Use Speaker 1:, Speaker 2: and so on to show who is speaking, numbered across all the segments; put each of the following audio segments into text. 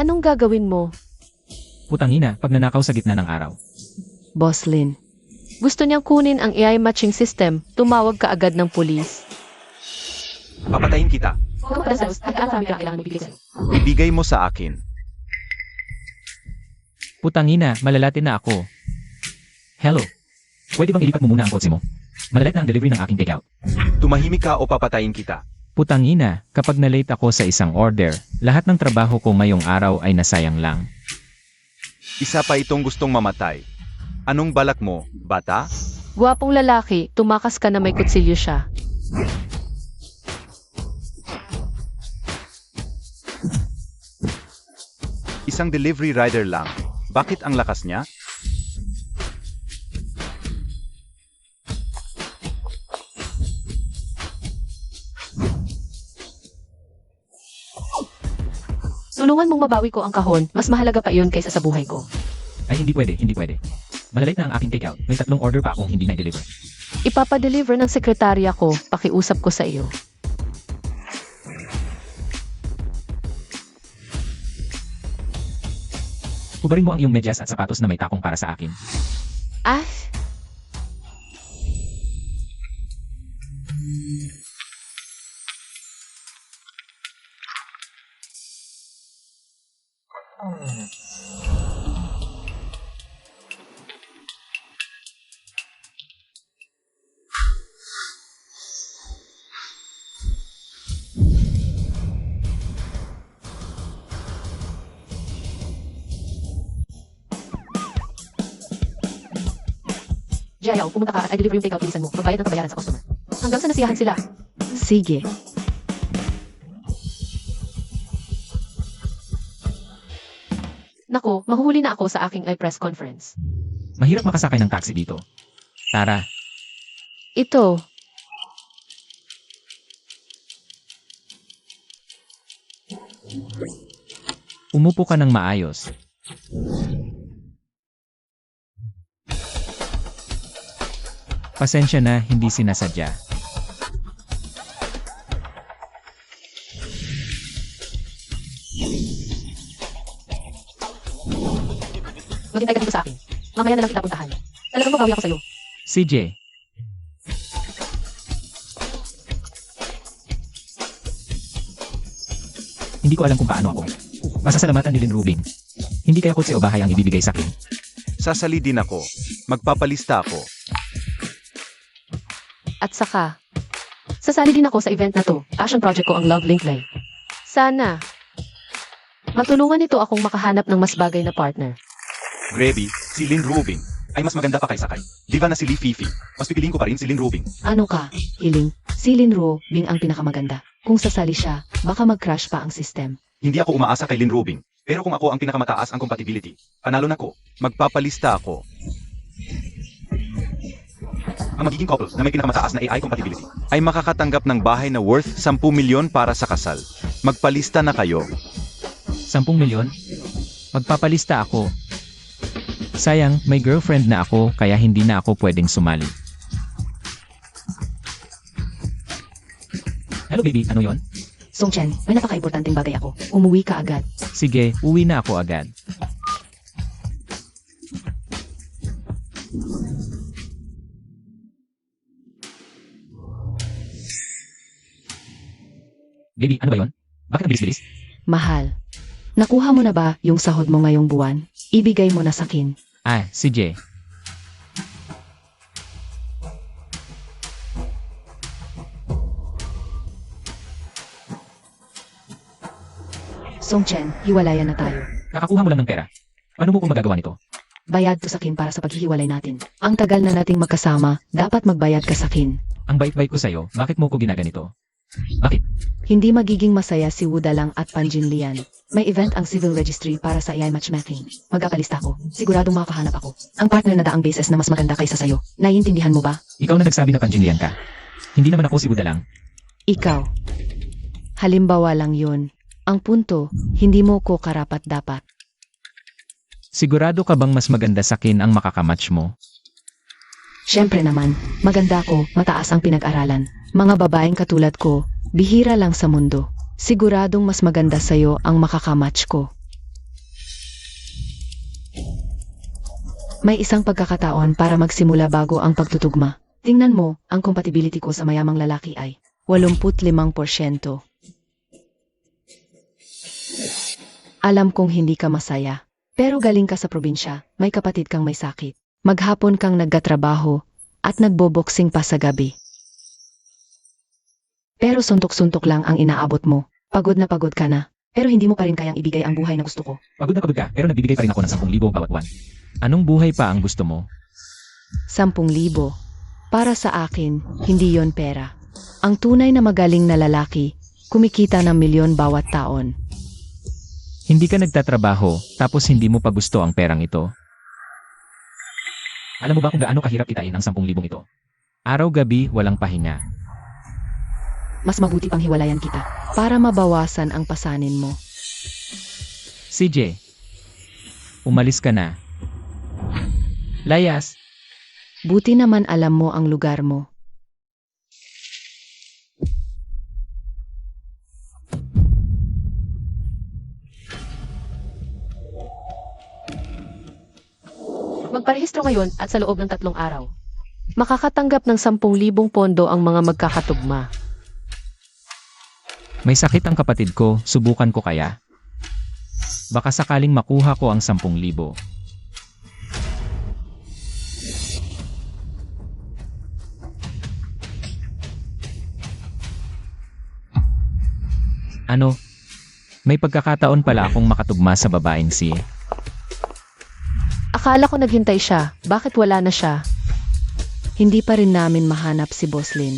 Speaker 1: Anong gagawin mo,
Speaker 2: Putangina, pag nanakaw sa gitna ng araw.
Speaker 1: Boss Lin? Gusto niyang kunin ang AI matching system. Tumawag ka agad ng pulis.
Speaker 3: Papatayin kita. Ibigay mo sa akin.
Speaker 2: Putangina, malalatin na ako. Hello. Pwede bang ilipat mo muna ang kotse mo? Malalat na ang delivery ng aking takeout.
Speaker 3: Tumahimik ka o papatayin kita.
Speaker 2: Putangina, kapag na-late ako sa isang order, lahat ng trabaho ko ngayong araw ay nasayang lang.
Speaker 3: Isa pa itong gustong mamatay. Anong balak mo, bata?
Speaker 1: Gwapong lalaki, tumakas ka na may kutsilyo siya.
Speaker 3: Isang delivery rider lang. Bakit ang lakas niya?
Speaker 1: Tulungan mong mabawi ko ang kahon. Mas mahalaga pa iyon kaysa sa buhay ko.
Speaker 2: Ay hindi pwede, hindi pwede. Malalate na ang aking takeout. May 3 order pa akong hindi na-deliver.
Speaker 1: Ipapadeliver ng sekretarya ko. Pakiusap ko sa iyo.
Speaker 2: Hubarin mo ang iyong medyas at sapatos na may takong para sa akin.
Speaker 1: Ah, Jayaw, pumunta ka at i-deliver yung takeout bilisan mo. Magbayad ng kabayaran sa customer. Hanggang sa nasiyahan sila. Sige. Nako, mahuhuli na ako sa aking iPress conference.
Speaker 2: Mahirap makasakay ng taxi dito. Tara,
Speaker 1: Ito.
Speaker 2: umupo ka ng maayos. Pasensya na, hindi sinasadya.
Speaker 1: Maghintay ka dito sa akin. Mamaya na lang kita puntahan. Talagang mabawi ako sa'yo.
Speaker 2: CJ, hindi ko alam kung paano ako. Masasalamatan ni Lynn Rubin. Hindi kaya kotse o bahay ang ibibigay sa akin.
Speaker 3: Sasali din ako. Magpapalista ako.
Speaker 1: At saka, sasali din ako sa event na to. Passion project ko ang Love Link Live. Sana, matulungan nito akong makahanap ng mas bagay na partner.
Speaker 3: Grabe, si Lynn Rubin ay mas maganda pa kaysa kay. Di ba na si Lee Fifi? Mas pipiliin ko pa rin si Lynn Rubin.
Speaker 1: Ano ka, Hiling? Si Lin Ro, Bing ang pinakamaganda. Kung sasali siya, baka mag-crash pa ang system.
Speaker 3: Hindi ako umaasa kay Lynn Rubin. Pero kung ako ang pinakamataas ang compatibility, panalo na ko. Magpapalista ako. Ang magiging couple na may pinakamataas na AI compatibility ay makakatanggap ng bahay na worth 10 milyon para sa kasal. Magpalista na kayo.
Speaker 2: 10 milyon? Magpapalista ako. Sayang, may girlfriend na ako kaya hindi na ako pwedeng sumali. Hello baby, ano yon?
Speaker 1: Song Chen, may napaka-importanting bagay ako. Umuwi ka agad.
Speaker 2: Sige, uwi na ako agad. Baby, ano ba yon? Bakit ang bilis-bilis?
Speaker 1: Mahal, nakuha mo na ba yung sahod mo ngayong buwan? Ibigay mo na sa akin.
Speaker 2: Ah, si Jay.
Speaker 1: Song Chen, hiwalayan na tayo.
Speaker 2: Kakakuha mo lang ng pera. Paano mo kung magagawa nito?
Speaker 1: Bayad to sa akin para sa paghihiwalay natin. Ang tagal na nating magkasama, dapat magbayad ka sa akin.
Speaker 2: Ang bait-bait ko sa'yo, bakit mo ko ginaganito? Bakit?
Speaker 1: Hindi magiging masaya si Wudalang at Panjin Lian. May event ang civil registry para sa AI matchmaking. Magkapalista ako. Siguradong makahanap ako. Ang partner na daang bases na mas maganda kaysa sayo. Naiintindihan mo ba?
Speaker 2: Ikaw na nagsabi na panjinlian ka. Hindi naman ako si Buda lang.
Speaker 1: Ikaw. Halimbawa lang yun. Ang punto, hindi mo ko karapat-dapat.
Speaker 2: Sigurado ka bang mas maganda sa akin ang makakamatch mo?
Speaker 1: Siyempre naman, maganda ko, mataas ang pinag-aralan. Mga babaeng katulad ko, bihira lang sa mundo. Siguradong mas maganda sa'yo ang makakamatch ko. May isang pagkakataon para magsimula bago ang pagtutugma. Tingnan mo, ang compatibility ko sa mayamang lalaki ay 85%. Alam kong hindi ka masaya. Pero galing ka sa probinsya, may kapatid kang may sakit. Maghapon kang naggatrabaho at nagboboksing pa sa gabi. Pero suntok-suntok lang ang inaabot mo. Pagod na pagod ka na. Pero hindi mo pa rin kayang ibigay ang buhay na gusto ko.
Speaker 2: Pagod na pagod ka, pero nagbibigay pa rin ako ng 10,000 bawat buwan. Anong buhay pa ang gusto mo?
Speaker 1: 10,000. Para sa akin, hindi yon pera. Ang tunay na magaling na lalaki, kumikita ng milyon bawat taon.
Speaker 2: Hindi ka nagtatrabaho, tapos hindi mo pa gusto ang perang ito? Alam mo ba kung gaano kahirap kitain ang 10,000 ito? Araw-gabi, walang pahinga.
Speaker 1: Mas mabuti pang hiwalayan kita para mabawasan ang pasanin mo.
Speaker 2: CJ, umalis ka na. Layas,
Speaker 1: Buti naman alam mo ang lugar mo.
Speaker 4: Magparehistro ngayon at sa loob ng 3 araw. Makakatanggap ng 10,000 pondo ang mga magkakatugma.
Speaker 2: may sakit ang kapatid ko, subukan ko kaya? Baka sakaling makuha ko ang 10,000. Ano? May pagkakataon pala akong makatugma sa babaeng si...
Speaker 4: Akala ko naghintay siya. Bakit wala na siya?
Speaker 1: Hindi pa rin namin mahanap si Boslin.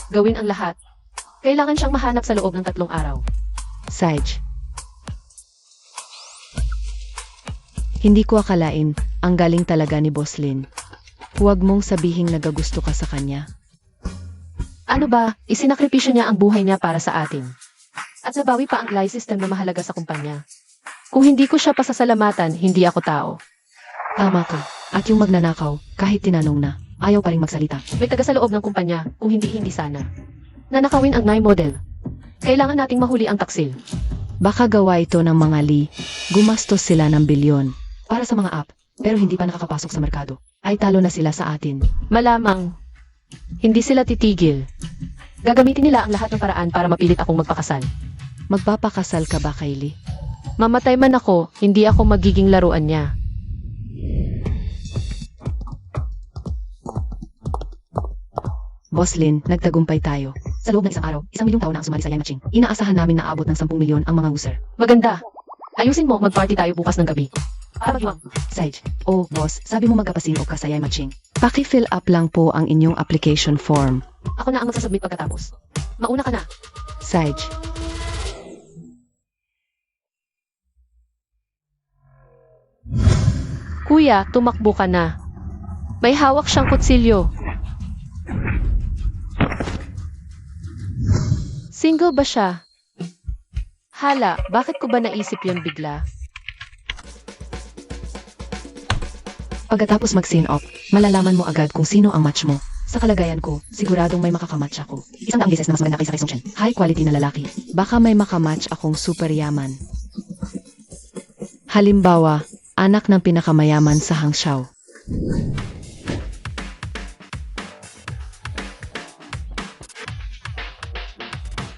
Speaker 4: Gawin ang lahat. Kailangan siyang mahanap sa loob ng 3 araw.
Speaker 1: Sage. Hindi ko akalain, ang galing talaga ni Boslin. Huwag mong sabihing nagagusto ka sa kanya.
Speaker 4: Ano ba? Isinakripisyo niya ang buhay niya para sa atin. At nabawi pa ang life system na mahalaga sa kumpanya. Kung hindi ko siya pasasalamatan, hindi ako tao.
Speaker 1: Tama ka. At yung magnanakaw, kahit tinanong na, ayaw pa rin magsalita.
Speaker 4: May taga sa loob ng kumpanya, kung hindi sana. Nanakawin ang Nye model. Kailangan nating mahuli ang taksil.
Speaker 1: Baka gawa ito ng mga Lee. Gumastos sila ng bilyon para sa mga app, pero hindi pa nakakapasok sa merkado. Ay talo na sila sa atin.
Speaker 4: Malamang, hindi sila titigil. Gagamitin nila ang lahat ng paraan para mapilit akong magpakasal.
Speaker 1: Magpapakasal ka ba, Kylie?
Speaker 4: Mamatay man ako, hindi ako magiging laruan niya.
Speaker 1: Boslin, nagtagumpay tayo. Sa loob ng isang araw, 1 milyong tao na ang sumali sa Yay Matching. Inaasahan namin na aabot ng 10 milyon ang mga user.
Speaker 4: Maganda. Ayusin mo, mag-party tayo bukas ng gabi. Para magiwang.
Speaker 1: Sage, oh boss, sabi mo magkapasinok ka sa Yay Matching. Paki-fill up lang po ang inyong application form.
Speaker 4: Ako na ang magsasubmit pagkatapos. Mauna ka na.
Speaker 1: Sage.
Speaker 4: Kuya, tumakbo ka na. May hawak siyang kutsilyo. Single ba siya? Hala, bakit ko ba naisip yon bigla?
Speaker 1: Pagkatapos mag-sign up, malalaman mo agad kung sino ang match mo. Sa kalagayan ko, siguradong may makakamatch ako. Isang daang beses na mas maganda kaysa kay Song Chen. High quality na lalaki. Baka may makamatch akong super yaman. Halimbawa, anak ng pinakamayaman sa Hangzhou.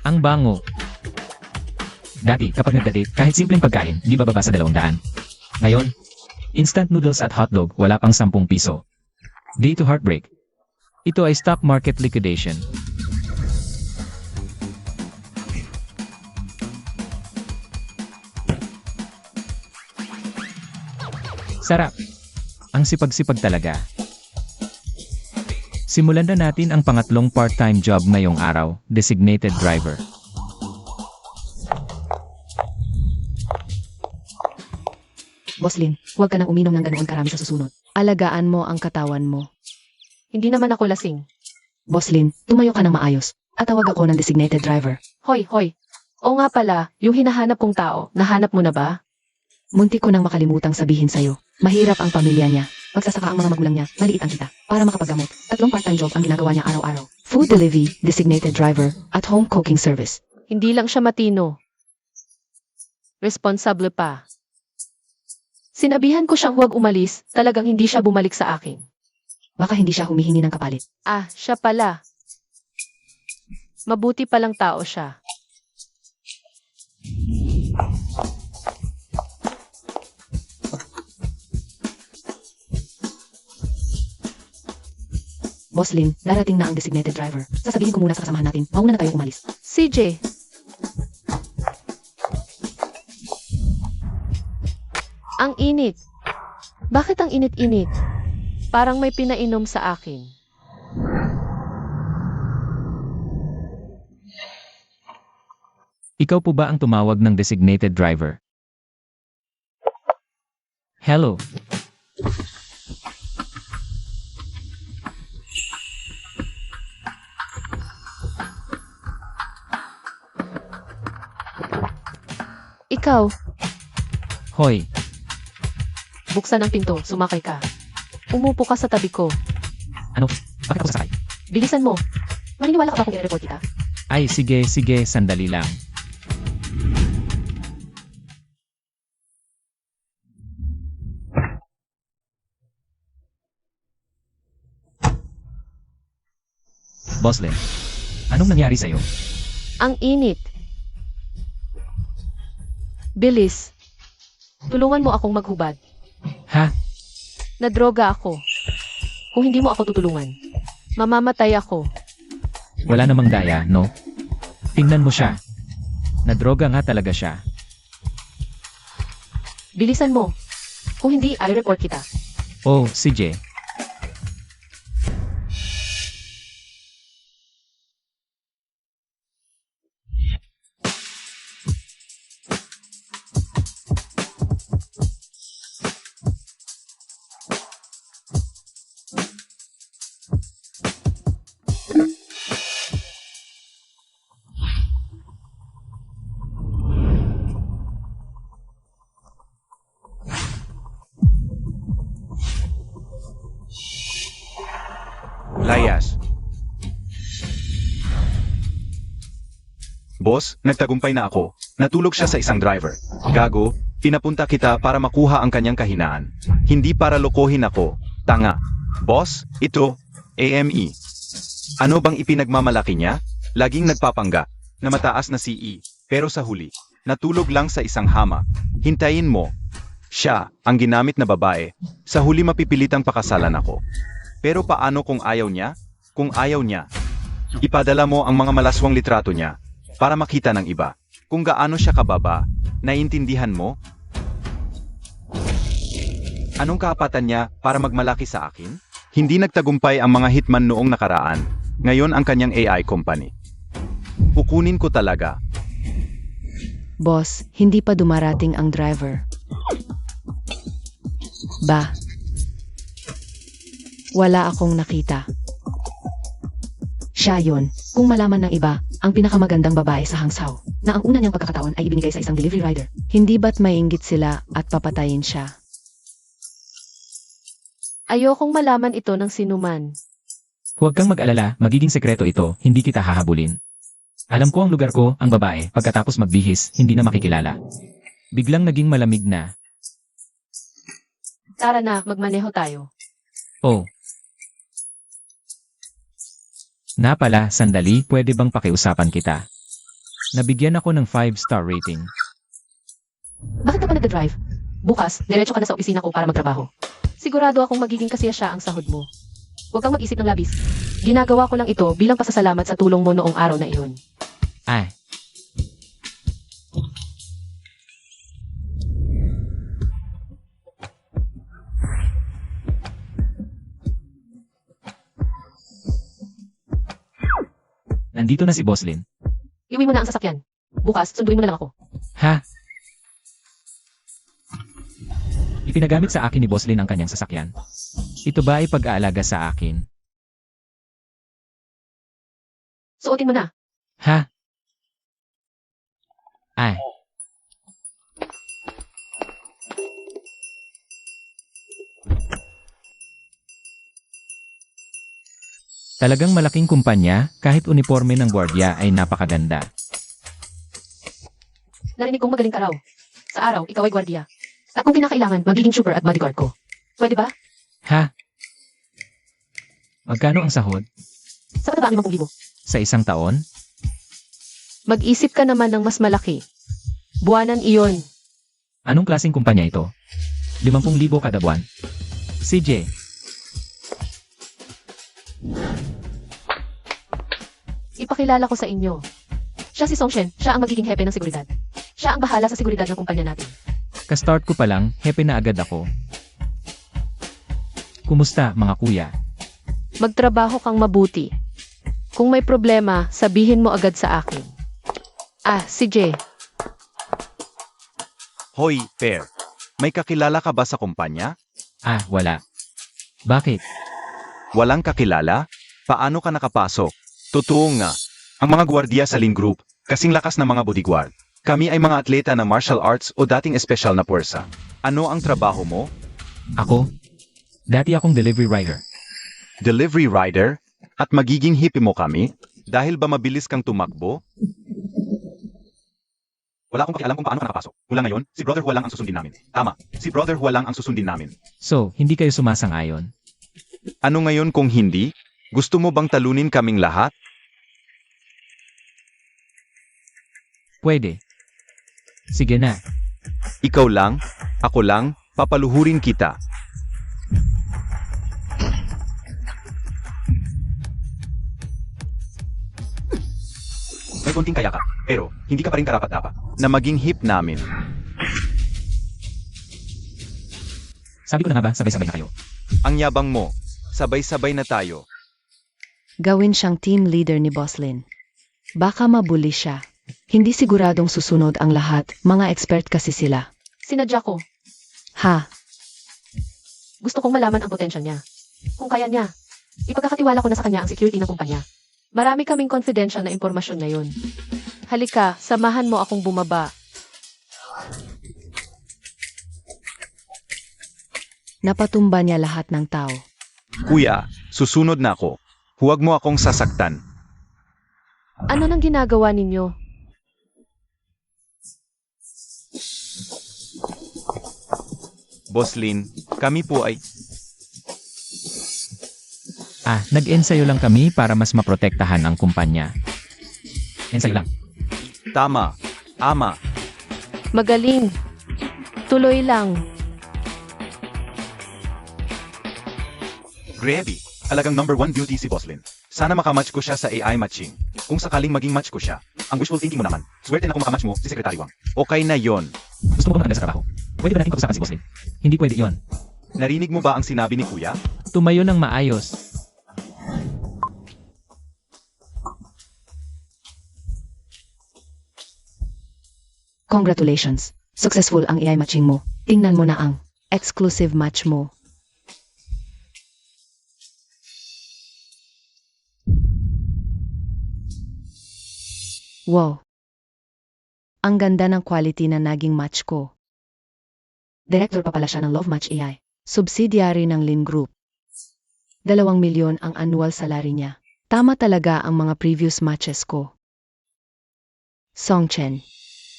Speaker 2: Ang bango. Dati, kapag nagda-date, kahit simpleng pagkain, di bababa sa 200. Ngayon, instant noodles at hotdog, wala pang 10 piso. Day to heartbreak. Ito ay stock market liquidation. Sarap. Ang sipag-sipag talaga. Simulan na natin ang pangatlong part-time job ngayong araw, designated driver.
Speaker 1: Boslin, huwag ka nang uminom ng ganoon karami sa susunod. Alagaan mo ang katawan mo.
Speaker 4: Hindi naman ako lasing.
Speaker 1: Boslin, tumayo ka ng maayos. At tawag ako ng designated driver.
Speaker 4: Hoy, hoy. O nga pala, yung hinahanap kong tao, nahanap mo na ba?
Speaker 1: Munti ko nang makalimutang sabihin sa'yo. Mahirap ang pamilya niya. Magsasaka ang mga magulang niya, maliit ang kita. Para makapagamot, 3 part-time job ang ginagawa niya araw-araw. Food delivery, designated driver, at home cooking service.
Speaker 4: Hindi lang siya matino. Responsable pa. Sinabihan ko siyang huwag umalis, talagang hindi siya bumalik sa akin.
Speaker 1: Baka hindi siya humihingi ng kapalit.
Speaker 4: Ah, siya pala. Mabuti palang tao siya.
Speaker 1: Boss Lin, darating na ang designated driver. Sasabihin ko muna sa kasamahan natin, mauna na tayo umalis.
Speaker 4: CJ. Ang init. Bakit ang init-init? Parang may pinainom sa akin.
Speaker 2: Ikaw po ba ang tumawag ng designated driver? Hello.
Speaker 4: Ikaw,
Speaker 2: Hoy,
Speaker 4: buksan ang pinto, sumakay ka. Umupo ka sa tabi ko.
Speaker 2: ano? Bakit ako sasakay?
Speaker 4: Bilisan mo. Maniniwala ka ba kung i-report kita?
Speaker 2: Ay, sige, sandali lang. Boss Len, anong nangyari sa'yo?
Speaker 4: Ang init. Bilis. Tulungan mo akong maghubad.
Speaker 2: Ha?
Speaker 4: Nadroga ako. Kung hindi mo ako tutulungan, mamamatay ako.
Speaker 2: Wala namang daya, no? Tingnan mo siya. Nadroga nga talaga siya.
Speaker 4: Bilisan mo. Kung hindi, i-report kita.
Speaker 2: Oh, CJ.
Speaker 3: Layas. Boss, nagtagumpay na ako. Natulog siya sa isang driver. Gago, pinapunta kita para makuha ang kanyang kahinaan. Hindi para lokohin ako. Tanga. Boss, ito, AME. Ano bang ipinagmamalaki niya? Laging nagpapangga na mataas na CE. Pero sa huli, natulog lang sa isang hama. Hintayin mo. Siya, ang ginamit na babae. Sa huli mapipilitang pakasalan ako. Pero paano kung ayaw niya? Kung ayaw niya, ipadala mo ang mga malaswang litrato niya para makita ng iba kung gaano siya kababa. Naiintindihan mo? Anong kaapatan niya para magmalaki sa akin? Hindi nagtagumpay ang mga hitman noong nakaraan. Ngayon ang kanyang AI company. Kukunin ko talaga.
Speaker 1: Boss, hindi pa dumarating ang driver. Ba? Wala akong nakita. Siya yun. Kung malaman ng iba, ang pinakamagandang babae sa Hangzhou, na ang una niyang pagkakataon ay ibinigay sa isang delivery rider. Hindi ba't maiinggit sila at papatayin siya?
Speaker 4: Ayokong malaman ito ng sinuman.
Speaker 2: Huwag kang mag-alala, magiging sekreto ito, hindi kita hahabulin. Alam ko ang lugar ko, ang babae, pagkatapos magbihis, hindi na makikilala. Biglang naging malamig na.
Speaker 4: Tara na, magmaneho tayo.
Speaker 2: Oh. Na pala, sandali, pwede bang pakiusapan kita? Nabigyan ako ng 5-star rating.
Speaker 1: Bakit ka pa nagda-drive?
Speaker 4: Bukas, diretso ka na sa opisina ko para magtrabaho. Sigurado akong magiging kasiyasya ang sahod mo. Huwag kang mag-isip ng labis. Ginagawa ko lang ito bilang pasasalamat sa tulong mo noong araw na iyon.
Speaker 2: Ay. Nandito na si Boss Lin.
Speaker 4: Iwi mo na ang sasakyan. Bukas, sunduin mo na lang ako.
Speaker 2: Ha? Ipinagamit sa akin ni Boss Lin ang kanyang sasakyan. Ito ba ay pag-aalaga sa akin?
Speaker 4: Suotin mo na.
Speaker 2: Ha? Ay. Talagang malaking kumpanya, kahit uniforme ng gwardiya ay napakaganda.
Speaker 4: Narinig kong magaling ka raw. Sa araw, ikaw ay gwardiya. At kung kinakailangan, magiging super at bodyguard ko. Pwede ba?
Speaker 2: Ha? Magkano ang sahod?
Speaker 4: Sapat na ba ang 50,000?
Speaker 2: Sa isang taon?
Speaker 4: Mag-isip ka naman ng mas malaki. Buwanan iyon.
Speaker 2: Anong klaseng kumpanya ito? 50,000 kada buwan. CJ,
Speaker 4: Ipakilala ko sa inyo. Siya si Song Shen. Siya ang magiging hepe ng seguridad. Siya ang bahala sa seguridad ng kumpanya natin.
Speaker 2: ka-start ko pa lang, happy na agad ako. Kumusta mga kuya?
Speaker 4: Magtrabaho kang mabuti. Kung may problema, sabihin mo agad sa akin. Si Jay.
Speaker 3: Hoy, Fair. May kakilala ka ba sa kumpanya?
Speaker 2: Wala. Bakit?
Speaker 3: Walang kakilala? Paano ka nakapasok? Totoo nga. Ang mga gwardiya sa Lin Group, kasing lakas ng mga bodyguard. Kami ay mga atleta ng martial arts o dating espesyal na puwersa. Ano ang trabaho mo?
Speaker 2: Ako? Dati akong delivery rider.
Speaker 3: Delivery rider? At magiging hippie mo kami? Dahil ba mabilis kang tumakbo? Wala akong pakialam kung paano ka nakapasok. Mula ngayon, si Brother Hua lang ang susundin namin. Tama, si Brother Hua lang ang susundin namin.
Speaker 2: So, hindi kayo sumasang-ayon?
Speaker 3: Ano ngayon kung hindi? Gusto mo bang talunin kaming lahat?
Speaker 2: Pwede. Sige na.
Speaker 3: Ikaw lang, ako lang, papaluhurin kita. May konting kaya ka, pero hindi ka pa rin karapat-dapat na maging hip namin.
Speaker 2: Sabi ko na nga ba, sabay-sabay na kayo.
Speaker 3: Ang yabang mo, sabay-sabay na tayo.
Speaker 1: Gawin siyang team leader ni Boslin. Baka mabuli siya. Hindi siguradong susunod ang lahat, mga expert kasi sila.
Speaker 4: Sinadya ko.
Speaker 1: Ha?
Speaker 4: Gusto kong malaman ang potential niya. Kung kaya niya, ipagkakatiwala ko na sa kanya ang security ng kumpanya. Marami kaming confidential na impormasyon ngayon. Halika, samahan mo akong bumaba.
Speaker 1: Napatumba niya lahat ng tao.
Speaker 3: Kuya, susunod na ako. Huwag mo akong sasaktan.
Speaker 4: Ano nang ginagawa ninyo?
Speaker 3: Boslin, kami po ay...
Speaker 2: Nag-ensayo lang kami para mas maprotektahan ang kumpanya. Ensayo lang.
Speaker 3: Tama, ama.
Speaker 4: Magaling. Tuloy lang.
Speaker 3: Grabe, alagang number 1 beauty si Boslin. Sana makamatch ko siya sa AI matching. Kung sakaling maging match ko siya, ang wishful thinking mo naman, swerte na kung makamatch mo si Secretary Wang. Okay na yon.
Speaker 2: Gusto mo ba maganda sa trabaho? Pwede ba natin pag-usapan si Boslin? Hindi pwede yon.
Speaker 3: Narinig mo ba ang sinabi ni Kuya?
Speaker 2: Tumayo ng maayos.
Speaker 1: Congratulations. Successful ang AI matching mo. Tingnan mo na ang exclusive match mo. Wow. Ang ganda ng quality na naging match ko. Director pa pala siya ng Love Match AI. Subsidiary ng Lin Group. 2 milyon ang annual salary niya. Tama talaga ang mga previous matches ko. Song Chen.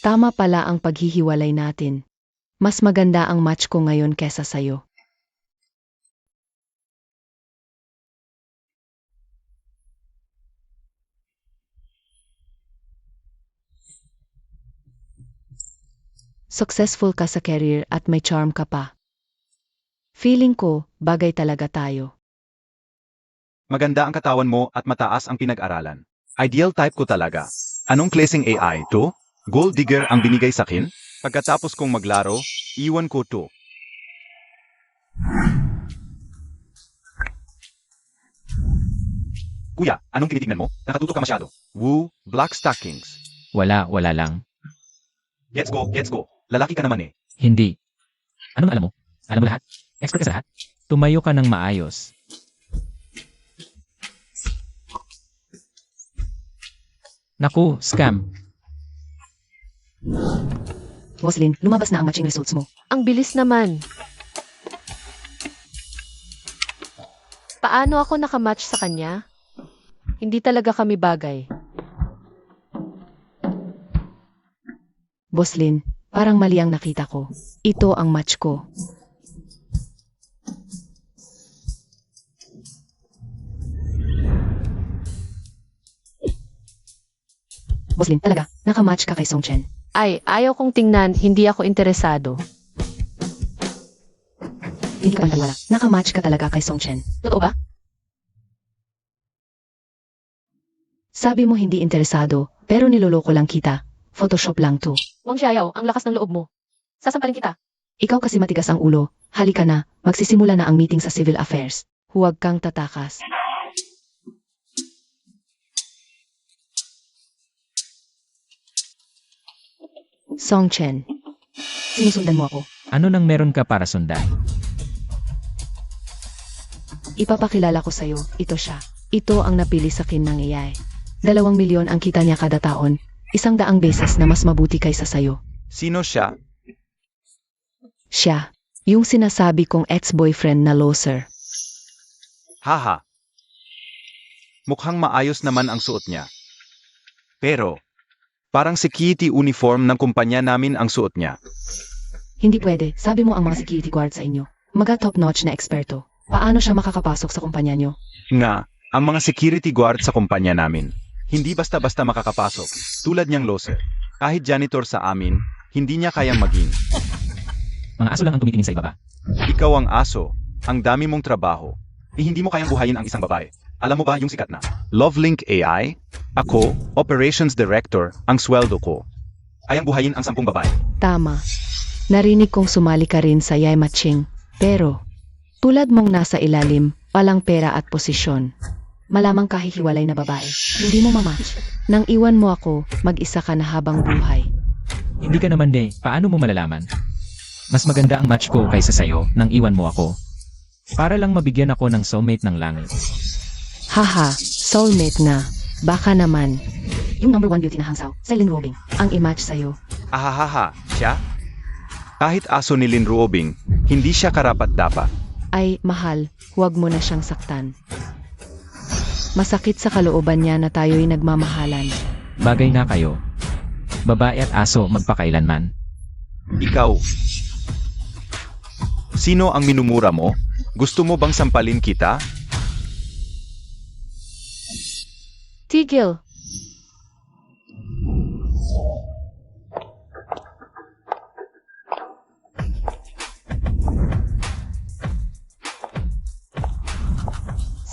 Speaker 1: Tama pala ang paghihiwalay natin. Mas maganda ang match ko ngayon kesa sayo. Successful ka sa career at may charm ka pa. Feeling ko, bagay talaga tayo.
Speaker 3: Maganda ang katawan mo at mataas ang pinag-aralan. Ideal type ko talaga. Anong klaseng AI to? Gold digger ang binigay sa akin? Pagkatapos kong maglaro, iwan ko to. Kuya, anong tinitingnan mo? Nakatuto ka masyado. Woo, black stockings.
Speaker 2: Wala lang.
Speaker 3: Gets go. Lalaki ka naman eh.
Speaker 2: Hindi. Anong alam mo? Alam mo lahat? Expert ka sa lahat? Tumayo ka ng maayos. Naku, scam.
Speaker 1: Boslin, lumabas na ang matching results mo.
Speaker 4: Ang bilis naman. Paano ako nakamatch sa kanya? Hindi talaga kami bagay.
Speaker 1: Boslin, Parang mali ang nakita ko. Ito ang match ko. Boslin, talaga, nakamatch ka kay Song Chen.
Speaker 4: Ay, ayaw kong tingnan, hindi ako interesado.
Speaker 1: Hindi ka paniwala. Nakamatch ka talaga kay Song Chen. Totoo ba? Sabi mo hindi interesado, pero niloloko lang kita. Photoshop lang to.
Speaker 4: Wang Xiaoyao, ang lakas ng loob mo. Sasampalin kita.
Speaker 1: Ikaw kasi matigas ang ulo. Halika na, magsisimula na ang meeting sa Civil Affairs. Huwag kang tatakas. Song Chen. Sinusundan mo ako.
Speaker 2: Ano nang meron ka para sundan?
Speaker 1: Ipapakilala ko sa'yo, ito siya. Ito ang napili sa akin ng AI. 2 milyon ang kita niya kada taon. 100 beses na mas mabuti kaysa sa'yo.
Speaker 3: Sino siya?
Speaker 1: Siya. Yung sinasabi kong ex-boyfriend na loser.
Speaker 3: Haha. Mukhang maayos naman ang suot niya. Pero, parang security uniform ng kumpanya namin ang suot niya.
Speaker 1: Hindi pwede. Sabi mo ang mga security guard sa inyo. Mga top-notch na eksperto. Paano siya makakapasok sa kumpanya nyo?
Speaker 3: Nga, ang mga security guard sa kumpanya namin, hindi basta-basta makakapasok, tulad niyang loser. Kahit janitor sa amin, hindi niya kayang maging.
Speaker 2: Mga aso lang ang tumitingin sa ibaba.
Speaker 3: Ikaw ang aso, ang dami mong trabaho. Hindi mo kayang buhayin ang isang babae. Alam mo ba yung sikat na Lovelink AI? Ako, Operations Director, ang sweldo ko. Kayang buhayin ang 10 babae.
Speaker 1: Tama. Narinig kong sumali ka rin sa Yay Matching. Pero, tulad mong nasa ilalim, walang pera at posisyon. Malamang kahihiwalay na babae. Hindi mo mamatch. Nang iwan mo ako, mag-isa ka na habang buhay.
Speaker 2: Hindi ka naman paano mo malalaman? Mas maganda ang match ko kaysa sayo nang iwan mo ako. Para lang mabigyan ako ng soulmate ng langit.
Speaker 1: Haha, soulmate na. Baka naman. Yung number 1 beauty na hangsaw, si Lynn Robing, ang i-match sa'yo.
Speaker 3: Ahahaha, siya? Kahit aso ni Lynn Ruobing, hindi siya karapat-dapat.
Speaker 1: Ay, mahal, huwag mo na siyang saktan. Masakit sa kalooban niya na tayo'y nagmamahalan.
Speaker 2: Bagay na kayo. Babae at aso magpakailanman.
Speaker 3: Ikaw. Sino ang minumura mo? Gusto mo bang sampalin kita?
Speaker 4: Tigil.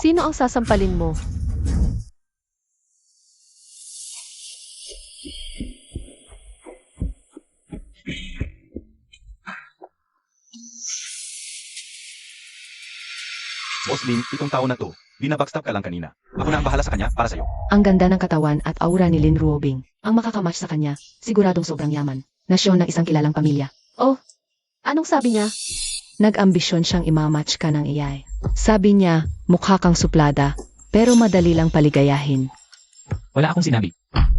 Speaker 4: Sino ang sasampalin mo?
Speaker 3: Boss Lin, itong tao na to, binabackstab ka lang kanina. Ako na ang bahala sa kanya para sa'yo.
Speaker 1: Ang ganda ng katawan at aura ni Lynn Ruobing. Ang makakamatch sa kanya, siguradong sobrang yaman. Nasyon ng isang kilalang pamilya.
Speaker 4: Oh, anong sabi niya?
Speaker 1: Nag-ambisyon siyang imamatch ka ng AI. Sabi niya, mukha kang suplada, pero madali lang paligayahin.
Speaker 2: Wala akong sinabi.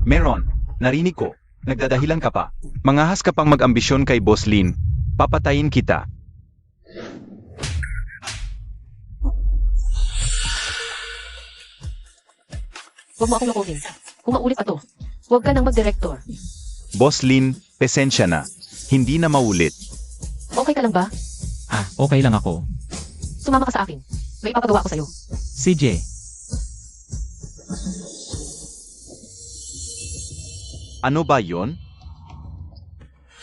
Speaker 3: Meron, narinig ko, nagdadahilan ka pa. Mangahas ka pang mag-ambisyon kay Boss Lin, papatayin kita.
Speaker 4: Huwag mo akong lokohin. Kung maulit pa to, huwag ka nang mag-director.
Speaker 3: Boss Lin, pesensya na. Hindi na maulit.
Speaker 4: Okay ka lang ba?
Speaker 2: Okay lang ako.
Speaker 4: Sumama ka sa akin. May ipapagawa ko sa'yo.
Speaker 2: CJ,
Speaker 3: Ano ba yon?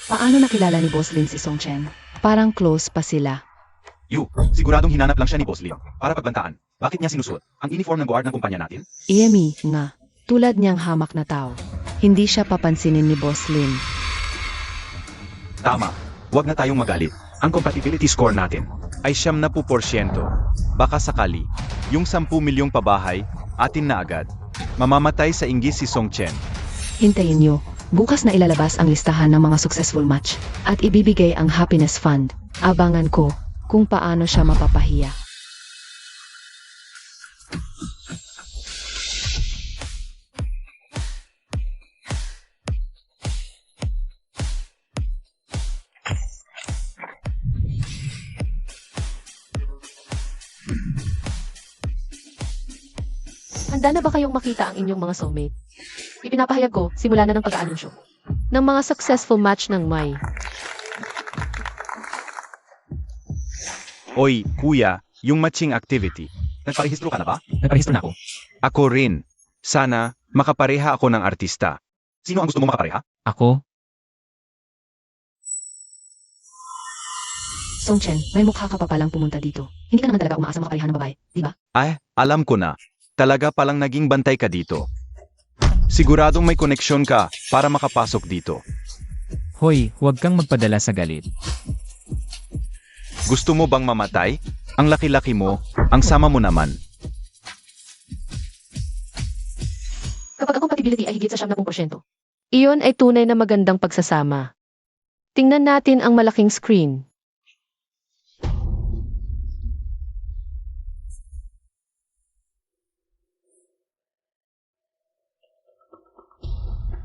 Speaker 1: Paano nakilala ni Boss Lin si Song Chen? Parang close pa sila.
Speaker 3: Siguradong hinanap lang siya ni Boss Lin para pagbantaan. Bakit niya sinusuot ang uniform ng guard ng kumpanya natin?
Speaker 1: EMI nga, tulad niyang hamak na tao. Hindi siya papansinin ni Boss Lin.
Speaker 3: Tama, huwag na tayong magalit. Ang compatibility score natin ay 70%. Baka sakali, yung 10 milyong pabahay, atin na agad. Mamamatay sa inggis si Song Chen.
Speaker 1: Hintayin niyo, bukas na ilalabas ang listahan ng mga successful match at ibibigay ang happiness fund. Abangan ko kung paano siya mapapahiya.
Speaker 4: Handa na ba kayong makita ang inyong mga soulmate? Ipinapahayag ko, simula na ng pag-aanunsyo. ng mga successful match ng May.
Speaker 3: Oy, kuya, yung matching activity. Nagparehistro ka na ba?
Speaker 2: Nagparehistro na ako.
Speaker 3: Ako rin. Sana, makapareha ako ng artista. Sino ang gusto mo makapareha?
Speaker 2: Ako?
Speaker 1: Song Chen, may mukha ka pa palang pumunta dito. Hindi ka naman talaga umaasa makapareha ng babae, di ba?
Speaker 3: Ay, alam ko na. Talaga palang naging bantay ka dito. Siguradong may koneksyon ka para makapasok dito.
Speaker 2: Hoy, huwag kang magpadala sa galit.
Speaker 3: Gusto mo bang mamatay? Ang laki-laki mo, ang sama mo naman.
Speaker 1: Kapag ang compatibility ay higit sa 70%.
Speaker 4: Iyon ay tunay na magandang pagsasama. Tingnan natin ang malaking screen.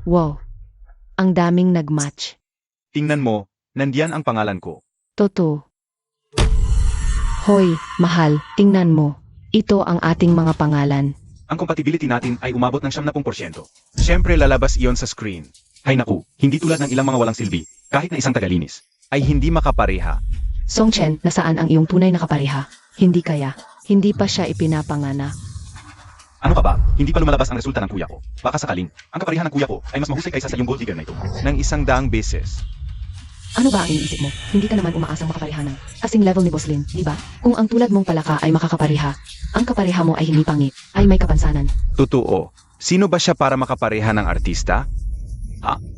Speaker 4: Wow, ang daming nagmatch.
Speaker 3: Tingnan mo, nandiyan ang pangalan ko.
Speaker 4: Totoo. Hoy, mahal, tingnan mo. Ito ang ating mga pangalan.
Speaker 3: Ang compatibility natin ay umabot ng 70%. Siyempre lalabas iyon sa screen. Hay naku, hindi tulad ng ilang mga walang silbi, kahit na isang tagalinis, ay hindi makapareha.
Speaker 1: Song Chen, nasaan ang iyong tunay na kapareha?
Speaker 4: Hindi kaya. Hindi pa siya ipinapanganak.
Speaker 3: Ano ka ba? Hindi pa lumalabas ang resulta ng kuya ko. Baka sakaling, ang kapareha ng kuya ko ay mas mahusay kaysa sa iyong gold digger na ito. Nang 100 beses.
Speaker 1: Ano ba ang iniisip mo? Hindi ka naman umaasang makapareha ng kasing level ni Boss Lin, di ba? Kung ang tulad mong palaka ay makakapareha, ang kapareha mo ay hindi pangit, ay may kapansanan.
Speaker 3: Totoo. Sino ba siya para makapareha ng artista?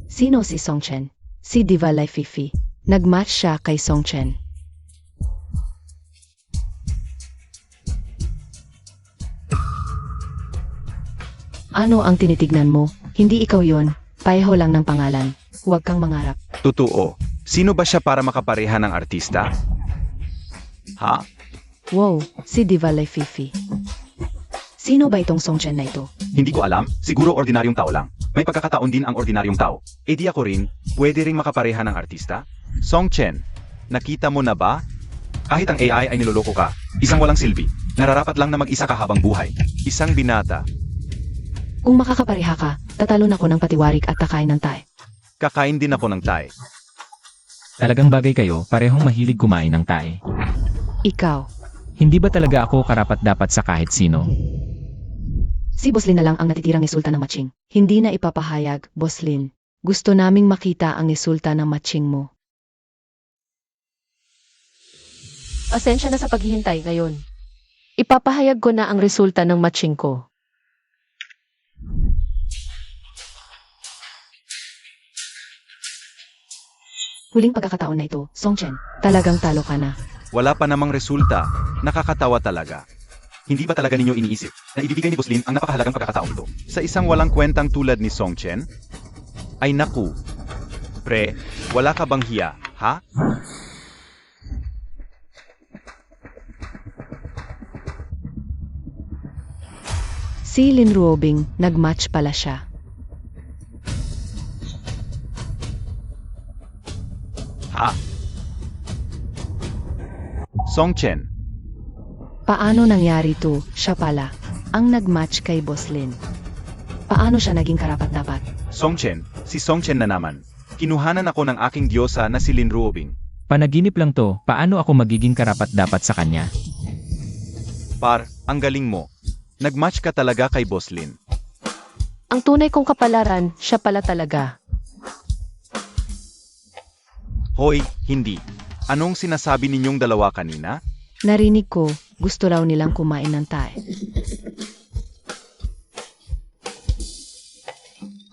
Speaker 4: Sino si Song Chen? Si Diva Lai Fifi. Nagmatch siya kay Song Chen. Ano ang tinitignan mo? Hindi ikaw yon. Pareho lang ng pangalan. Huwag kang mangarap.
Speaker 3: Totoo. Sino ba siya para makapareha ng artista? Ha?
Speaker 4: Wow, si Diva Lai Fifi.
Speaker 1: Sino ba itong Song Chen na ito?
Speaker 3: Hindi ko alam. Siguro ordinaryong tao lang. May pagkakataon din ang ordinaryong tao. E di ako rin, pwede ring makapareha ng artista? Song Chen, nakita mo na ba? Kahit ang AI ay niloloko ka, isang walang silbi, nararapat lang na mag-isa ka habang buhay. Isang binata,
Speaker 1: Kung makakapareha ka, tatalon ako ng patiwarik at takain ng tae.
Speaker 3: kakain din ako ng tae.
Speaker 2: Talagang bagay kayo, parehong mahilig kumain ng tae.
Speaker 4: Ikaw.
Speaker 2: Hindi ba talaga ako karapat-dapat sa kahit sino?
Speaker 1: Si Boss Lin na lang ang natitirang resulta ng matching.
Speaker 4: Hindi na ipapahayag, Boss Lin. Gusto naming makita ang resulta ng matching mo. Pasensya na sa paghihintay ngayon. Ipapahayag ko na ang resulta ng matching ko.
Speaker 1: Huling pagkakataon na ito, Song Chen.
Speaker 4: Talagang talo ka na.
Speaker 3: Wala pa namang resulta, nakakatawa talaga. Hindi ba talaga ninyo iniisip na ibibigay ni Boss Lin ang napakahalagang pagkakataon ito sa isang walang kwentang tulad ni Song Chen? Ay naku. Pre, wala ka bang hiya, ha?
Speaker 4: Si Lin Ruobing, nagmatch pala siya.
Speaker 3: Ha? Song Chen,
Speaker 4: Paano nangyari to? Siya pala. Ang nagmatch kay Boss Lin.
Speaker 1: Paano siya naging karapat-dapat?
Speaker 3: Song Chen, si Song Chen na naman. Kinuhanan ako ng aking diyosa na si Lin Ruobing.
Speaker 2: Panaginip lang to, paano ako magiging karapat-dapat sa kanya?
Speaker 3: Par, ang galing mo. Nagmatch ka talaga kay Boss Lin.
Speaker 4: Ang tunay kong kapalaran, siya pala talaga.
Speaker 3: Hoy, hindi. Anong sinasabi ninyong dalawa kanina?
Speaker 4: Narinig ko, gusto raw nilang kumain ng tae.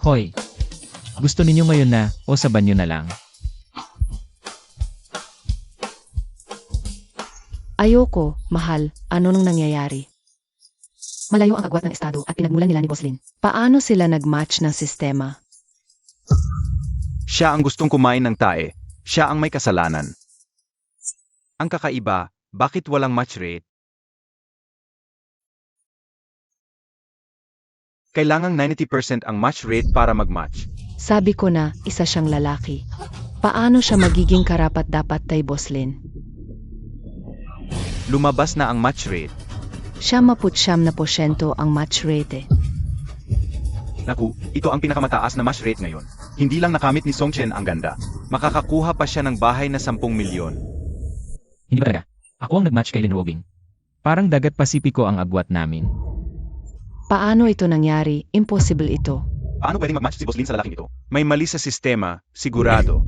Speaker 2: Hoy, gusto ninyo ngayon na, o sa banyo na lang?
Speaker 4: Ayoko, mahal, ano nang nangyayari?
Speaker 1: Malayo ang agwat ng estado at pinagmulan nila ni Boss Lin.
Speaker 4: Paano sila nagmatch ng sistema?
Speaker 3: Siya ang gustong kumain ng tae. Siya ang may kasalanan. Ang kakaiba, bakit walang match rate? Kailangang 90% ang match rate para mag-match.
Speaker 4: Sabi ko na, isa siyang lalaki. Paano siya magiging karapat-dapat kay Boss Lin?
Speaker 3: Lumabas na ang match rate.
Speaker 4: Siya 70% ang match rate eh.
Speaker 3: Naku, ito ang pinakamataas na match rate ngayon. Hindi lang nakamit ni Song Chen ang ganda. Makakakuha pa siya ng bahay na 10 milyon.
Speaker 2: Hindi ba talaga? Ako ang nag-match kay Lin Robing. Parang dagat Pasipiko ang agwat namin.
Speaker 1: Paano ito nangyari? Impossible ito.
Speaker 3: Paano pwedeng mag-match si Boss Lin sa lalaking ito? May mali sa sistema, sigurado.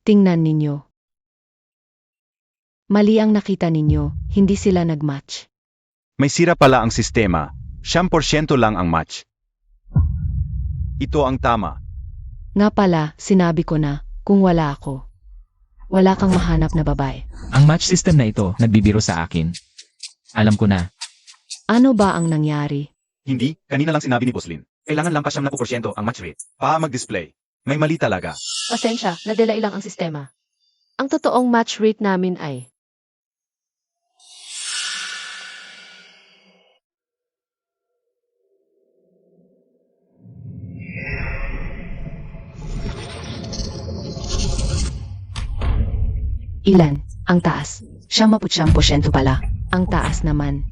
Speaker 1: Tingnan ninyo. Mali ang nakita ninyo, hindi sila nag-match.
Speaker 3: May sira pala ang sistema. 100% lang ang match. Ito ang tama.
Speaker 1: Nga pala, sinabi ko na, kung wala ako. Wala kang mahanap na babae.
Speaker 2: Ang match system na ito nagbibiro sa akin. Alam ko na.
Speaker 1: Ano ba ang nangyari?
Speaker 3: Hindi, kanina lang sinabi ni Boss Lin. Kailangan lang pa 70% ang match rate. Mag-display. May mali talaga.
Speaker 4: Pasensya, nadelay lang ang sistema. Ang totoong match rate namin ay
Speaker 1: Ilan? Ang taas. 70% pala. Ang taas naman.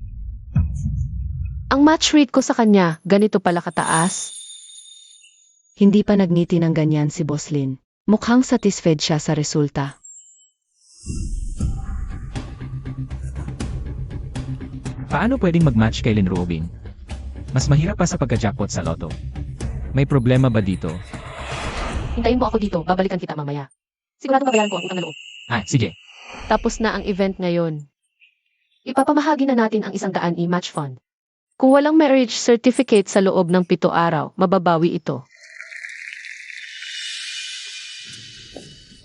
Speaker 4: ang match rate ko sa kanya, ganito pala kataas.
Speaker 1: Hindi pa nagniti ng ganyan si Boss Lin. Mukhang satisfied siya sa resulta.
Speaker 2: Paano pwedeng mag-match kay Lin Robing? Mas mahirap pa sa pagka-jackpot sa loto. May problema ba dito?
Speaker 4: Hintayin mo ako dito, babalikan kita mamaya. Sigurado babayaran ko ang utang na loob.
Speaker 2: Sige.
Speaker 4: Tapos na ang event ngayon. Ipapamahagi na natin ang 100 e-match fund. Kung walang marriage certificate sa loob ng 7 araw, mababawi ito.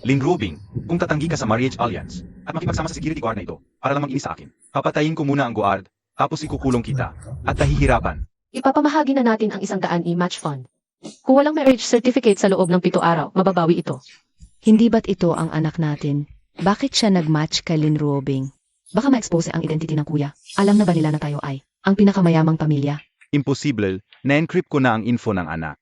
Speaker 3: Lin Robing, kung tatanggi ka sa Marriage Alliance at makipagsama sa security guard na ito para lang mag-inis sa akin, papatayin ko muna ang guard, tapos ikukulong kita at nahihirapan.
Speaker 4: Ipapamahagi na natin ang 100 e-match fund. Kung walang marriage certificate sa loob ng 7 araw, mababawi ito.
Speaker 1: Hindi ba't ito ang anak natin? Bakit siya nag-match kay Lin Robing? Baka ma-expose ang identity ng kuya. Alam na ba nila na tayo ay ang pinakamayamang pamilya?
Speaker 3: Imposible, na-encrypt ko na ang info ng anak.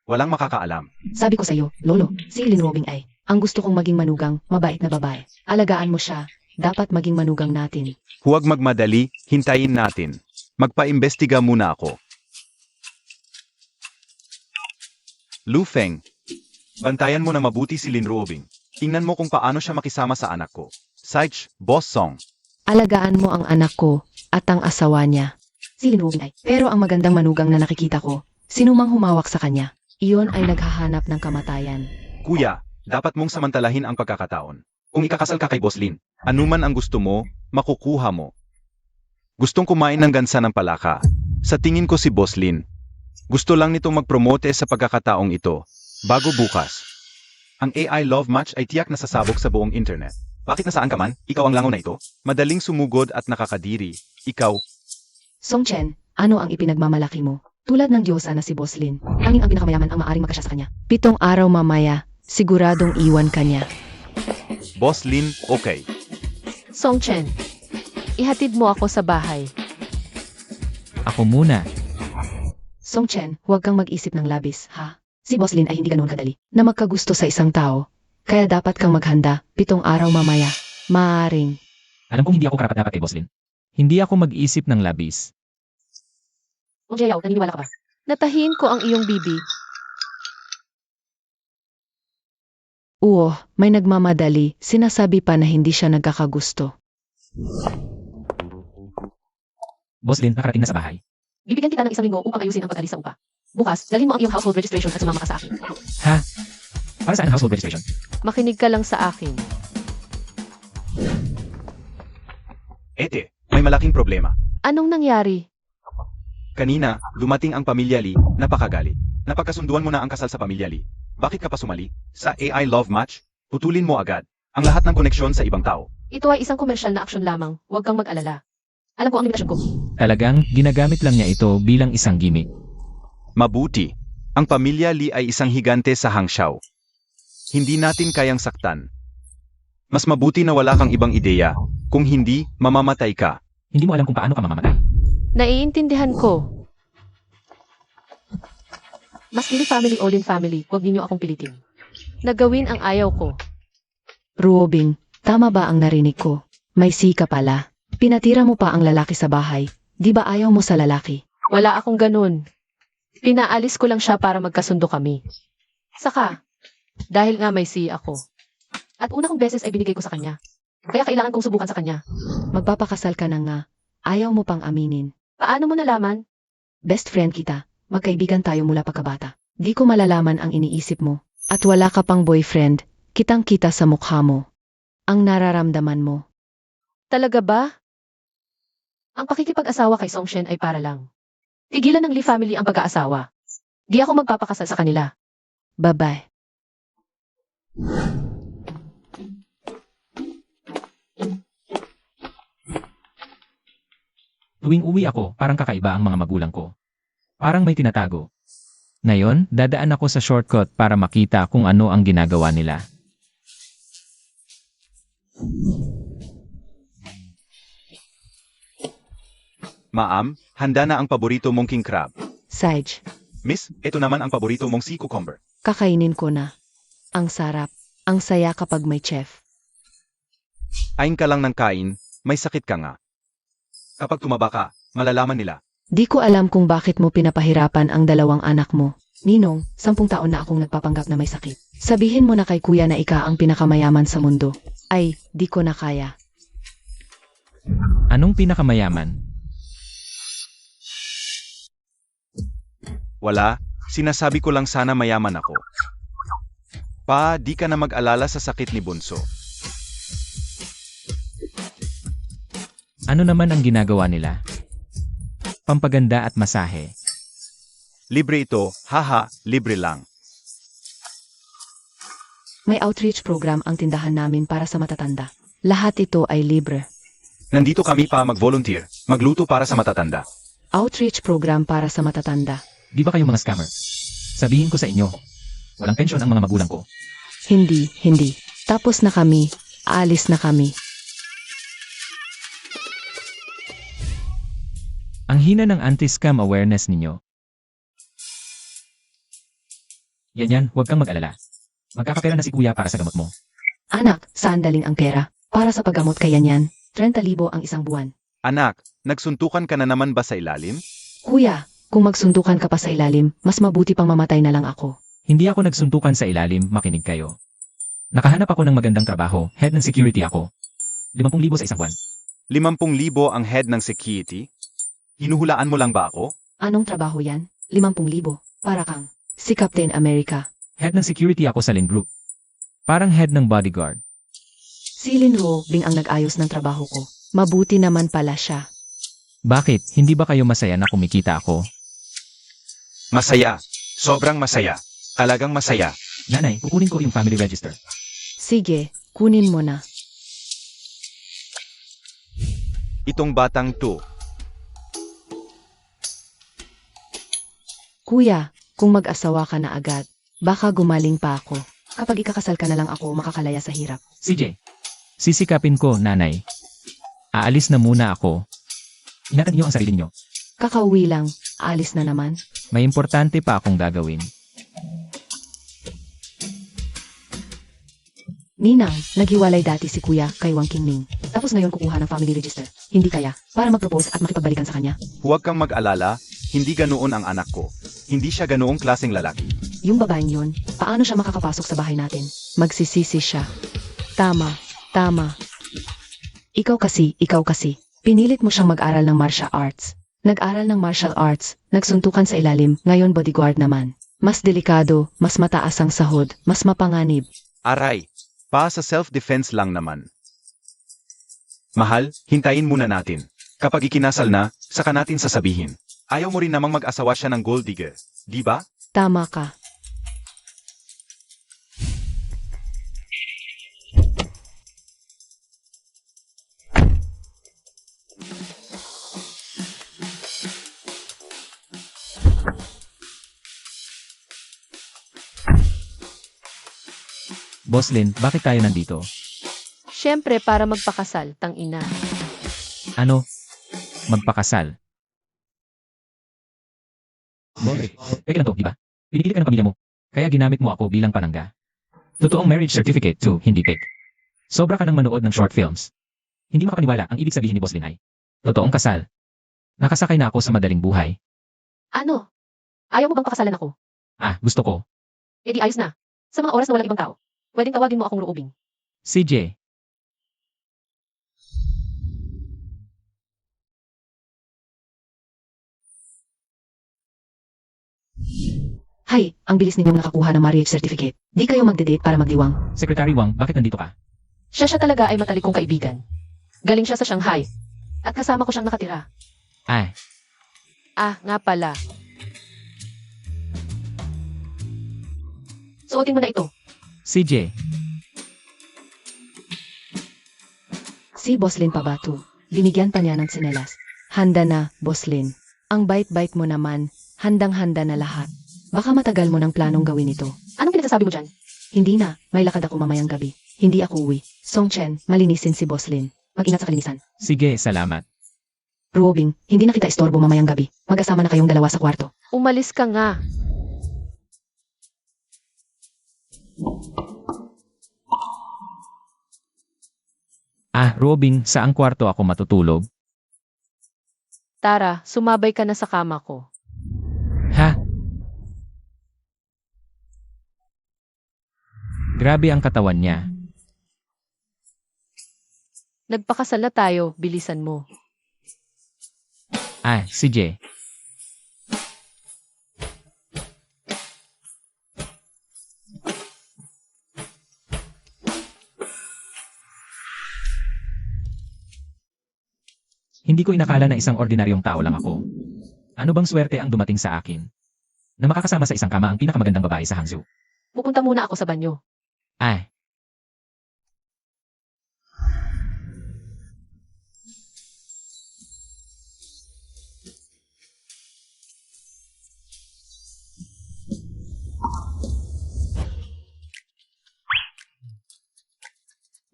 Speaker 3: Walang makakaalam.
Speaker 1: Sabi ko sa'yo, Lolo, si Lin Robing ay ang gusto kong maging manugang, mabait na babae. Alagaan mo siya. Dapat maging manugang natin.
Speaker 3: Huwag magmadali, hintayin natin. Magpa-imbestiga muna ako. Lu Feng, bantayan mo na mabuti si Lin Robing. Tingnan mo kung paano siya makisama sa anak ko. Saich, Boss Song.
Speaker 1: Alagaan mo ang anak ko at ang asawa niya. Si Lin Robing ay, pero ang magandang manugang na nakikita ko, sinumang humawak sa kanya, iyon ay naghahanap ng kamatayan.
Speaker 3: Kuya, dapat mong samantalahin ang pagkakataon. Kung ikakasal ka kay Boss Lin, anuman ang gusto mo, makukuha mo. Gustong kumain ng gansa ng palaka. Sa tingin ko si Boss Lin, gusto lang nitong magpromote sa pagkakataong ito. Bago bukas. Ang AI love match ay tiyak na sasabog sa buong internet. Bakit nasaan ka man, ikaw ang langaw na ito? Madaling sumugod at nakakadiri. Ikaw,
Speaker 1: Song Chen, ano ang ipinagmamalaki mo? Tulad ng diyosa na si Boss Lin, tanging ang pinakamayaman ang maaring magkasya sa kanya. 7 araw mamaya, siguradong iwan ka niya.
Speaker 3: Boss Lin, okay.
Speaker 4: Song Chen, ihatid mo ako sa bahay.
Speaker 2: Ako muna.
Speaker 1: Song Chen, huwag kang mag-isip ng labis, ha? Si Boss Lin ay hindi ganoon kadali na magkagusto sa isang tao. Kaya dapat kang maghanda, 7 araw mamaya. Maaring.
Speaker 2: Alam kong hindi ako karapat-dapat kay Boss Lin. Hindi ako mag-isip ng labis.
Speaker 4: O Jiao, naniniwala ka ba? Natahin ko ang iyong bibi.
Speaker 1: Oo, may nagmamadali, sinasabi pa na hindi siya nagkakagusto.
Speaker 2: Boss Lin, nakarating na sa bahay.
Speaker 4: Bibigyan kita ng 1 linggo upang ayusin ang pag-alis sa upa. Bukas, dalhin mo ang iyong household registration at sumama ka sa akin.
Speaker 2: Ha? Para saan ang household registration?
Speaker 4: Makinig ka lang sa akin.
Speaker 3: Ete, may malaking problema.
Speaker 4: Anong nangyari?
Speaker 3: Kanina, dumating ang pamilya Lee, napakagalit. Napagkasunduan mo na ang kasal sa pamilya Lee. Bakit ka pa sumali? Sa AI love match? Putulin mo agad. Ang lahat ng koneksyon sa ibang tao.
Speaker 4: Ito ay isang komersyal na aksyon lamang. Huwag kang mag-alala. Alam ko ang limitasyon ko.
Speaker 2: Talagang ginagamit lang niya ito bilang isang gimmick.
Speaker 3: Mabuti. Ang pamilya Lee ay isang higante sa Hangzhou. Hindi natin kayang saktan. Mas mabuti na wala kang ibang ideya. Kung hindi, mamamatay ka.
Speaker 2: Hindi mo alam kung paano ka mamamatay.
Speaker 4: Naiintindihan ko. Mas hindi family all in family. Huwag ninyo akong pilitin. Nagawin ang ayaw ko.
Speaker 1: Robing, tama ba ang narinig ko? May sika pala. Pinatira mo pa ang lalaki sa bahay. Di ba ayaw mo sa lalaki?
Speaker 4: Wala akong ganun. Pinaalis ko lang siya para magkasundo kami. Saka, dahil nga may si ako. At una kong beses ay binigay ko sa kanya. Kaya kailangan kong subukan sa kanya.
Speaker 1: Magpapakasal ka na nga. Ayaw mo pang aminin.
Speaker 4: Paano mo nalaman?
Speaker 1: Best friend kita. Magkaibigan tayo mula pagkabata. Di ko malalaman ang iniisip mo. At wala ka pang boyfriend. Kitang-kita sa mukha mo. Ang nararamdaman mo.
Speaker 4: Talaga ba? Ang pakikipag-asawa kay Songshen ay para lang. Tigilan ng Lee family ang pag-aasawa. Di ako magpapakasal sa kanila.
Speaker 1: Bye-bye.
Speaker 2: Tuwing uwi ako, parang kakaiba ang mga magulang ko. Parang may tinatago. Ngayon, dadaan ako sa shortcut para makita kung ano ang ginagawa nila.
Speaker 3: Ma'am, handa na ang paborito mong king crab.
Speaker 1: Sage,
Speaker 3: Miss, ito naman ang paborito mong sea cucumber.
Speaker 1: kakainin ko na. Ang sarap. Ang saya kapag may chef.
Speaker 3: Ayin ka lang ng kain, may sakit ka nga. Kapag tumaba ka, malalaman nila.
Speaker 1: Di ko alam kung bakit mo pinapahirapan ang dalawang anak mo. Ninong, 10 taon na akong nagpapanggap na may sakit. Sabihin mo na kay kuya na ika ang pinakamayaman sa mundo. Ay, di ko na kaya.
Speaker 2: Anong pinakamayaman?
Speaker 3: Wala, sinasabi ko lang sana mayaman ako. Pa, di ka na mag-alala sa sakit ni Bunso.
Speaker 2: Ano naman ang ginagawa nila? Pampaganda at masahe.
Speaker 3: Libre ito, haha, libre lang.
Speaker 1: May outreach program ang tindahan namin para sa matatanda. Lahat ito ay libre.
Speaker 3: Nandito kami pa mag-volunteer, magluto para sa matatanda.
Speaker 1: Outreach program para sa matatanda.
Speaker 2: Di ba kayo mga scammer? Sabihin ko sa inyo, walang pensyon ang mga magulang ko.
Speaker 1: Hindi, hindi. Tapos na kami. Aalis na kami.
Speaker 2: Ang hina ng anti-scam awareness ninyo. Yan, huwag kang mag-alala. Magkakapera na si kuya para sa gamot mo.
Speaker 1: Anak, saan daling ang pera? Para sa paggamot kaya niyan, 30,000 ang isang buwan.
Speaker 3: Anak, nagsuntukan ka na naman ba sa ilalim?
Speaker 1: Kuya, kung magsundukan ka pa sa ilalim, mas mabuti pang mamatay na lang ako.
Speaker 2: Hindi ako nagsuntukan sa ilalim, makinig kayo. Nakahanap ako ng magandang trabaho, head ng security ako. 50,000 sa isang buwan.
Speaker 3: 50,000 ang head ng security? Hinuhulaan mo lang ba ako?
Speaker 1: Anong trabaho yan? 50,000. Para kang si Captain America.
Speaker 2: Head ng security ako sa Lin Group. Parang head ng bodyguard.
Speaker 1: Si Lin Bing ang nag-ayos ng trabaho ko. Mabuti naman pala siya.
Speaker 2: Bakit? Hindi ba kayo masaya na kumikita ako?
Speaker 3: Masaya. Sobrang masaya. Talagang masaya.
Speaker 2: Nanay, kukunin ko yung family register.
Speaker 1: Sige, kunin mo na.
Speaker 3: Itong batang to.
Speaker 1: Kuya, kung mag-asawa ka na agad, baka gumaling pa ako. Kapag ikakasal ka na lang ako, makakalaya sa hirap.
Speaker 2: CJ, sisikapin ko, nanay. Aalis na muna ako. Ingatan niyo ang sarili niyo.
Speaker 1: Kakauwi lang, aalis na naman.
Speaker 2: May importante pa akong gagawin.
Speaker 1: Ninang, naghiwalay dati si kuya kay Wang Qingming. Tapos ngayon kukuha ng family register. Hindi kaya, para mag-propose at makipagbalikan sa kanya.
Speaker 3: Huwag kang mag-alala, hindi ganoon ang anak ko. Hindi siya ganoong klaseng lalaki.
Speaker 1: Yung babaeng yun, paano siya makakapasok sa bahay natin? Magsisisi siya. Tama, tama. Ikaw kasi. Pinilit mo siyang mag-aral ng martial arts. Nag-aral ng martial arts, nagsuntukan sa ilalim, ngayon bodyguard naman. Mas delikado, mas mataas ang sahod, mas mapanganib.
Speaker 3: Aray, pa sa self-defense lang naman. Mahal, hintayin muna natin. Kapag ikinasal na, saka natin sasabihin. Ayaw mo rin namang mag-asawa siya ng gold digger, di ba?
Speaker 1: Tama ka.
Speaker 2: Boss Lin, bakit tayo nandito?
Speaker 4: Siyempre para magpakasal, tang-ina.
Speaker 2: Ano? Magpakasal. Boss, peke lang to, di ba? Pinipili ka ng pamilya mo. Kaya ginamit mo ako bilang panangga. Totoong marriage certificate too, hindi fake. Sobra ka nang manood ng short films. Hindi makapaniwala ang ibig sabihin ni Boss Lin ay totoong kasal. Nakasakay na ako sa madaling buhay.
Speaker 4: Ano? Ayaw mo bang pakasalan ako?
Speaker 2: Gusto ko.
Speaker 4: E di ayos na. Sa mga oras na walang ibang tao, pwedeng tawagin mo akong Ruobing.
Speaker 2: CJ.
Speaker 1: Hay, ang bilis ninyong nakakuha ng marriage certificate. Di kayo magde-date para magdiwang.
Speaker 2: Secretary Wang, bakit nandito ka?
Speaker 4: Siya talaga ay matalik kong kaibigan. Galing siya sa Shanghai. At kasama ko siyang nakatira. Nga pala. Suotin mo na ito.
Speaker 2: CJ.
Speaker 1: Si Boslin pa ba to? Binigyan pa niya ng tsinelas. Handa na, Boslin. Ang bait-bait mo naman, handang-handa na lahat. Baka matagal mo ng planong gawin ito.
Speaker 4: Anong pinagsasabi mo dyan?
Speaker 1: Hindi na, may lakad ako mamayang gabi. Hindi ako uwi. Song Chen, malinisin si Boslin. Mag-ingat sa kalinisan.
Speaker 2: Sige, salamat.
Speaker 1: Ruobing, hindi na kita istorbo mamayang gabi. Mag-asama na kayong dalawa sa kwarto.
Speaker 4: Umalis ka nga.
Speaker 2: Robing, saang kwarto ako matutulog?
Speaker 4: Tara, sumabay ka na sa kama ko.
Speaker 2: Ha? Grabe ang katawan niya.
Speaker 4: Nagpakasal na tayo, bilisan mo.
Speaker 2: CJ. Hindi ko inakala na isang ordinaryong tao lang ako. Ano bang swerte ang dumating sa akin? Na makakasama sa isang kama ang pinakamagandang babae sa Hangzhou.
Speaker 4: Pupunta muna ako sa banyo.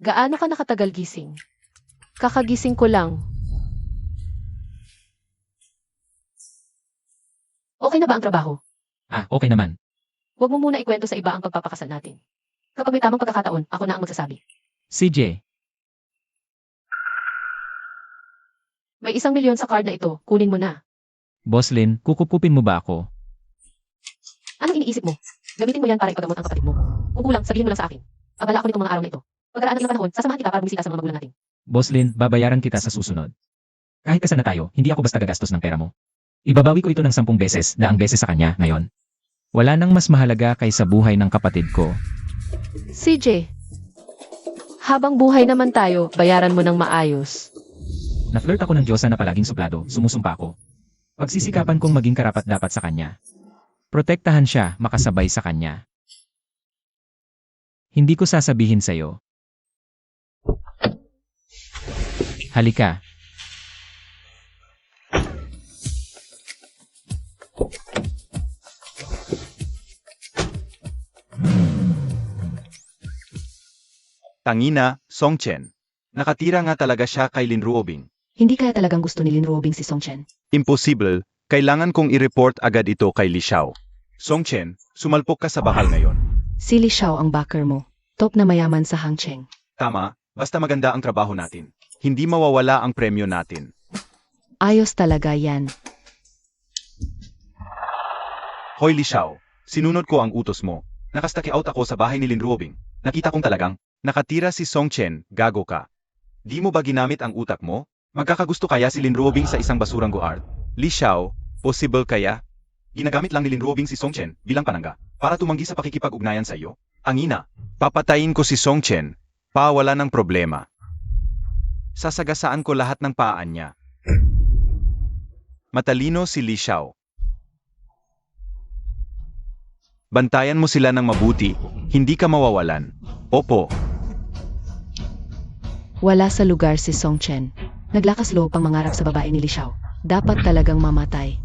Speaker 4: Gaano ka nakatagal gising? Kakagising ko lang. Okay na ba ang trabaho?
Speaker 2: Okay naman.
Speaker 4: Huwag mo muna ikwento sa iba ang pagpapakasal natin. Kapag may tamang pagkakataon, ako na ang magsasabi.
Speaker 2: CJ.
Speaker 4: May 1 milyon sa card na ito, kunin mo na.
Speaker 2: Boslin, kukupkupin mo ba ako?
Speaker 4: Anong iniisip mo? Gamitin mo yan para ipagamot ang kapatid mo. Kung kulang, sabihin mo lang sa akin. Abala ako nitong mga araw na ito. Pagkaraan ng ilang panahon, sasamahan kita para bumisita sa mga magulang natin.
Speaker 2: Boslin, babayaran kita sa susunod. Kahit kasal na tayo, hindi ako basta gagastos ng pera mo. Ibabawi ko ito ng 10 beses, daang beses sa kanya ngayon. Wala nang mas mahalaga kaysa buhay ng kapatid ko.
Speaker 4: CJ, habang buhay naman tayo, bayaran mo ng maayos.
Speaker 2: Na-flirt ako ng Diyosa na palaging suplado, sumusumpa ako. Pagsisikapan kong maging karapat-dapat sa kanya. Protektahan siya, makasabay sa kanya. Hindi ko sasabihin sa'yo. Halika.
Speaker 3: Tangina, Song Chen. Nakatira nga talaga siya kay Lin Ruobing.
Speaker 1: Hindi kaya talagang gusto ni Lin Ruobing si Song Chen.
Speaker 3: Impossible, kailangan kong i-report agad ito kay Li Xiao. Song Chen, sumalpok ka sa bakal ngayon.
Speaker 1: Si Li Xiao ang backer mo. Top na mayaman sa Hangcheng.
Speaker 3: Tama, basta maganda ang trabaho natin. Hindi mawawala ang premyo natin.
Speaker 1: Ayos talaga yan.
Speaker 3: Hoy Li Xiao, sinunod ko ang utos mo. Nakastaki out ako sa bahay ni Lin Ruobing. Nakita kong talagang nakatira si Song Chen, gago ka. Di mo ba ginamit ang utak mo? Magkakagusto kaya si Lin Ruobing sa isang basurang guard? Li Xiao, possible kaya? Ginagamit lang ni Lin Ruobing si Song Chen bilang panangga para tumanggi sa pakikipag-ugnayan sa iyo? Angina, papatayin ko si Song Chen. Wala ng problema. Sasagasaan ko lahat ng paan niya. Matalino si Li Xiao. Bantayan mo sila ng mabuti, hindi ka mawawalan. Opo.
Speaker 1: Wala sa lugar si Song Chen. Naglakas loob pang mangarap sa babae ni Li Xiao. Dapat talagang mamatay.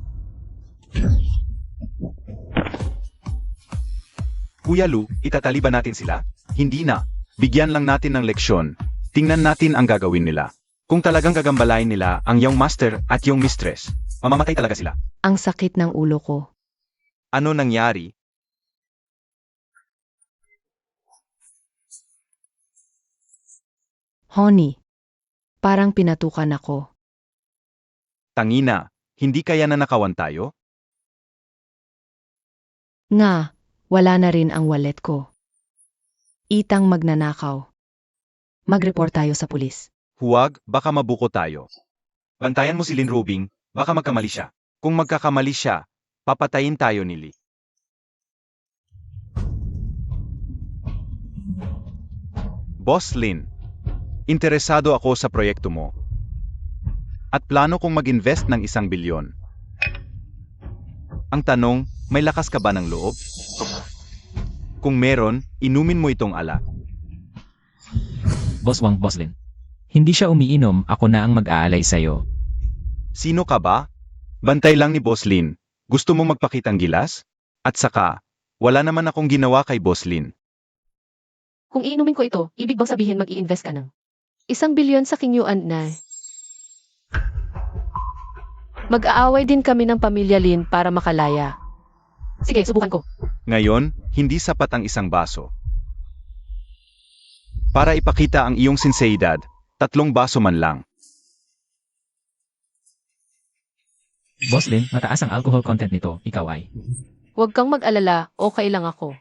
Speaker 3: Kuya Lu, itatali ba natin sila? Hindi na. Bigyan lang natin ng leksyon. Tingnan natin ang gagawin nila. Kung talagang gagambalain nila ang young master at young mistress, mamamatay talaga sila.
Speaker 1: Ang sakit ng ulo ko.
Speaker 3: Ano nangyari?
Speaker 1: Honey. Parang pinatukan ako.
Speaker 3: Tangina, hindi kaya nanakawan tayo?
Speaker 1: Nga, wala na rin ang wallet ko. Itang magnanakaw. Mag-report tayo sa pulis.
Speaker 3: Huwag, baka mabuko tayo. Bantayan mo si Lynn Rubing, baka magkamali siya. Kung magkakamali siya, papatayin tayo ni Lee. Boss Lynn, interesado ako sa proyekto mo. At plano kong mag-invest ng 1 bilyon. Ang tanong, may lakas ka ba ng loob? Kung meron, inumin mo itong alak.
Speaker 2: Boss Wang, Boss Lin. Hindi siya umiinom, ako na ang mag-aalay sa'yo.
Speaker 3: Sino ka ba? Bantay lang ni Boss Lin. Gusto mong magpakitang gilas? At saka, wala naman akong ginawa kay Boss Lin.
Speaker 4: Kung iinumin ko ito, ibig bang sabihin mag-i-invest ka ng 1 bilyon sa King Yuan na? Mag-aaway din kami ng pamilya Lin para makalaya. Sige, subukan ko.
Speaker 3: Ngayon, hindi sapat ang 1 baso. Para ipakita ang iyong sinseidad, 3 baso man lang.
Speaker 2: Boss Lin, mataas ang alcohol content nito, ikaw ay.
Speaker 4: Huwag kang mag-alala, okay lang ako.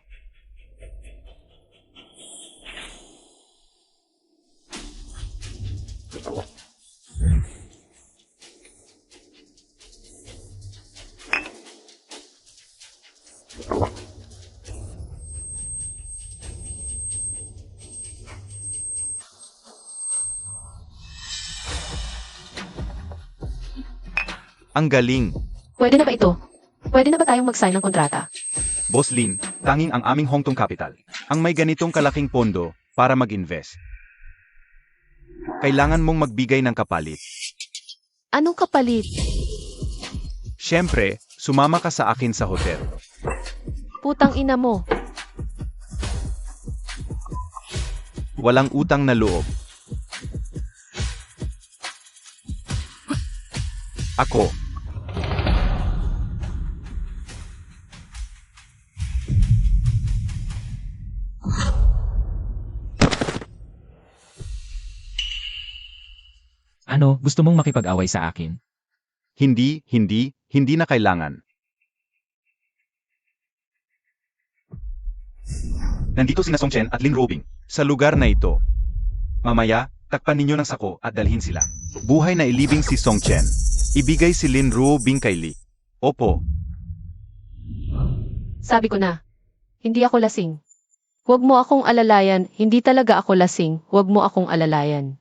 Speaker 3: Ang galing.
Speaker 4: Pwede na ba ito? Pwede na ba tayong mag-sign ng kontrata?
Speaker 3: Boss Lin, tanging ang aming Hongtong Capital ang may ganitong kalaking pondo para mag-invest. Kailangan mong magbigay ng kapalit.
Speaker 4: Anong kapalit?
Speaker 3: Siyempre, sumama ka sa akin sa hotel.
Speaker 4: Putang ina mo.
Speaker 3: Walang utang na loob. Ako.
Speaker 2: Ano, gusto mong makipag-away sa akin?
Speaker 3: Hindi na kailangan. Nandito sina Song Chen at Lin Rubing sa lugar na ito. Mamaya, takpan ninyo ng sako at dalhin sila. Buhay na ilibing si Song Chen. Ibigay si Lin Rubing kay Lee. Opo.
Speaker 4: Sabi ko na, hindi ako lasing. Huwag mo akong alalayan, hindi talaga ako lasing, huwag mo akong alalayan.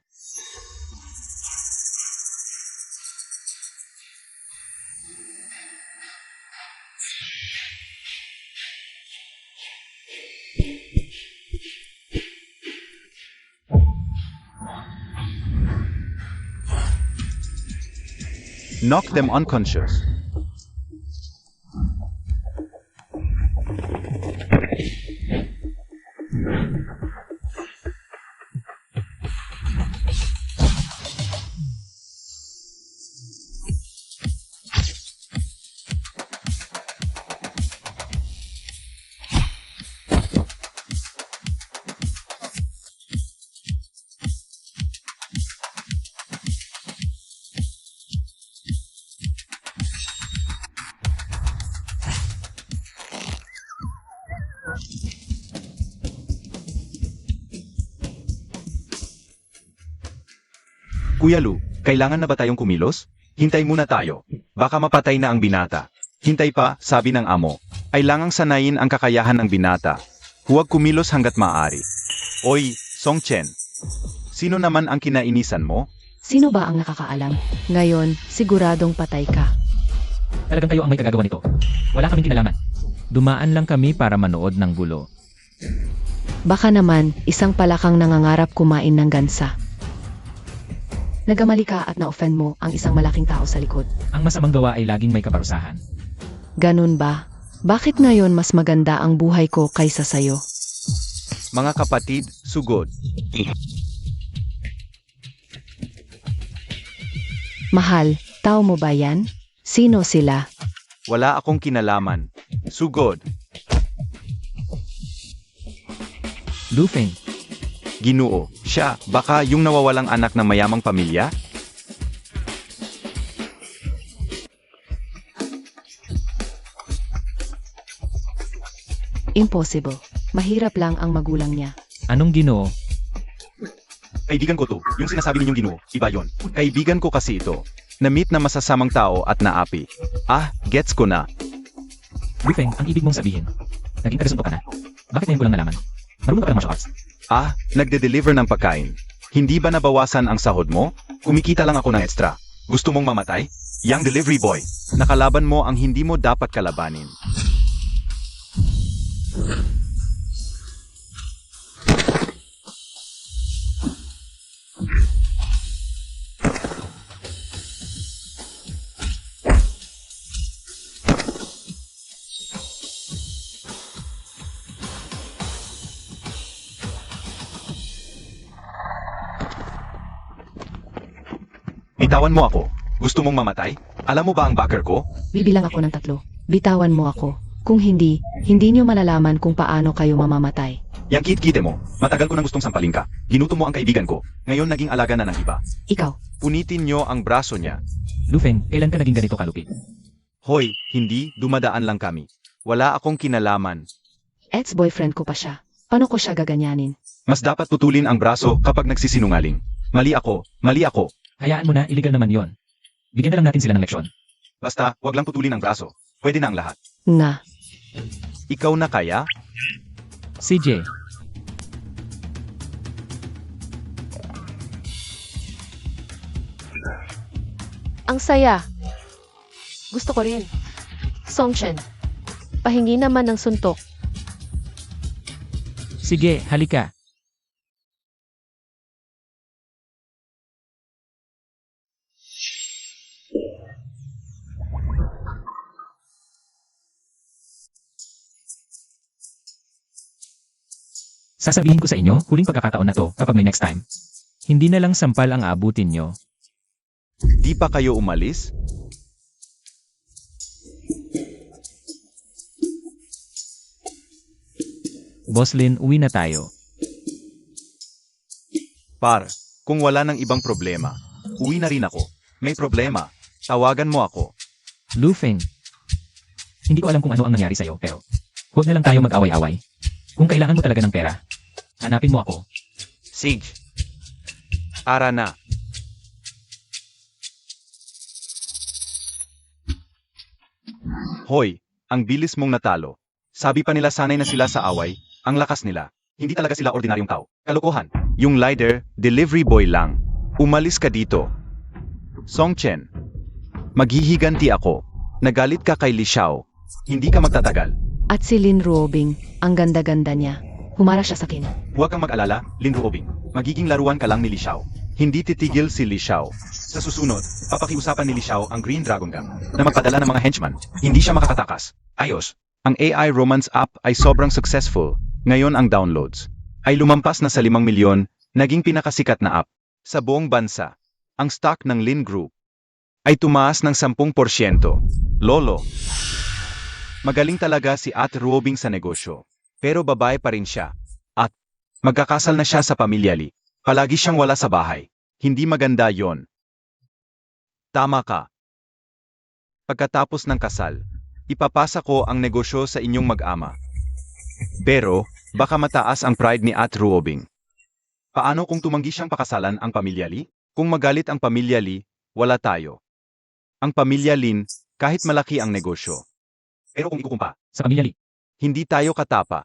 Speaker 3: Knock them unconscious. Kuya Lu, kailangan na ba tayong kumilos? Hintay muna tayo. Baka mapatay na ang binata. Hintay pa, sabi ng amo. Kailangang sanayin ang kakayahan ng binata. Huwag kumilos hanggat maaari. Oy, Song Chen. Sino naman ang kinainisan mo?
Speaker 1: Sino ba ang nakakaalam? Ngayon, siguradong patay ka.
Speaker 2: Talagang kayo ang may kagagawa nito. Wala kaming kinalaman. Dumaan lang kami para manood ng gulo.
Speaker 1: Baka naman, isang palakang nangangarap kumain ng gansa. Nagamali ka at na-offend mo ang isang malaking tao sa likod.
Speaker 2: Ang masamang gawa ay laging may kaparusahan.
Speaker 1: Ganun ba? Bakit ngayon mas maganda ang buhay ko kaysa sayo?
Speaker 3: Mga kapatid, sugod.
Speaker 1: Mahal, tao mo ba yan? Sino sila?
Speaker 3: Wala akong kinalaman. Sugod.
Speaker 2: Lu Feng,
Speaker 3: Ginoo. Siya, baka yung nawawalang anak ng mayamang pamilya?
Speaker 1: Impossible. Mahirap lang ang magulang niya.
Speaker 2: Anong ginoo?
Speaker 3: Kaibigan ko to, yung sinasabi ninyong ginoo, iba yon. Kaibigan ko kasi ito. Na-meet na masasamang tao at naapi. Ah, gets ko na.
Speaker 2: Lufeng, ang ibig mong sabihin. Naging kasundo ka na. Bakit ngayon ko lang nalaman? Marunong ka lang martial arts.
Speaker 3: Ah, nagde-deliver ng pagkain. Hindi ba nabawasan ang sahod mo? Kumikita lang ako ng extra. Gusto mong mamatay? Yang delivery boy. Nakalaban mo ang hindi mo dapat kalabanin. Bitawan mo ako. Gusto mong mamatay? Alam mo ba ang backer ko?
Speaker 1: Bibilang ako ng 3. Bitawan mo ako. Kung hindi, hindi niyo malalaman kung paano kayo mamamatay.
Speaker 3: Yang kit-kite mo. Matagal ko nang gustong sampalin ka. Ginuto mo ang kaibigan ko. Ngayon naging alaga na ng iba.
Speaker 1: Ikaw,
Speaker 3: Punitin nyo ang braso niya.
Speaker 2: Lufeng, kailan ka naging ganito kalupit?
Speaker 3: Hoy, hindi, dumadaan lang kami. Wala akong kinalaman.
Speaker 1: ex-boyfriend ko pa siya. Paano ko siya gaganyanin?
Speaker 3: Mas dapat putulin ang braso kapag nagsisinungaling. Mali ako, mali ako.
Speaker 2: Hayaan mo na, illegal naman yon. Bigyan na lang natin sila ng leksyon.
Speaker 3: Basta, wag lang putulin ang braso. Pwede na ang lahat.
Speaker 1: Nga.
Speaker 3: Ikaw na kaya?
Speaker 2: CJ,
Speaker 4: Ang saya. Gusto ko rin. Songchen. Pahingi naman ng suntok.
Speaker 2: sige, halika. Sasabihin ko sa inyo, huling pagkakataon na to kapag may next time. Hindi na lang sampal ang aabutin nyo.
Speaker 3: Di pa kayo umalis?
Speaker 2: Boslin, uwi na tayo.
Speaker 3: Par, kung wala nang ibang problema, uwi na rin ako. May problema. Tawagan mo ako.
Speaker 2: Lufeng, hindi ko alam kung ano ang nangyari sa'yo, pero huwag na lang tayo mag-away-away. Kung kailangan mo talaga ng pera, hanapin mo ako.
Speaker 3: Sage. Ara na. Hoy, ang bilis mong natalo. Sabi pa nila sanay na sila sa away, ang lakas nila. Hindi talaga sila ordinaryong tao. Kalokohan. Yung leader, delivery boy lang. Umalis ka dito. Songchen. Maghihiganti ako. Nagalit ka kay Li Xiao. Hindi ka magtatagal.
Speaker 1: At si Lin Ruobing, ang ganda-ganda niya. Humara siya sa akin.
Speaker 3: Huwag kang mag-alala, Lin Ruobing. Magiging laruan ka lang ni Li Xiao. Hindi titigil si Li Xiao. Sa susunod, papakiusapan ni Li Xiao ang Green Dragon Gang na magpadala ng mga henchman. Hindi siya makakatakas. Ayos. Ang AI romance app ay sobrang successful. Ngayon ang downloads ay lumampas na sa 5 milyon, naging pinakasikat na app sa buong bansa. Ang stock ng Lin Group ay tumaas ng 10%. Lolo. Magaling talaga si At Ruobing sa negosyo. Pero babae pa rin siya. At magkakasal na siya sa pamilya Li. Palagi siyang wala sa bahay. Hindi maganda yon. Tama ka. Pagkatapos ng kasal, ipapasa ko ang negosyo sa inyong mag-ama. Pero, baka mataas ang pride ni At Ruobing. Paano kung tumanggi siyang pakasalan ang pamilya Li? Kung magalit ang pamilya Li, wala tayo. Ang pamilya Lin, kahit malaki ang negosyo. Pero kung ikukumpa,
Speaker 2: Sa pamilya Li,
Speaker 3: hindi tayo katapa.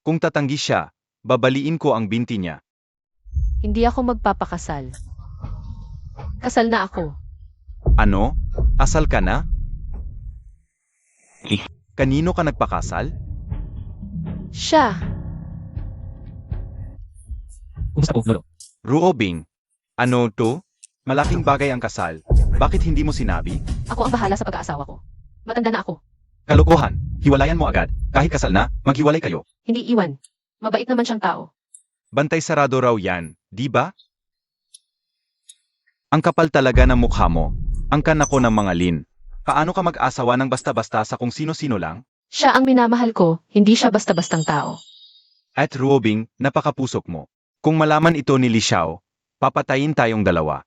Speaker 3: Kung tatanggi siya, babaliin ko ang binti niya.
Speaker 4: Hindi ako magpapakasal. Kasal na ako.
Speaker 3: Ano? Asal ka na? Kanino ka nagpakasal?
Speaker 4: Siya.
Speaker 2: kumusta po, Lolo?
Speaker 3: Ruobing. Ano to? Malaking bagay ang kasal. Bakit hindi mo sinabi?
Speaker 4: Ako ang bahala sa pag-aasawa ko. Matanda na ako.
Speaker 3: Kalokohan. Hiwalayan mo agad. Kahit kasal na, maghiwalay kayo.
Speaker 4: Hindi iwan. Mabait naman siyang tao.
Speaker 3: Bantay sarado raw yan, di ba? Ang kapal talaga ng mukha mo. Ang kanako ng mga Lin. Paano ka mag-asawa ng basta-basta sa kung sino-sino lang?
Speaker 4: Siya ang minamahal ko, hindi siya basta-bastang tao.
Speaker 3: At Ruobing, napakapusok mo. Kung malaman ito ni Li Xiao, papatayin tayong dalawa.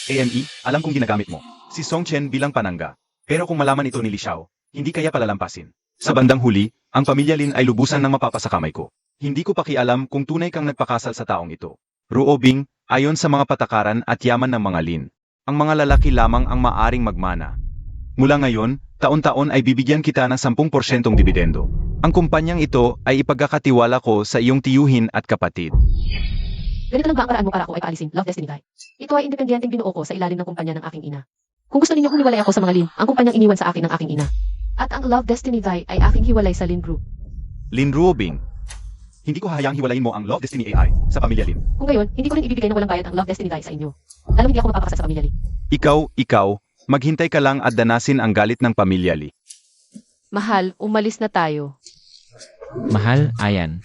Speaker 3: AME, alam kong ginagamit mo si Songchen bilang panangga. Pero kung malaman ito ni Li Xiao, hindi kaya palalampasin. Sa bandang huli, ang pamilya Lin ay lubusan ng mapapasakamay ko. Hindi ko pakialam kung tunay kang nagpakasal sa taong ito. Ruobing, ayon sa mga patakaran at yaman ng mga Lin, ang mga lalaki lamang ang maaring magmana. Mula ngayon, taon-taon ay bibigyan kita ng 10% dibidendo. Ang kumpanyang ito ay ipagkakatiwala ko sa iyong tiyuhin at kapatid.
Speaker 4: Ganito lang ba ang paraan mo para ako ay paalisin, Love Destiny Guy? Ito ay independenteng binuo ko sa ilalim ng kumpanya ng aking ina. Kung gusto ninyo humiwalay ako sa mga Lin, ang kumpanyang iniwan sa akin ng aking ina. At ang Love Destiny Guy ay aking hiwalay sa Lin Group.
Speaker 3: Lin Ruobing, hindi ko hayaang hiwalayin mo ang Love Destiny AI sa pamilya Lin.
Speaker 4: Kung gayon, hindi ko rin ibibigay ng walang bayad ang Love Destiny Guy sa inyo. Alam hindi ako mapapakasal sa pamilya Lee.
Speaker 3: Ikaw, maghintay ka lang at danasin ang galit ng pamilya Li.
Speaker 4: Mahal, umalis na tayo.
Speaker 2: Mahal, Ayan.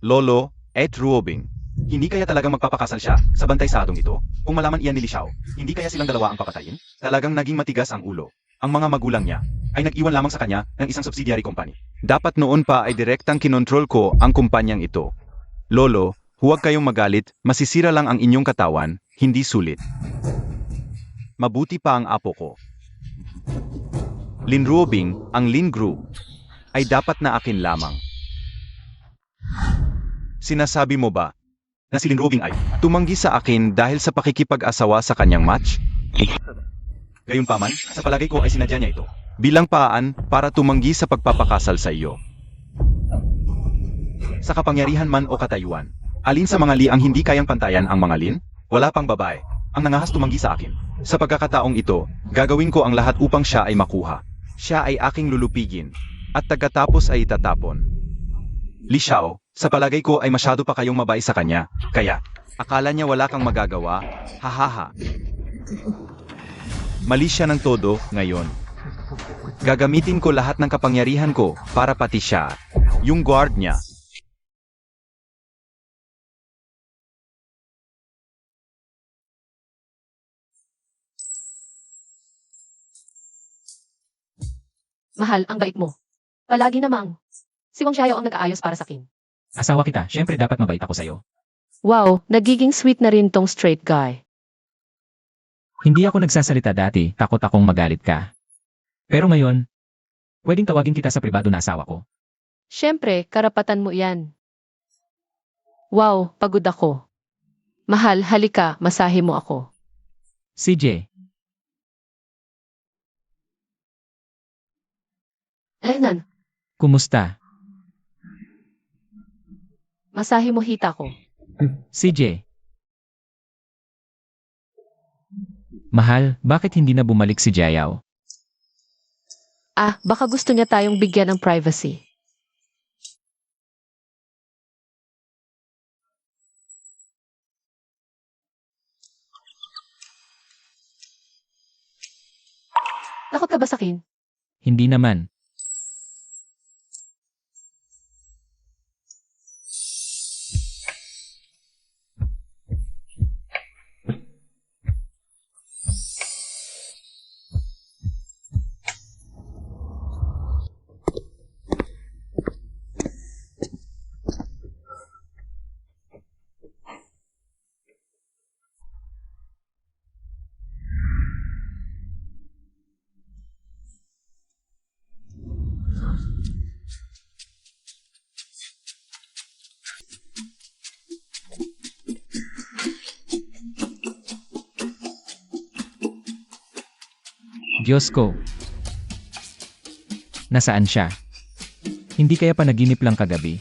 Speaker 3: Lolo, Ruobing, hindi kaya talagang magpapakasal siya sa bantay sadong ito? Kung malaman iyan ni Li Xiao, hindi kaya silang dalawa ang papatayin? Talagang naging matigas ang ulo. Ang mga magulang niya ay nag-iwan lamang sa kanya ng isang subsidiary company. Dapat noon pa ay direktang kinontrol ko ang kumpanyang ito. Lolo, huwag kayong magalit, masisira lang ang inyong katawan, hindi sulit. Mabuti pa ang apo ko. Lin Ruobing, ang Lin Group, ay dapat na akin lamang. Sinasabi mo ba na si Lin Ruobing ay tumanggi sa akin dahil sa pakikipag-asawa sa kanyang match? Gayunpaman, sa palagay ko ay sinadya niya ito bilang paan para tumanggi sa pagpapakasal sa iyo. Sa kapangyarihan man o katayuan, alin sa mga Li ang hindi kayang pantayan ang mga Lin? Wala pang babae ang nangahas tumanggi sa akin. Sa pagkakataong ito, gagawin ko ang lahat upang siya ay makuha. Siya ay aking lulupigin at tagatapos ay itatapon. Li Xiao, sa palagay ko ay masyado pa kayong mabait sa kanya, kaya akala niya wala kang magagawa, hahaha. Mali siya ng todo ngayon. Gagamitin ko lahat ng kapangyarihan ko para pati siya, yung guard niya.
Speaker 4: Mahal, ang bait mo. Palagi namang. Si Wang Xiao ang nag-aayos para sa akin.
Speaker 2: Asawa kita, syempre dapat mabait ako sa'yo.
Speaker 4: Wow, nagiging sweet na rin tong straight guy.
Speaker 2: Hindi ako nagsasalita dati, takot akong magalit ka. Pero ngayon, pwedeng tawagin kita sa pribado na asawa ko.
Speaker 4: Siyempre, karapatan mo yan. Wow, pagod ako. Mahal, halika, masahe mo ako.
Speaker 2: CJ,
Speaker 4: Lenan,
Speaker 2: kumusta?
Speaker 4: masahe mo hita ko.
Speaker 2: CJ. Mahal, bakit hindi na bumalik si Jiayao?
Speaker 4: Ah, baka gusto niya tayong bigyan ng privacy. Takot ka ba sa akin?
Speaker 2: Hindi naman. Diyos ko. Nasaan siya? Hindi kaya panaginip lang kagabi?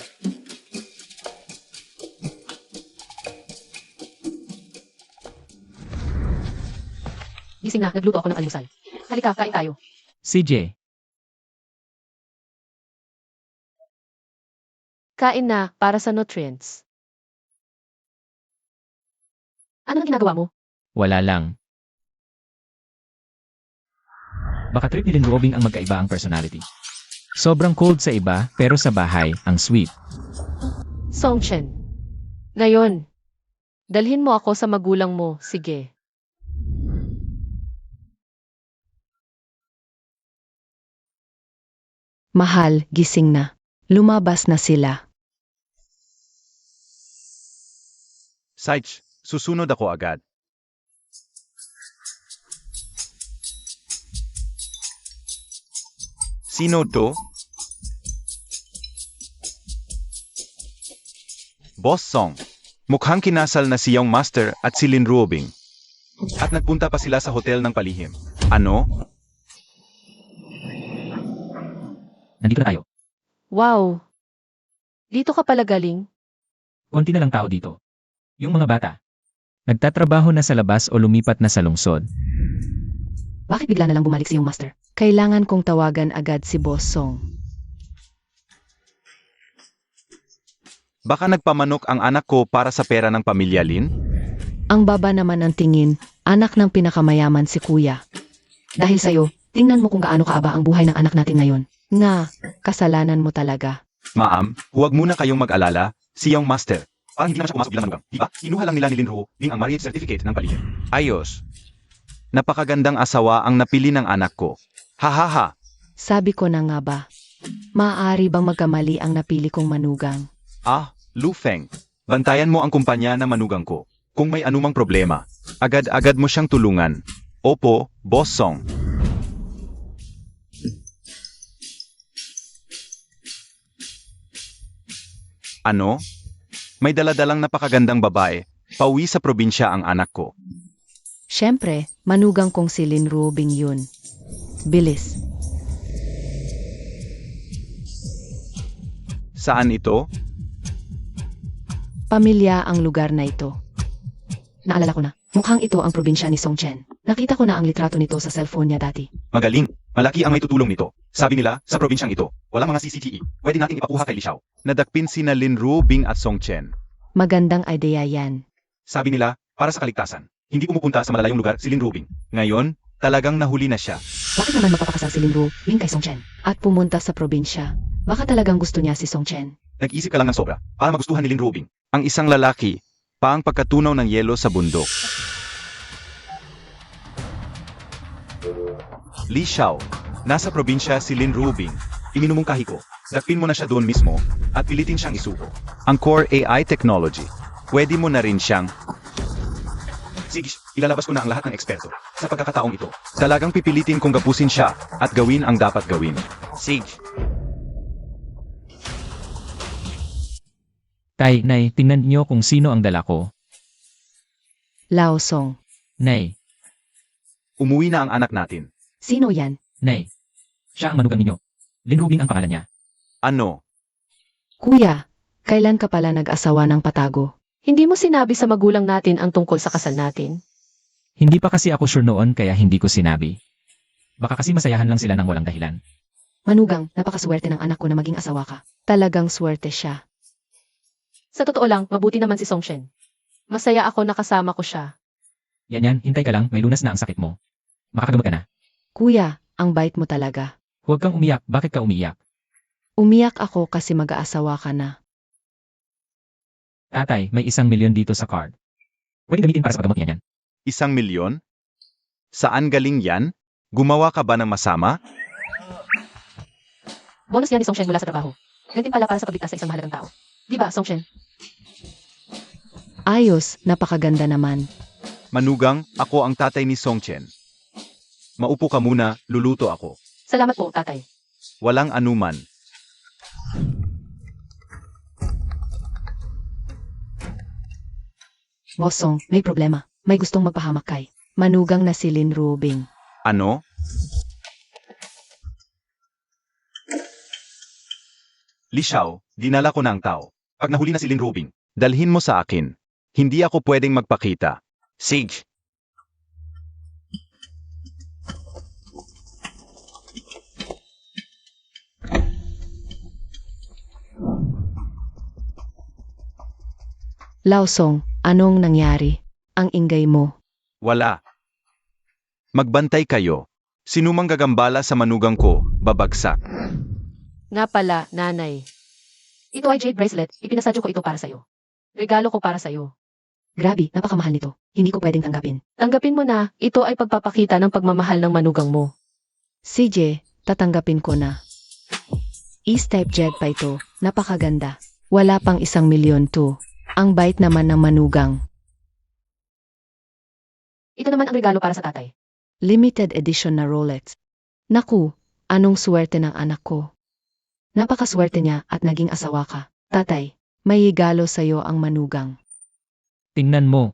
Speaker 4: Gising na, nagluto ako ng almusal. Halika, kain tayo.
Speaker 2: CJ,
Speaker 4: Kain na, para sa nutrients. Ano ang ginagawa mo?
Speaker 2: wala lang. Baka trip ni Lin Ruobing ang magkaiba ang personality. Sobrang cold sa iba, pero sa bahay, ang sweet.
Speaker 4: Songchen. Ngayon, dalhin mo ako sa magulang mo, sige.
Speaker 1: Mahal, gising na. Lumabas na sila.
Speaker 3: Saich, susunod ako agad. Sino to? Boss Song. Mukhang kinasal na si Young Master at si Lin Ruobing. At nagpunta pa sila sa hotel ng palihim. Ano?
Speaker 2: Nandito na tayo.
Speaker 4: Wow! Dito ka pala galing?
Speaker 2: Konti na lang tao dito. Yung mga bata. Nagtatrabaho na sa labas o lumipat na sa lungsod.
Speaker 1: Bakit bigla na lang bumalik si yung master?
Speaker 4: Kailangan kong tawagan agad si Boss Song.
Speaker 3: Baka nagpamanok ang anak ko para sa pera ng pamilya Lin?
Speaker 4: Ang baba naman ng tingin, anak ng pinakamayaman si Kuya.
Speaker 1: Dahil sa'yo, tingnan mo kung gaano kaaba ang buhay ng anak natin ngayon.
Speaker 4: Nga, kasalanan mo talaga.
Speaker 3: Ma'am, huwag muna kayong mag-alala, si Young Master. Parang hindi naman siya pumasok bilang manugang, diba? Kinuha lang nila ni Lin Ruobing ang marriage certificate ng palihim. Ayos. Napakagandang asawa ang napili ng anak ko. Hahaha.
Speaker 4: Sabi ko na nga ba, maaari bang magkamali ang napili kong manugang?
Speaker 3: Ah, Lu Feng. Bantayan mo ang kumpanya na manugang ko. Kung may anumang problema, agad-agad mo siyang tulungan. Opo, Boss Song. Ano? May daladalang napakagandang babae. Pauwi sa probinsya ang anak ko.
Speaker 4: Siyempre, manugang kong si Lin Ruobing yun. Bilis.
Speaker 3: Saan ito?
Speaker 4: Pamilya ang lugar na ito.
Speaker 1: Naalala ko na, mukhang ito ang probinsya ni Song Chen. Nakita ko na ang litrato nito sa cellphone niya dati.
Speaker 3: Magaling. Malaki ang may tutulong nito. Sabi nila, sa probinsyang ito, wala mga CCTV. Pwede nating ipakuha kay Li Xiao. Nadakpin sina Lin Ruobing at Song Chen.
Speaker 4: Magandang idea yan.
Speaker 3: Sabi nila, para sa kaligtasan. Hindi pumupunta sa malalayong lugar si Lin Ruobing. Ngayon, talagang nahuli na siya.
Speaker 1: Bakit naman magpapakasal si Lin Ruobing kay Song Chen?
Speaker 4: At pumunta sa probinsya.
Speaker 1: Baka talagang gusto niya si Song Chen.
Speaker 3: Nag-isip ka lang ng sobra para magustuhan ni Lin Ruobing. Ang isang lalaki, pa ang pagkatunaw ng yelo sa bundok. Li Xiao, nasa probinsya si Lin Ruobing. Iminumungkahi ko. Dakpin mo na siya doon mismo at pilitin siyang isuko. Ang Core AI technology. Pwede mo na rin siyang... Sige, ilalabas ko na ang lahat ng eksperto. Sa pagkakataong ito, talagang pipilitin kong gapusin siya at gawin ang dapat gawin. Sige.
Speaker 2: Tay, Nay, tingnan niyo kung sino ang dala ko.
Speaker 4: Lao Song.
Speaker 2: Nay,
Speaker 3: Umuwi na ang anak natin.
Speaker 1: Sino yan?
Speaker 2: Nay. Siya ang manugang ninyo. Lin Ruobing ang pangalan niya.
Speaker 3: Ano?
Speaker 4: Kuya, kailan ka pala nag-asawa ng patago?
Speaker 5: Hindi mo sinabi sa magulang natin ang tungkol sa kasal natin.
Speaker 2: Hindi pa kasi ako sure noon kaya hindi ko sinabi. Baka kasi masayahan lang sila ng walang dahilan.
Speaker 1: Manugang, napakaswerte ng anak ko na maging asawa ka.
Speaker 4: Talagang swerte siya.
Speaker 5: Sa totoo lang, mabuti naman si Song Chen. Masaya ako nakasama ko siya.
Speaker 2: Yan, hintay ka lang, may lunas na ang sakit mo. Makakagamot ka na.
Speaker 4: Kuya, ang bait mo talaga.
Speaker 2: Huwag kang umiyak, bakit ka umiyak?
Speaker 4: Umiyak ako kasi mag-aasawa ka na.
Speaker 2: Tatay, may 1 milyon dito sa card. Pwede gamitin para sa paggamot niya yan.
Speaker 3: 1 milyon? Saan galing yan? Gumawa ka ba ng masama?
Speaker 5: Bonus yan ni Song Chen mula sa trabaho. Gantin pala para sa pagligtas sa isang mahalagang tao. Di ba, Song Chen?
Speaker 4: Ayos, napakaganda naman.
Speaker 3: Manugang, ako ang tatay ni Song Chen. Maupo ka muna, luluto ako.
Speaker 5: Salamat po, tatay.
Speaker 3: Walang anuman.
Speaker 1: Boss Song, may problema. May gustong magpahamak kay.
Speaker 4: Manugang na si Lin Ruobing.
Speaker 3: Ano? Li Xiao, dinala ko na ang tao. Pag nahuli na si Lin Ruobing, dalhin mo sa akin. Hindi ako pwedeng magpakita. Sige.
Speaker 4: Lao Song, anong nangyari? Ang ingay mo.
Speaker 3: Wala. Magbantay kayo. Sinumang gagambala sa manugang ko, babagsak.
Speaker 5: Nga pala, nanay.
Speaker 1: Ito ay jade bracelet. Ipinasadyo ko ito para sa'yo.
Speaker 5: Regalo ko para sa'yo.
Speaker 1: Grabe, napakamahal nito. Hindi ko pwedeng tanggapin.
Speaker 5: Tanggapin mo na, ito ay pagpapakita ng pagmamahal ng manugang mo.
Speaker 4: CJ, tatanggapin ko na. E-type jet pa ito. Napakaganda. Wala pang 1 milyon to. Ang bait naman ng manugang.
Speaker 1: Ito naman ang regalo para sa tatay.
Speaker 4: Limited edition na Rolex. Naku,
Speaker 1: Anong swerte ng anak ko? Napakaswerte niya at naging asawa ka. Tatay, may higalo sa'yo ang manugang.
Speaker 2: Tingnan mo,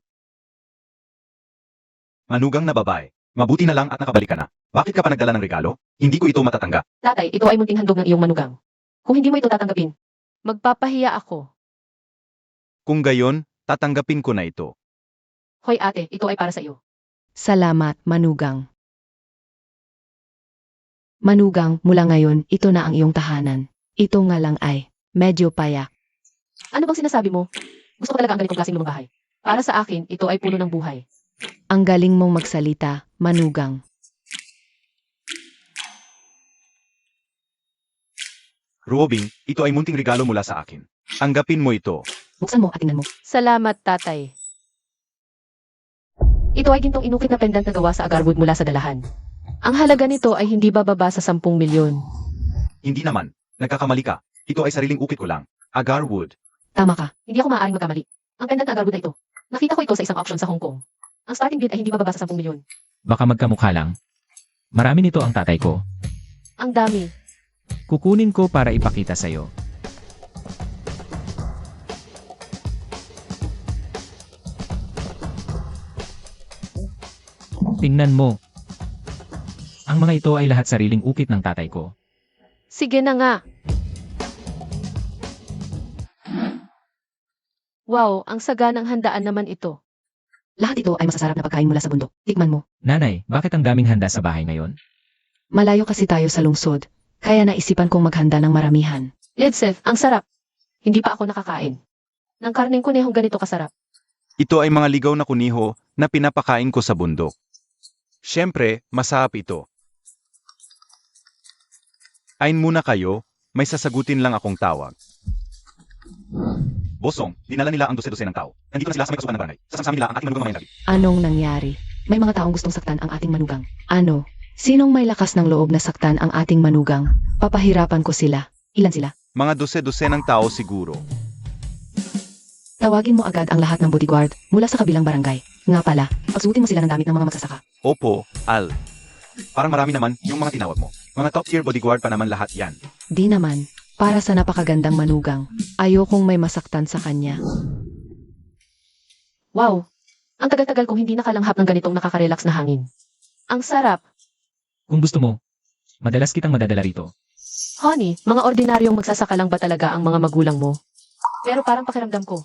Speaker 3: Manugang na babae. Mabuti na lang at nakabalik ka na. Bakit ka pa nagdala ng regalo? Hindi ko ito matatanggap.
Speaker 4: Tatay, ito ay munting handog ng iyong manugang. Kung hindi mo ito tatanggapin, magpapahiya ako.
Speaker 3: Kung gayon, tatanggapin ko na ito.
Speaker 4: Hoy ate, ito ay para sa iyo.
Speaker 1: Salamat, manugang. Manugang, mula ngayon, ito na ang iyong tahanan. Ito nga lang ay, medyo payak.
Speaker 4: Ano bang sinasabi mo? Gusto ko talaga ang ganitong klaseng lumang bahay. Para sa akin, ito ay puno ng buhay.
Speaker 1: Ang galing mong magsalita, manugang.
Speaker 3: Ruobing, ito ay munting regalo mula sa akin. Tanggapin mo ito.
Speaker 1: Buksan mo at tingnan mo.
Speaker 4: Salamat, tatay. Ito ay gintong inukit na pendant na gawa sa agarwood mula sa dalahan. Ang halaga nito ay hindi bababa sa 10 milyon.
Speaker 3: Hindi naman. Nagkakamali ka. Ito ay sariling ukit ko lang. Agarwood.
Speaker 1: Tama ka.
Speaker 4: Hindi ako maaaring magkamali. Ang pendant na agarwood na ito. Nakita ko ito sa isang auction sa Hong Kong. Ang starting bid ay hindi bababa sa 10 milyon.
Speaker 2: baka magkamukha lang. Marami nito ang tatay ko.
Speaker 4: Ang dami.
Speaker 2: Kukunin ko para ipakita sa'yo. Tingnan mo. Ang mga ito ay lahat sariling ukit ng tatay ko.
Speaker 4: Sige na nga. Wow, ang saganang handaan naman ito.
Speaker 1: Lahat ito ay masasarap na pagkain mula sa bundok. Tikman mo.
Speaker 2: Nanay, bakit ang daming handa sa bahay ngayon?
Speaker 1: Malayo kasi tayo sa lungsod. Kaya naisipan kong maghanda ng maramihan.
Speaker 4: Edseth, ang sarap. Hindi pa ako nakakain. Ng karneng kunehong ganito kasarap.
Speaker 3: Ito ay mga ligaw na kuniho na pinapakain ko sa bundok. Siyempre, masarap ito. Ain muna kayo, may sasagutin lang akong tawag. Bosong, dinala nila ang 12-12 ng tao. Nandito na sila sa may kasukan ng barangay. Sasamsamin nila ang ating manugang mamayang gabi.
Speaker 1: Anong nangyari? May mga taong gustong saktan ang ating manugang. Ano? Sinong may lakas ng loob na saktan ang ating manugang? Papahirapan ko sila. Ilan sila?
Speaker 3: Mga 12-12 ng tao siguro.
Speaker 1: Tawagin mo agad ang lahat ng bodyguard mula sa kabilang barangay. Nga pala, pagsuotin mo sila ng damit ng mga magsasaka.
Speaker 3: Opo, Al. Parang marami naman yung mga tinawag mo. Mga top tier bodyguard pa naman lahat yan.
Speaker 1: Di naman. Para sa napakagandang manugang, ayokong may masaktan sa kanya.
Speaker 4: Wow, ang tagal-tagal kong hindi nakalanghap ng ganitong nakaka-relax na hangin. Ang sarap.
Speaker 2: Kung gusto mo, madalas kitang madadala rito.
Speaker 4: Honey, mga ordinaryong magsasaka lang ba talaga ang mga magulang mo? Pero parang pakiramdam ko,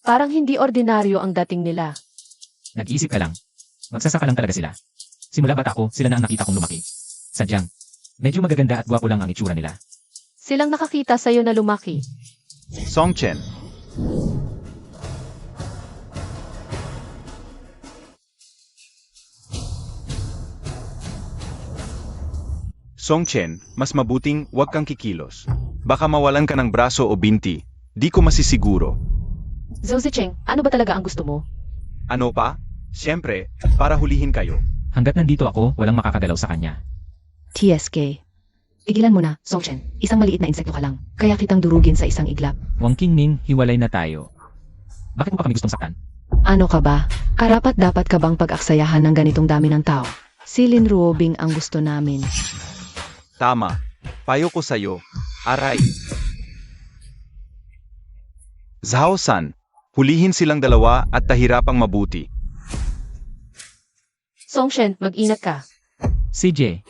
Speaker 4: parang hindi ordinaryo ang dating nila.
Speaker 2: Nag-iisip ka lang. Magsasaka lang talaga sila. Simula bata ko, sila na ang nakita kong lumaki. Sadyang, medyo magaganda at gwapo lang ang itsura nila.
Speaker 4: Silang nakakita sa'yo na lumaki.
Speaker 3: Song Chen. Song Chen, mas mabuting huwag kang kikilos. Baka mawalan ka ng braso o binti. Di ko masisiguro.
Speaker 4: Zhou Zicheng, ano ba talaga ang gusto mo?
Speaker 3: Ano pa? Siyempre, para hulihin kayo.
Speaker 2: Hanggat nandito ako, walang makakagalaw sa kanya.
Speaker 1: TSK. Pigilan mo na, Song Chen. Isang maliit na insekto ka lang. Kaya kitang durugin sa isang iglap.
Speaker 2: Wang Qingming, hiwalay na tayo. Bakit mo pa kami gustong saktan?
Speaker 1: Ano ka ba? Karapat dapat ka bang pag-aksayahan ng ganitong dami ng tao? Si Lin Ruobing ang gusto namin.
Speaker 3: Tama. Payo ko sa'yo. Aray. Zhao San, hulihin silang dalawa at tahirapang mabuti.
Speaker 4: Song Shen, mag-ingat ka.
Speaker 2: CJ,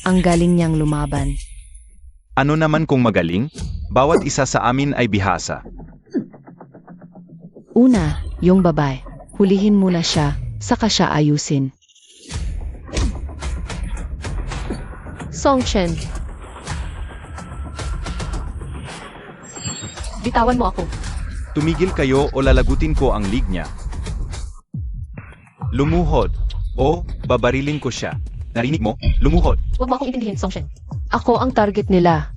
Speaker 1: Ang galing niyang lumaban.
Speaker 3: Ano naman kung magaling? Bawat isa sa amin ay bihasa.
Speaker 1: Una, yung babae. Hulihin muna siya, saka siya ayusin.
Speaker 4: Song Chen. Bitawan mo ako.
Speaker 3: Tumigil kayo o lalagutin ko ang lig niya. Lumuhod. O, babarilin ko siya. Narinig mo? Lumuhod.
Speaker 4: Huwag mo akong intindihin, Song Shen. Ako ang target nila.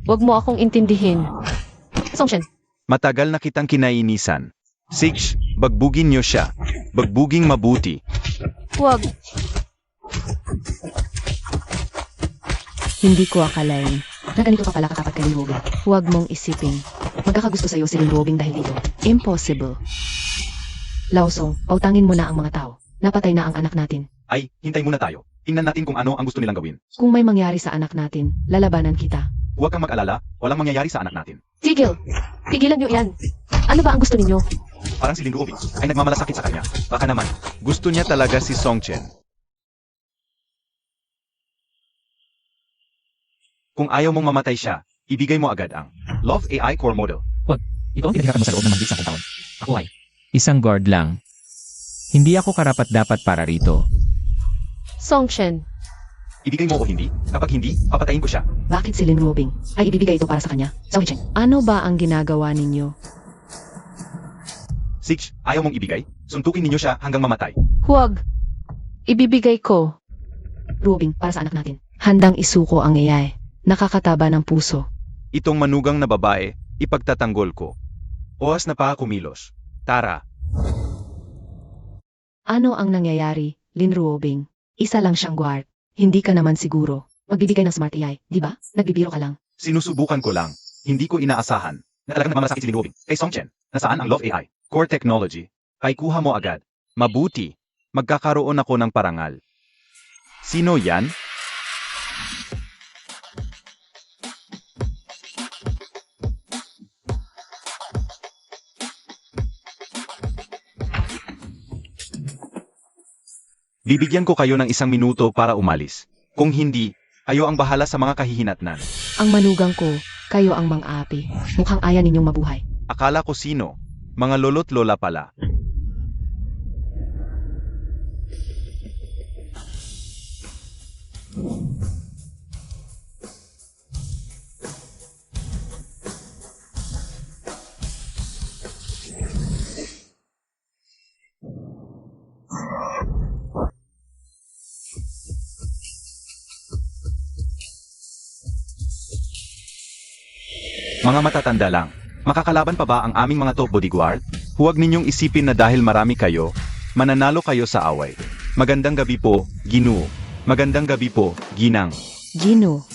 Speaker 4: Huwag mo akong intindihin. Song Shen,
Speaker 3: Matagal na kitang kinainisan. Six, bagbugin niyo siya. Bagbuging mabuti.
Speaker 4: huwag.
Speaker 5: Hindi ko akalain.
Speaker 1: Na ganito ka pala katapat kay Lynn Robing.
Speaker 5: Huwag mong isipin.
Speaker 1: Magkakagusto sa'yo si Lynn Robing dahil dito.
Speaker 5: Impossible.
Speaker 1: Laosong, pautangin mo na ang mga tao. Napatay na ang anak natin.
Speaker 3: Ay, hintay muna tayo. Tingnan natin kung ano ang gusto nilang gawin.
Speaker 1: Kung may mangyari sa anak natin, lalabanan kita.
Speaker 3: Huwag kang mag-alala, walang mangyayari sa anak natin.
Speaker 4: Tigil! Tigilan niyo yan. Ano ba ang gusto ninyo?
Speaker 3: Parang si Lynn Robing ay nagmamalasakit sa kanya. Baka naman, gusto niya talaga si Songchen. Kung ayaw mong mamatay siya, ibigay mo agad ang Love AI Core Model.
Speaker 2: Ito ang pinaghirapan mo sa loob ng mahigit 10 taon. Ako ay isang guard lang. Hindi ako karapat-dapat para rito.
Speaker 4: Songshen,
Speaker 3: Ibigay mo o hindi? Kapag hindi, papatayin ko siya.
Speaker 1: Bakit si Lynn Robing ay ibibigay ito para sa kanya? Songchen,
Speaker 5: Ano ba ang ginagawa ninyo?
Speaker 3: Six, ayaw mong ibigay? Suntukin ninyo siya hanggang mamatay.
Speaker 4: huwag. Ibibigay ko.
Speaker 1: Robing para sa anak natin.
Speaker 5: Handang isuko ang AI. Nakakataba ng puso.
Speaker 3: Itong manugang na babae, ipagtatanggol ko. Oras na pa kumilos. Tara,
Speaker 1: Ano ang nangyayari, Lynn Robing? Isa lang siyang guard. Hindi ka naman siguro. Magbibigay ng smart AI, di ba? Nagbibiro ka lang.
Speaker 3: sinusubukan ko lang. Hindi ko inaasahan na talagang nagmamalasakit si Lynn Robing. Kay Songchen, nasaan ang Love AI? Core Technology. Ay kuha mo agad. Mabuti. Magkakaroon ako ng parangal. Sino yan? Bibigyan ko kayo ng 1 minuto para umalis. Kung hindi, kayo ang bahala sa mga kahihinatnan.
Speaker 1: Ang manugang ko, kayo ang mang-aapi. Mukhang aya ninyong mabuhay.
Speaker 3: Akala ko sino? Mga lolo't lola pala. Mga matatanda lang. Makakalaban pa ba ang aming mga top bodyguard? Huwag ninyong isipin na dahil marami kayo, mananalo kayo sa away. Magandang gabi po, Ginoo. Magandang gabi po, Ginang.
Speaker 5: Gino.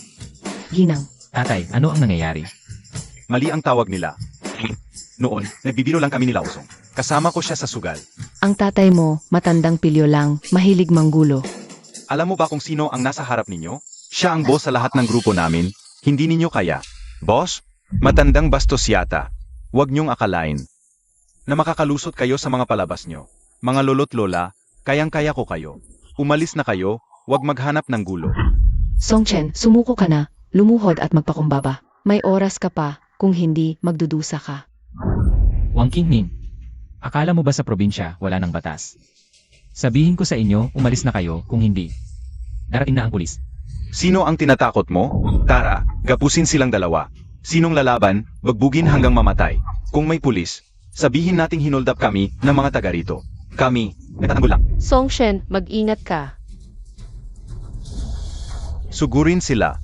Speaker 1: Ginang,
Speaker 2: Tatay, ano ang nangyayari?
Speaker 3: Mali ang tawag nila. Noon, nagbibiro lang kami ni Laosong. Kasama ko siya sa sugal.
Speaker 5: Ang tatay mo, matandang pilyo lang, mahilig manggulo.
Speaker 3: Alam mo ba kung sino ang nasa harap ninyo? Siya ang boss sa lahat ng grupo namin. Hindi ninyo kaya. Boss, matandang bastos yata. Huwag niyong akalain na makakalusot kayo sa mga palabas nyo. Mga lolo't lola, kayang-kaya ko kayo. Umalis na kayo, huwag maghanap ng gulo.
Speaker 1: Songchen, sumuko ka na. Lumuhod at magpakumbaba.
Speaker 5: May oras ka pa, kung hindi, magdudusa ka.
Speaker 2: Wang Qingning. Akala mo ba sa probinsya wala ng batas? Sabihin ko sa inyo, umalis na kayo kung hindi. Darating na ang pulis.
Speaker 3: Sino ang tinatakot mo? Tara, gapusin silang dalawa. Sinong lalaban, bagbugin hanggang mamatay. Kung may pulis, sabihin nating hinold up kami ng mga taga rito. Kami, nagtatanggol lang.
Speaker 4: Songshen, mag-ingat ka.
Speaker 3: Sugurin sila.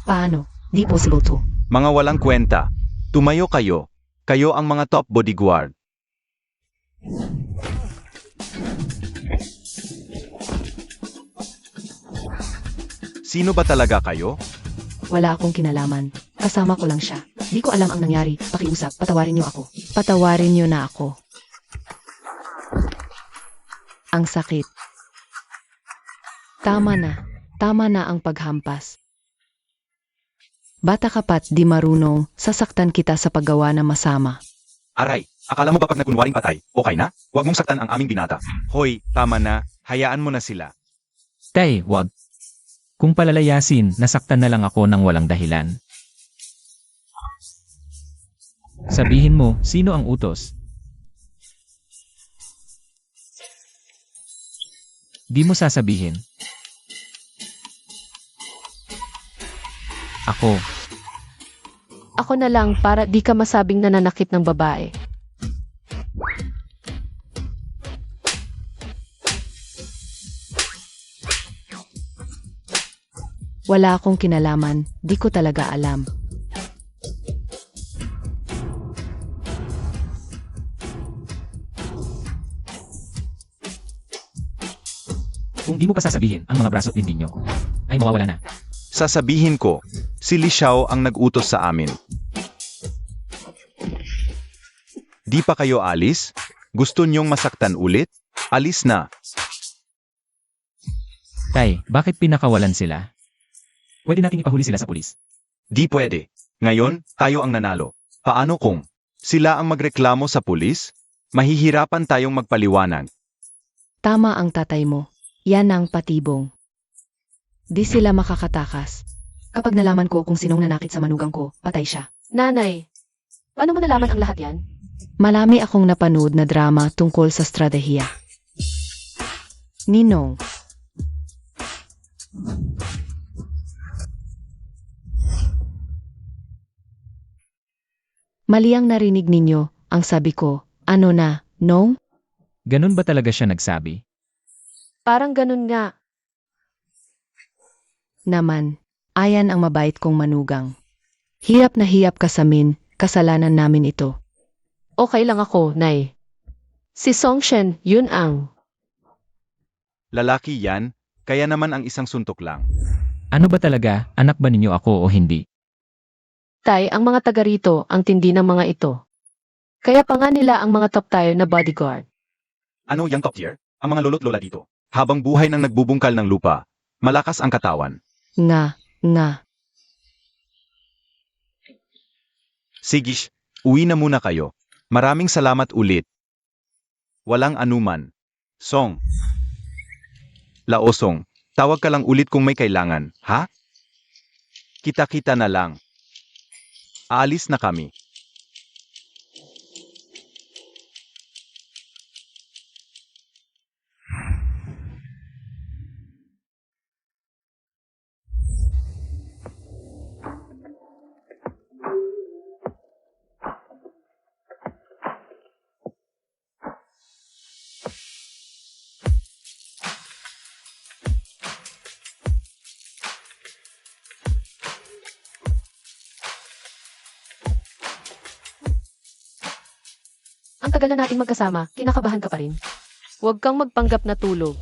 Speaker 1: Paano? Di possible to.
Speaker 3: Mga walang kwenta. Tumayo kayo. Kayo ang mga top bodyguard. Sino ba talaga kayo?
Speaker 1: Wala akong kinalaman. Kasama ko lang siya. Di ko alam ang nangyari. Pakiusap, patawarin niyo ako.
Speaker 5: Patawarin niyo na ako. Ang sakit. Tama na. Tama na ang paghampas. Bata ka pat di marunong, sasaktan kita sa paggawa ng masama.
Speaker 3: Aray, akala mo ba pag nagkunwaring patay, okay na? Huwag mong saktan ang aming binata. Hoy, tama na. Hayaan mo na sila.
Speaker 2: Tay, wag. Kung palalayasin, nasaktan na lang ako ng walang dahilan. Sabihin mo, sino ang utos? Di mo sasabihin. Ako.
Speaker 4: Ako na lang para di ka masabing nananakit ng babae.
Speaker 1: Wala akong kinalaman, di ko talaga alam.
Speaker 2: Kung di mo pa sasabihin ang mga braso at dindin nyo, ay mawawala na.
Speaker 3: Sasabihin ko, si Li Xiao ang nag-utos sa amin. Di pa kayo alis? Gusto niyong masaktan ulit? Alis na.
Speaker 2: Tay, bakit pinakawalan sila? Pwede nating ipahuli sila sa pulis.
Speaker 3: Di pwede. Ngayon, tayo ang nanalo. Paano kung sila ang magreklamo sa pulis? Mahihirapan tayong magpaliwanag.
Speaker 1: Tama ang tatay mo. Yan ang patibong. Di sila makakatakas. Kapag nalaman ko kung sinong nanakit sa manugang ko, patay siya.
Speaker 5: Nanay, paano mo nalaman ang lahat yan?
Speaker 1: Malami akong napanood na drama tungkol sa stratehiya. Ninong. Mali ang narinig ninyo, ang sabi ko, ano na, no?
Speaker 2: Ganun ba talaga siya nagsabi?
Speaker 5: Parang ganun nga.
Speaker 1: Naman, ayan ang mabait kong manugang. Hirap na hiyap ka sa amin, kasalanan namin ito.
Speaker 5: Okay lang ako, Nay. Si Songshen, yun ang.
Speaker 3: Lalaki yan, kaya naman ang isang suntok lang.
Speaker 2: Ano ba talaga, anak ba ninyo ako o hindi?
Speaker 5: Tay, ang mga taga rito, ang tindi ng mga ito. Kaya pa nga nila ang mga top tier na bodyguard.
Speaker 3: Ano yung top tier? Ang mga lolo't lola dito. Habang buhay nang nagbubungkal ng lupa, malakas ang katawan.
Speaker 1: Nga.
Speaker 3: Sige, uwi na muna kayo. Maraming salamat ulit. Walang anuman. Song. Laosong, tawag ka lang ulit kung may kailangan, ha? Kita-kita na lang. Aalis na kami.
Speaker 5: Ang tagal na nating magkasama, kinakabahan ka pa rin. Huwag kang magpanggap na tulog.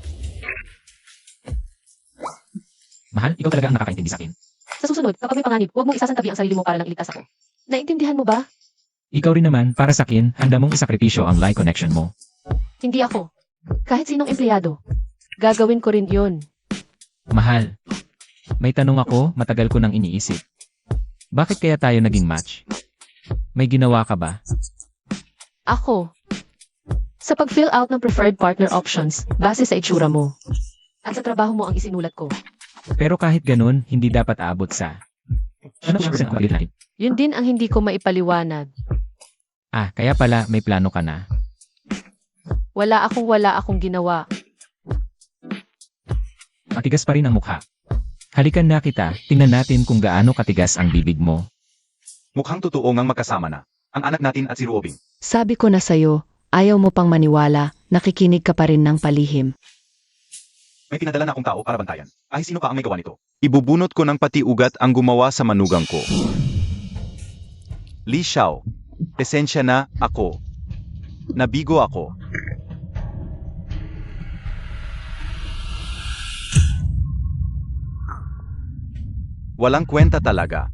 Speaker 2: Mahal, ikaw talaga ang nakakaintindi sa akin.
Speaker 5: Sa susunod, kapag may panganib, huwag mong isasantabi ang sarili mo para lang iligtas ako. Naintindihan mo ba?
Speaker 2: Ikaw rin naman, para sa akin, handa mong isakripisyo ang live connection mo.
Speaker 5: Hindi ako. Kahit sinong empleyado. Gagawin ko rin yun.
Speaker 2: Mahal, may tanong ako, matagal ko nang iniisip. Bakit kaya tayo naging match? May ginawa ka ba?
Speaker 5: Ako. Sa pag-fill out ng preferred partner options, base sa itsura mo. At sa trabaho mo ang isinulat ko.
Speaker 2: Pero kahit ganun, hindi dapat aabot sa... Ano siya ang kapatid natin?
Speaker 5: Yun din ang hindi ko maipaliwanag.
Speaker 2: Ah, kaya pala may plano ka na.
Speaker 5: Wala akong ginawa.
Speaker 2: Matigas pa rin ang mukha. Halikan na kita, tingnan natin kung gaano katigas ang bibig mo.
Speaker 3: Mukhang totoo ngang magkasama na. Ang anak natin at si Ruobing.
Speaker 1: Sabi ko na sa'yo, ayaw mo pang maniwala, nakikinig ka pa rin ng palihim.
Speaker 3: May pinadala na akong tao para bantayan. Ay, sino pa ang may gawa nito? Ibubunot ko ng pati ugat ang gumawa sa manugang ko. Li Xiao, pesensya na ako. Nabigo ako. Walang kwenta talaga.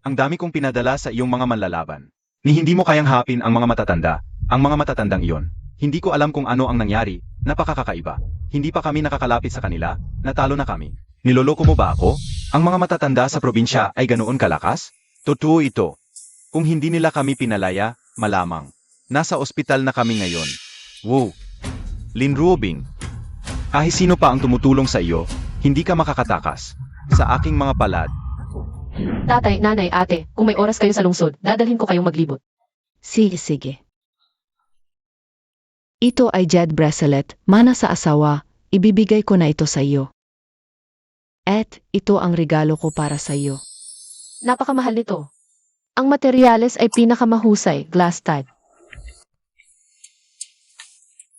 Speaker 3: Ang dami kong pinadala sa iyong mga manlalaban. Ni hindi mo kayang hapin ang mga matatanda, ang mga matatandang iyon. Hindi ko alam kung ano ang nangyari, napakakaiba. Hindi pa kami nakakalapit sa kanila, natalo na kami. Niloloko mo ba ako? Ang mga matatanda sa probinsya ay ganoon kalakas? Totoo ito. Kung hindi nila kami pinalaya, malamang. Nasa ospital na kami ngayon. Wow! Lin Ruobing. Kahit sino pa ang tumutulong sa iyo, hindi ka makakatakas. Sa aking mga palad,
Speaker 5: Tatay, nanay, ate, kung may oras kayo sa lungsod, dadalhin ko kayong maglibot.
Speaker 1: Sige. Ito ay jade bracelet, mana sa asawa, ibibigay ko na ito sa iyo. At ito ang regalo ko para sa iyo.
Speaker 5: Napakamahal nito. Ang materyales ay pinakamahusay, glass type.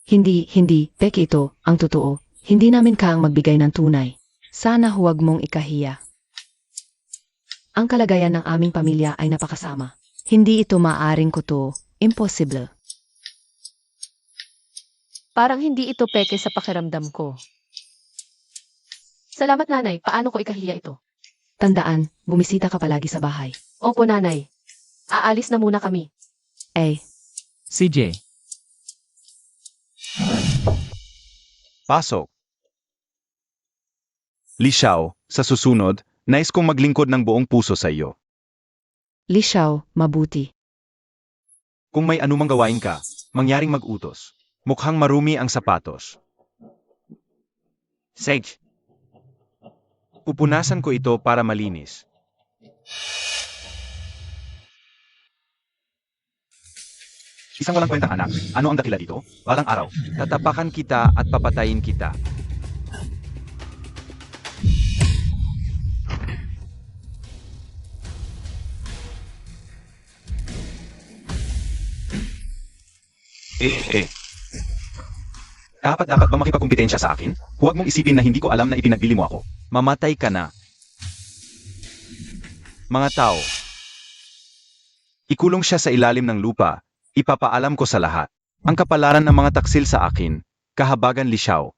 Speaker 1: Hindi, peke ito, ang totoo. Hindi namin kaang magbigay ng tunay. Sana huwag mong ikahiya. Ang kalagayan ng aming pamilya ay napakasama. Hindi ito maaring kuto. Impossible.
Speaker 4: Parang hindi ito peke sa pakiramdam ko. Salamat nanay, paano ko ikahiya ito?
Speaker 1: Tandaan, bumisita ka palagi sa bahay.
Speaker 4: Opo nanay. Aalis na muna kami.
Speaker 1: Eh,
Speaker 2: CJ,
Speaker 3: Pasok. Li Xiao, sa susunod, nais kong maglingkod ng buong puso sa iyo.
Speaker 1: Li Xiao, mabuti.
Speaker 3: Kung may anumang gawain ka, mangyaring mag-utos. Mukhang marumi ang sapatos. Sage. Pupunasan ko ito para malinis. Isang walang kwentang anak. Ano ang dakila dito? Balang araw. Tatapakan kita at papatayin kita. Dapat ba makipagkumpetensya sa akin? Huwag mong isipin na hindi ko alam na ipinagbili mo ako. Mamatay ka na. Mga tao. Ikulong siya sa ilalim ng lupa. Ipapaalam ko sa lahat. Ang kapalaran ng mga taksil sa akin. Kahabagan Li Xiao.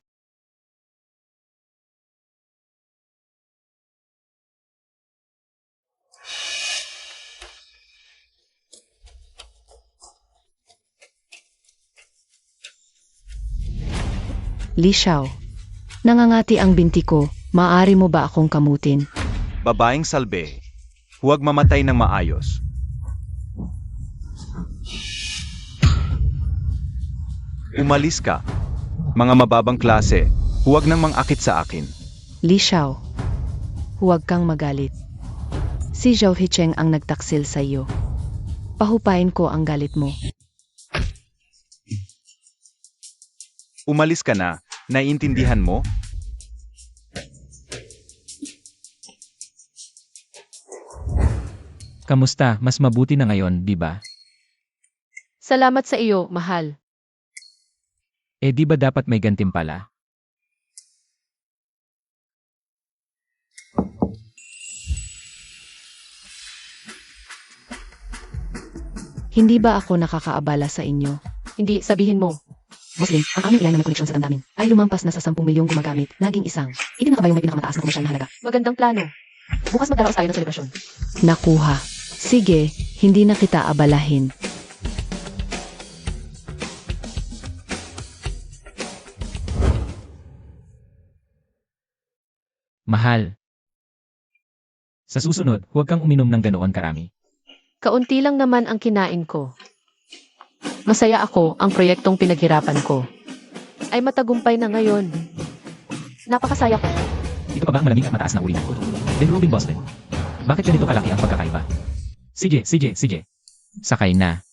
Speaker 1: Li Xiao. Nangangati ang binti ko. Maaari mo ba akong kamutin?
Speaker 3: Babaeng salbe. Huwag mamatay ng maayos. Umalis ka. Mga mababang klase, huwag nang mangakit sa akin.
Speaker 1: Li Xiao. Huwag kang magalit. Si Zhao Hicheng ang nagtaksil sa iyo. Pahupain ko ang galit mo.
Speaker 3: Umalis ka na. Naiintindihan mo?
Speaker 2: kamusta? Mas mabuti na ngayon, di ba?
Speaker 4: Salamat sa iyo, mahal.
Speaker 2: Eh di ba dapat may gantimpala?
Speaker 1: Hindi ba ako nakakaabala sa inyo?
Speaker 4: Hindi, sabihin mo.
Speaker 1: Muslim, ang aming ilan na may koneksyon sa damdamin ay lumampas na sa 10 milyong gumagamit, naging isang. Itin na ka ba yung may pinakamataas na komersyal na halaga?
Speaker 4: Magandang plano. Bukas magdaraos tayo ng selebrasyon.
Speaker 1: Nakuha. Sige, hindi na kita abalahin.
Speaker 2: Mahal. Sa susunod, huwag kang uminom ng ganoon karami.
Speaker 4: Kaunti lang naman ang kinain ko. Masaya ako ang proyektong pinaghirapan ko. Ay matagumpay na ngayon. Napakasaya ko.
Speaker 2: Ito pa ba ang malamig at mataas na uri ng kuto? Then Rubin Boston. Bakit ganito kalaki ang pagkakaiba? Sige. Sakay na.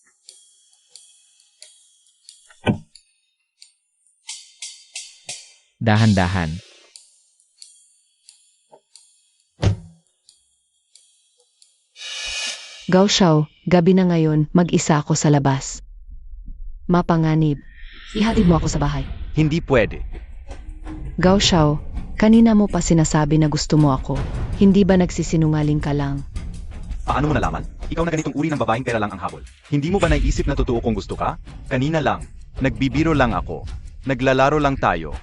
Speaker 2: Dahan-dahan.
Speaker 1: Gao Xiao, gabi na ngayon, mag-isa ako sa labas. Mapanganib. Ihatid mo ako sa bahay.
Speaker 3: Hindi pwede.
Speaker 1: Gao Xiao, kanina mo pa sinasabi na gusto mo ako. Hindi ba nagsisinungaling ka lang?
Speaker 3: Paano mo nalaman? Ikaw na ganitong uri ng babaeng pera lang ang habol. Hindi mo ba naiisip na totoo kung gusto ka? Kanina lang. Nagbibiro lang ako. Naglalaro lang tayo.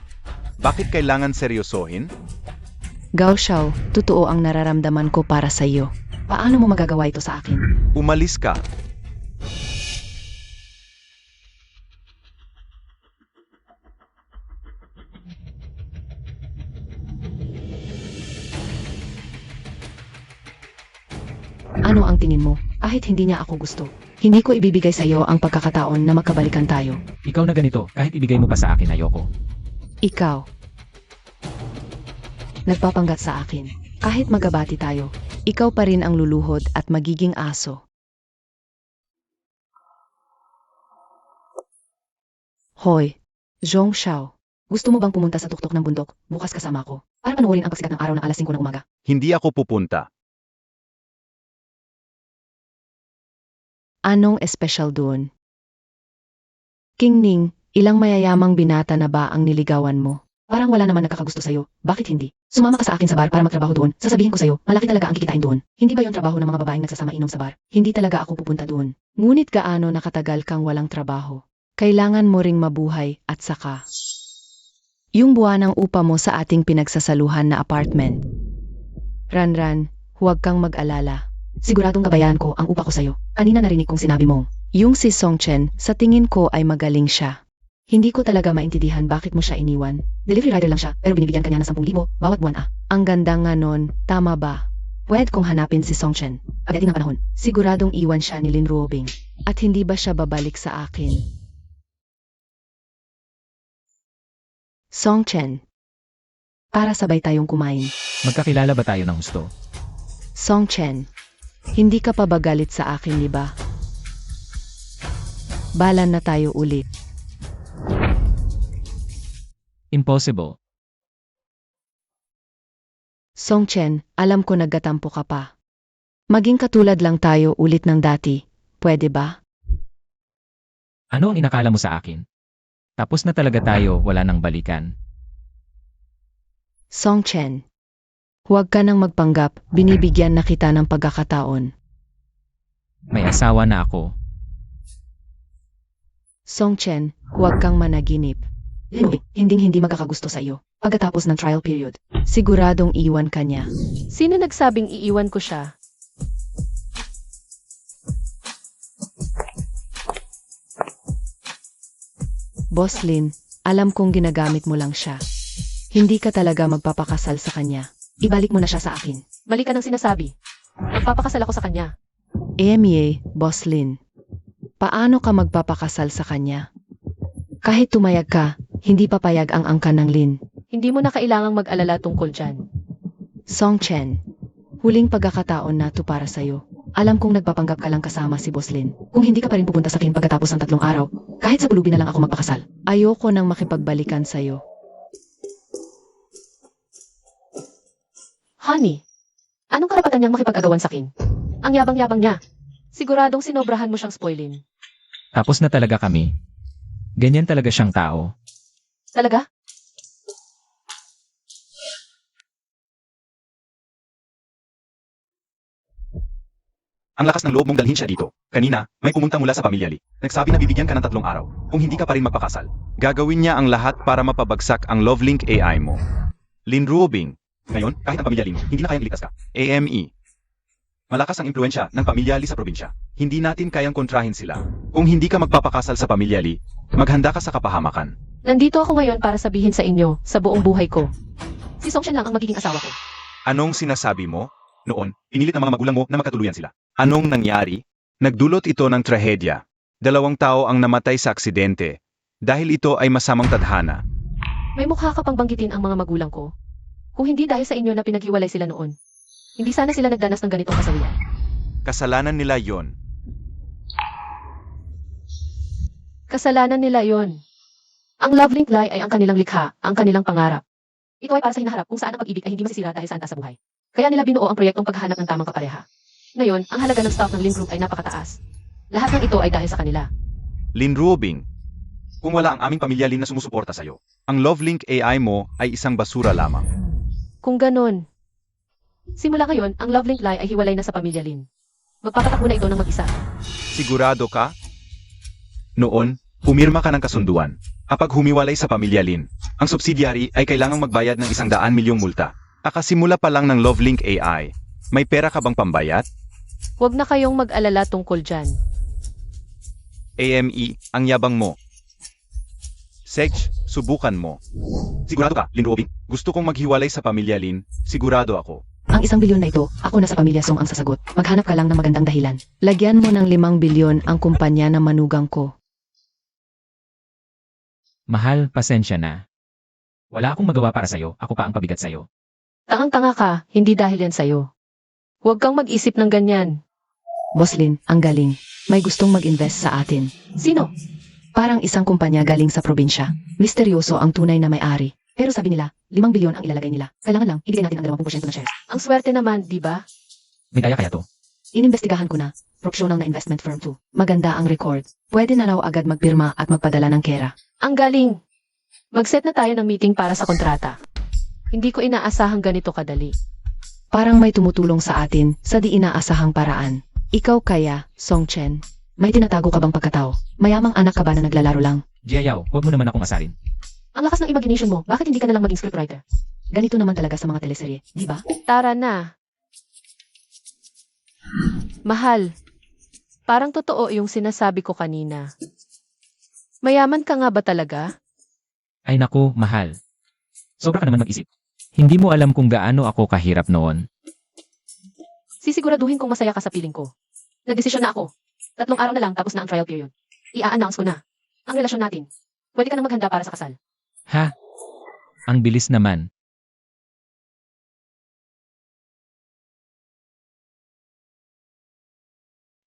Speaker 3: Bakit kailangan seryosohin?
Speaker 1: Gao Xiao, totoo ang nararamdaman ko para sa iyo. Paano mo magagawa ito sa akin?
Speaker 3: Umalis ka.
Speaker 1: Ano ang tingin mo? Kahit hindi niya ako gusto. Hindi ko ibibigay sa iyo ang pagkakataon na magkabalikan tayo.
Speaker 2: Ikaw na ganito, kahit ibigay mo pa sa akin, ayoko.
Speaker 1: Ikaw. Nagpapanggap sa akin. Kahit magabati tayo, ikaw pa rin ang luluhod at magiging aso. Hoy, Zhong Xiao. Gusto mo bang pumunta sa tuktok ng bundok, bukas kasama ko, para panoorin ang pagsikat ng araw ng alas 5 ng umaga?
Speaker 3: Hindi ako pupunta.
Speaker 1: Anong espesyal doon? King Ning, ilang mayayamang binata na ba ang niligawan mo? Parang wala naman nakakagusto sa'yo. Bakit hindi? Sumama ka sa akin sa bar para magtrabaho doon. Sasabihin ko sa'yo, malaki talaga ang kikitain doon. Hindi ba yung trabaho ng mga babaeng nagsasama inom sa bar? Hindi talaga ako pupunta doon. Ngunit gaano nakatagal kang walang trabaho? Kailangan mo ring mabuhay at saka yung buwan ng upa mo sa ating pinagsasaluhan na apartment. Ran, huwag kang mag-alala. Siguradong gabayaan ko ang upa ko sa'yo. Kanina narinig kong sinabi mo. Yung si Songchen, sa tingin ko ay magaling siya. Hindi ko talaga maintindihan bakit mo siya iniwan. Delivery rider lang siya, pero binibigyan kanya ng 10,000 bawat buwan. Ang ganda nga nun, tama ba? Pwede kong hanapin si Songchen. Pagdating ng panahon, siguradong iwan siya ni Lin Ruobing. At hindi ba siya babalik sa akin? Songchen. Para sabay tayong kumain.
Speaker 2: Magkakilala ba tayo ng husto?
Speaker 1: Songchen. Hindi ka pa ba galit sa akin, di ba? Balan na tayo ulit.
Speaker 2: Impossible.
Speaker 1: Songchen, alam ko naggatampo ka pa. Maging katulad lang tayo ulit ng dati. Pwede ba?
Speaker 2: Ano ang inakala mo sa akin? Tapos na talaga tayo, wala nang balikan.
Speaker 1: Songchen. Huwag ka nang magpanggap, binibigyan na kita ng pagkakataon.
Speaker 2: May asawa na ako.
Speaker 1: Songchen, huwag kang managinip. Hindi magkakagusto sa iyo. Pagkatapos ng trial period, siguradong iwan ka niya.
Speaker 4: Sino nagsabing iiwan ko siya?
Speaker 1: Boss Lin, alam kong ginagamit mo lang siya. Hindi ka talaga magpapakasal sa kanya. Ibalik mo na siya sa akin.
Speaker 4: Mali ka ng sinasabi. Magpapakasal ako sa kanya.
Speaker 1: EMEA, Boss Lin. Paano ka magpapakasal sa kanya? Kahit tumayag ka, hindi papayag ang angkan ng Lin.
Speaker 4: Hindi mo na kailangang mag-alala tungkol dyan.
Speaker 1: Songchen, huling pagkakataon na to para sa'yo. Alam kong nagpapanggap ka lang kasama si Boss Lin. Kung hindi ka pa rin pupunta sa akin pagkatapos ng 3 araw, kahit sa pulubi na lang ako magpakasal. Ayoko nang makipagbalikan sa'yo.
Speaker 4: Honey, anong karapatan niyang makipag-agawan sa akin? Ang yabang-yabang niya. Siguradong sinobrahan mo siyang spoilin.
Speaker 2: Tapos na talaga kami. Ganyan talaga siyang tao.
Speaker 4: Talaga?
Speaker 3: Ang lakas ng loob mong dalhin siya dito. Kanina, may pumunta mula sa pamilya Lee. Nagsabi na bibigyan ka ng 3 araw. Kung hindi ka pa rin magpakasal. Gagawin niya ang lahat para mapabagsak ang Lovelink AI mo. Lin Ruobing. Ngayon, kahit ang pamilya Lee mo, hindi na kayang ligtas ka. AME. Malakas ang impluensya ng pamilya Lee sa probinsya. Hindi natin kayang kontrahin sila. Kung hindi ka magpapakasal sa pamilya Lee, maghanda ka sa kapahamakan.
Speaker 4: Nandito ako ngayon para sabihin sa inyo, sa buong buhay ko. Si Songchen lang ang magiging asawa ko.
Speaker 3: Anong sinasabi mo? Noon, pinilit ng mga magulang mo na magkatuluyan sila. Anong nangyari? Nagdulot ito ng trahedya. 2 tao ang namatay sa aksidente. Dahil ito ay masamang tadhana.
Speaker 4: May mukha ka pang banggitin ang mga magulang ko. Kung hindi dahil sa inyo na pinaghiwalay sila noon, hindi sana sila nagdanas ng ganitong kasawian.
Speaker 3: Kasalanan nila yon.
Speaker 4: Kasalanan nila yon. Ang Lovelink Lie ay ang kanilang likha, ang kanilang pangarap. Ito ay para sa hinaharap kung saan ang pag-ibig ay hindi masisira dahil sa antas sa buhay. Kaya nila binuo ang proyektong paghahanap ng tamang kapareha. Ngayon, ang halaga ng stock ng Lin Group ay napakataas. Lahat ng ito ay dahil sa kanila.
Speaker 3: Lin Ruobing. Kung wala ang aming pamilya Lin na sumusuporta sa'yo, ang Lovelink AI mo ay isang basura lamang.
Speaker 4: Kung ganon, simula ngayon, ang Lovelink Lie ay hiwalay na sa pamilya Lin. Magpapatakbo na ito ng mag-isa.
Speaker 3: Sigurado ka? Noon, pumirma ka ng kasunduan. Kapag humiwalay sa pamilya Lin, ang subsidiary ay kailangang magbayad ng 100 milyong multa. Akasimula pa lang ng Lovelink AI. May pera ka bang pambayad?
Speaker 4: Huwag na kayong mag-alala tungkol dyan.
Speaker 3: AME, ang yabang mo. Sedge, subukan mo. Sigurado ka, Lin Ruobing? Gusto kong maghiwalay sa pamilya Lin, sigurado ako.
Speaker 1: Ang 1 bilyon na ito, ako na sa pamilya Song ang sasagot. Maghanap ka lang ng magandang dahilan. Lagyan mo ng 5 bilyon ang kumpanya na manugang ko.
Speaker 2: Mahal, pasensya na. Wala akong magawa para sa'yo, ako pa ang pabigat sa'yo.
Speaker 4: Tangang-tanga ka, hindi dahil yan sa'yo. Huwag kang mag-isip ng ganyan.
Speaker 1: Boss Lin, ang galing. May gustong mag-invest sa atin.
Speaker 4: Sino?
Speaker 1: Parang isang kumpanya galing sa probinsya. Misteryoso ang tunay na may-ari. Pero sabi nila, 5 bilyon ang ilalagay nila. Kailangan lang, ibigay natin ang 20% ng shares.
Speaker 4: Ang swerte naman, di ba?
Speaker 2: May daya kaya to?
Speaker 1: Inimbestigahan ko na. Professional na investment firm to. Maganda ang record. Pwede na raw agad magpirma at magpadala ng kera.
Speaker 4: Ang galing. Mag-set na tayo ng meeting para sa kontrata. Hindi ko inaasahang ganito kadali.
Speaker 1: Parang may tumutulong sa atin sa di inaasahang paraan. Ikaw kaya, Song Chen? May tinatago ka bang pagkatao? Mayamang anak ka ba na naglalaro lang?
Speaker 2: Jiayaw, huwag mo naman akong asarin.
Speaker 4: Ang lakas ng imagination mo, bakit hindi ka na lang maging scriptwriter?
Speaker 1: Ganito naman talaga sa mga teleserye, di ba?
Speaker 4: Tara na. Mahal, parang totoo yung sinasabi ko kanina. Mayaman ka nga ba talaga?
Speaker 2: Ay naku, mahal. Sobra ka naman mag-isip. Hindi mo alam kung gaano ako kahirap noon.
Speaker 4: Sisiguraduhin kong masaya ka sa piling ko. Nagdesisyon na ako. 3 araw na lang tapos na ang trial period. I-a-announce ko na ang relasyon natin. Pwede ka nang maghanda para sa kasal.
Speaker 2: Ha? Ang bilis naman.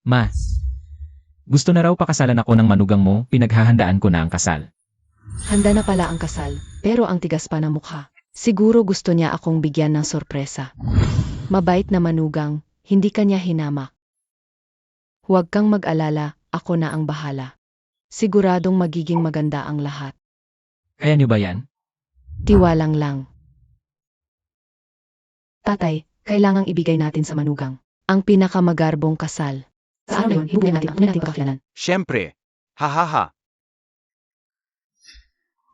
Speaker 2: Ma, gusto na raw pakasalan ako ng manugang mo, pinaghahandaan ko na ang kasal.
Speaker 1: Handa na pala ang kasal, pero ang tigas pa ng mukha. Siguro gusto niya akong bigyan ng sorpresa. Mabait na manugang, hindi kanya hinamak. Huwag kang mag-alala, ako na ang bahala. Siguradong magiging maganda ang lahat.
Speaker 2: Kaya niyo ba yan?
Speaker 1: Tiwalang lang. Tatay, kailangang ibigay natin sa manugang ang pinakamagarbong kasal. Sa araw na yun, hibukin natin ang tunay nating pagkakilalanan.
Speaker 3: Siyempre. Hahaha.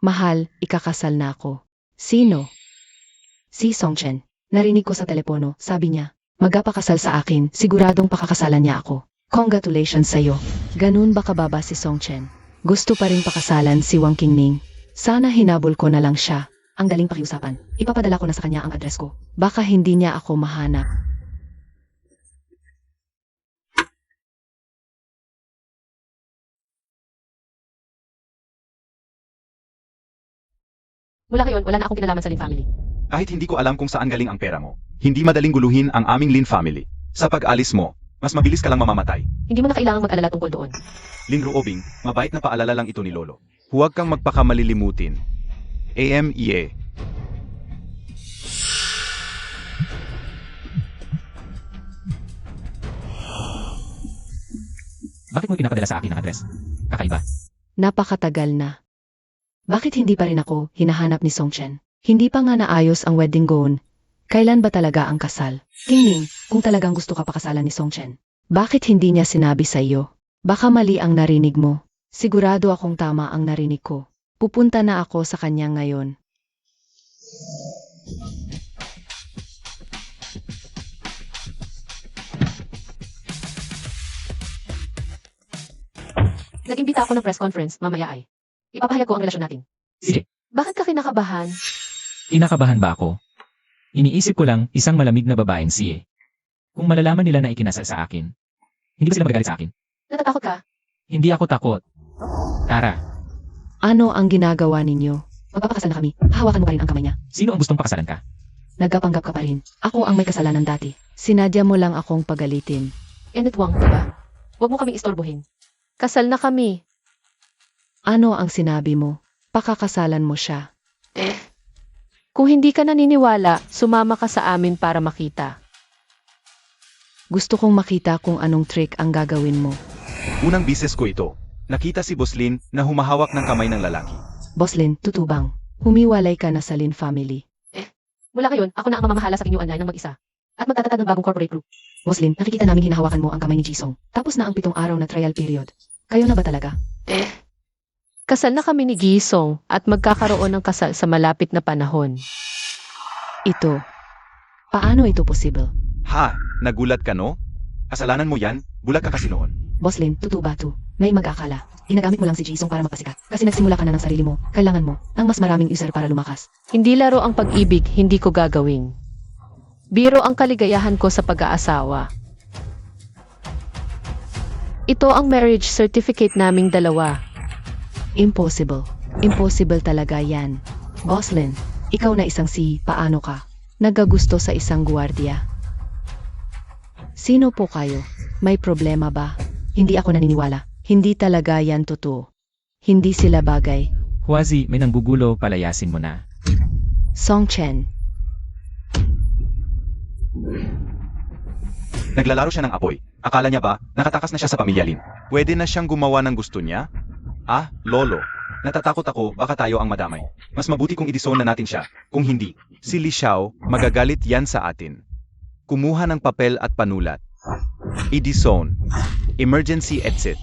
Speaker 1: Mahal, ikakasal na ako. Sino? Si Song Chen. Narinig ko sa telepono, sabi niya, magpapakasal sa akin, siguradong pakakasalan niya ako. Congratulations sa'yo. Ganun ba kababa si Song Chen? Gusto pa rin pakasalan si Wang Qingming. Sana hinabol ko na lang siya. Ang daling pakiusapan. Ipapadala ko na sa kanya ang address ko. Baka hindi niya ako mahanap.
Speaker 4: Mula ngayon, wala na akong kinalaman sa Lin family.
Speaker 3: Kahit hindi ko alam kung saan galing ang pera mo, hindi madaling guluhin ang aming Lin family. Sa pag-alis mo, mas mabilis ka lang mamamatay.
Speaker 4: Hindi mo na kailangang mag-alala tungkol doon.
Speaker 3: Lin Ruobing, mabait na paalala lang ito ni Lolo. Huwag kang magpakamalilimutin. AMEA.
Speaker 2: Bakit mo pinapadala sa akin ang address? Kakaiba.
Speaker 1: Napakatagal na. Bakit hindi pa rin ako hinahanap ni Song Chen? Hindi pa nga naayos ang wedding gown. Kailan ba talaga ang kasal? Qingming, kung talagang gusto ka pakasalan ni Song Chen, bakit hindi niya sinabi sa iyo? Baka mali ang narinig mo. Sigurado akong tama ang narinig ko. Pupunta na ako sa kanya ngayon.
Speaker 4: Nag-imbita ako ng press conference, mamaya ay. Ipapahayag ko ang relasyon natin.
Speaker 2: Sige.
Speaker 4: Bakit ka kinakabahan?
Speaker 2: Kinakabahan ba ako? Iniisip ko lang, isang malamig na babaeng siye. Kung malalaman nila na ikinasal sa akin, hindi ba sila magagalit sa akin?
Speaker 4: Natatakot ka?
Speaker 2: Hindi ako takot. Tara,
Speaker 1: Ano ang ginagawa ninyo?
Speaker 4: Magpapakasal na kami.
Speaker 1: Hawakan mo pa rin ang kamay niya.
Speaker 2: sino ang gustong pakasalan ka?
Speaker 1: Nagkapanggap ka pa rin. Ako ang may kasalanan dati. Sinadya mo lang akong pagalitin.
Speaker 4: Enid Wang, diba? Huwag mo kaming istorbohin. Kasal na kami.
Speaker 1: Ano ang sinabi mo? Pakakasalan mo siya.
Speaker 4: Kung hindi ka naniniwala, sumama ka sa amin para makita.
Speaker 1: Gusto kong makita kung anong trick ang gagawin mo.
Speaker 3: Unang bises ko ito. Nakita si Boss Lin na humahawak ng kamay ng lalaki.
Speaker 1: Boslin, tutubang. Humiwalay ka na sa Lin family.
Speaker 4: Mula ngayon, ako na ang mamamahala sa inyong online ng mag-isa. At magtatatag ng bagong corporate group.
Speaker 1: Boslin, nakikita namin hinahawakan mo ang kamay ni Jisong. Tapos na ang 7 araw na trial period. Kayo na ba talaga?
Speaker 4: Kasal na kami ni Gisong at magkakaroon ng kasal sa malapit na panahon.
Speaker 1: Ito. Paano ito possible?
Speaker 3: Ha? Nagulat ka no? Kasalanan mo yan? Bulag ka kasi noon.
Speaker 1: Boslin, tutuba to. May mag-akala. Ginagamit mo lang si Jisong para magpasikat. Kasi nagsimula ka na ng sarili mo. Kailangan mo ng mas maraming user para lumakas.
Speaker 4: Hindi laro ang pag-ibig, hindi ko gagawin. Biro ang kaligayahan ko sa pag-aasawa. Ito ang marriage certificate naming dalawa.
Speaker 1: Impossible. Impossible talaga yan. Boslin, ikaw na isang paano ka? Nagagusto sa isang guwardiya. Sino po kayo? May problema ba? Hindi ako naniniwala. Hindi talaga yan totoo. Hindi sila bagay.
Speaker 2: Huazi, may nanggugulo, palayasin mo na.
Speaker 1: Song Chen,
Speaker 3: Naglalaro siya ng apoy. Akala niya ba, nakatakas na siya sa pamilya Lin? Pwede na siyang gumawa ng gusto niya? Ah, Lolo. Natatakot ako, baka tayo ang madamay. Mas mabuti kung i-disown na natin siya. Kung hindi, si Li Xiao, magagalit yan sa atin. Kumuha ng papel at panulat. I-disown. Emergency exit.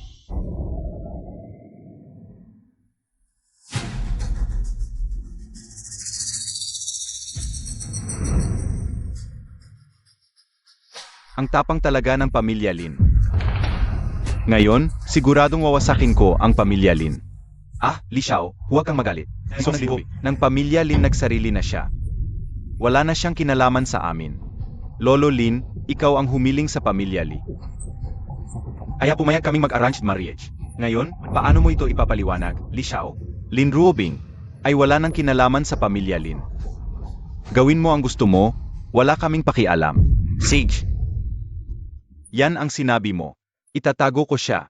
Speaker 3: Ang tapang talaga ng pamilya Lin. Ngayon, siguradong wawasakin ko ang pamilya Lin. Ah, Li Xiao, huwag kang magalit. So, ng pamilya Lin nagsarili na siya. Wala na siyang kinalaman sa amin. Lolo Lin, ikaw ang humiling sa pamilya Li. Kaya pumayag kaming mag-arranged marriage. Ngayon, paano mo ito ipapaliwanag, Li Xiao? Lin Ruobing ay wala nang kinalaman sa pamilya Lin. Gawin mo ang gusto mo, wala kaming pakialam. Sage. Yan ang sinabi mo. Itatago ko siya.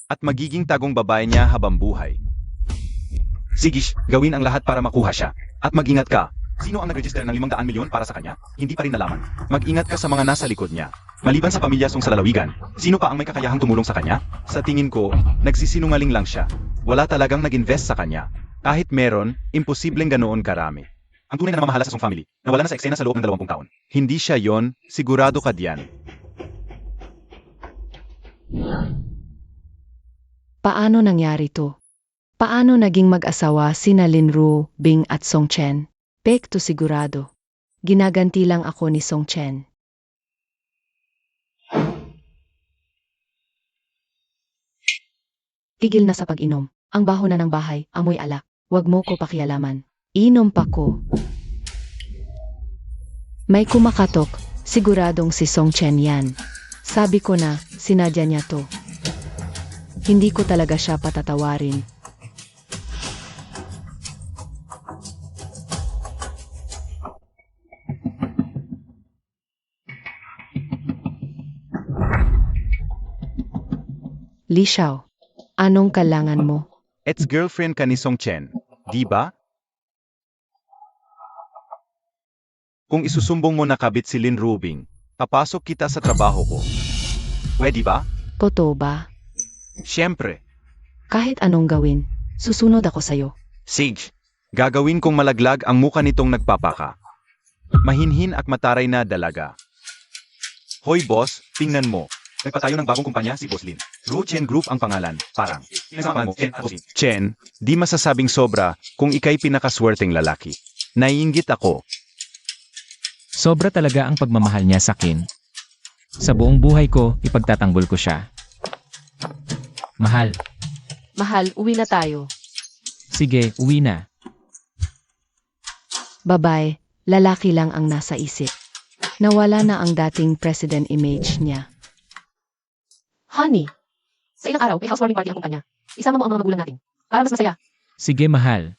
Speaker 3: At magiging tagong babae niya habang buhay. Sige, gawin ang lahat para makuha siya. At mag-ingat ka. Sino ang nag-register ng 500 milyon para sa kanya? Hindi pa rin nalaman. Mag-ingat ka sa mga nasa likod niya. Maliban sa pamilya sa lalawigan, sino pa ang may kakayahang tumulong sa kanya? Sa tingin ko, nagsisinungaling lang siya. Wala talagang nag-invest sa kanya. Kahit meron, imposibleng ganoon karami. Ang tunay na namamahala sa Song family, nawala na sa eksena sa loob ng 20 taon. Hindi siya yon, sigurado ka diyan.
Speaker 1: Paano nangyari to? Paano naging mag-asawa sina Lin Ruobing at Song Chen? Pek to sigurado. Ginaganti lang ako ni Song Chen. Tigil na sa pag-inom. Ang baho na ng bahay, amoy alak. Huwag mo ko pakialaman. Inom pa ko. May kumakatok. Siguradong si Song Chen yan. Sabi ko na, sinadya niya to. Hindi ko talaga siya patatawarin. Li Xiao, anong kailangan mo?
Speaker 3: Ex-girlfriend ka ni Song Chen, di ba? Kung isusumbong mo na kabit si Lin Ruobing, papasok kita sa trabaho ko. Pwede ba?
Speaker 1: Totoo ba?
Speaker 3: Siyempre.
Speaker 1: Kahit anong gawin, susunod ako sa'yo.
Speaker 3: Sage, gagawin kong malaglag ang muka nitong nagpapaka. Mahinhin at mataray na dalaga. Hoy boss, tingnan mo. Nagpatayo ng bagong kumpanya si Boss Lin. Ruo Chen Group ang pangalan, parang. Pinasamahan mo, Chen at Boss Lin. Chen, di masasabing sobra kung ikay pinakaswerteng lalaki. Naiinggit ako.
Speaker 2: Sobra talaga ang pagmamahal niya sa akin. Sa buong buhay ko, ipagtatanggol ko siya. Mahal,
Speaker 4: Mahal, uwi na tayo.
Speaker 2: sige, uwi na.
Speaker 1: Babae, lalaki lang ang nasa isip. Nawala na ang dating president image niya.
Speaker 4: Honey, sa ilang araw, may housewarming party ang kumpanya. Isama mo ang mga magulang natin. Para mas masaya.
Speaker 2: Sige, mahal.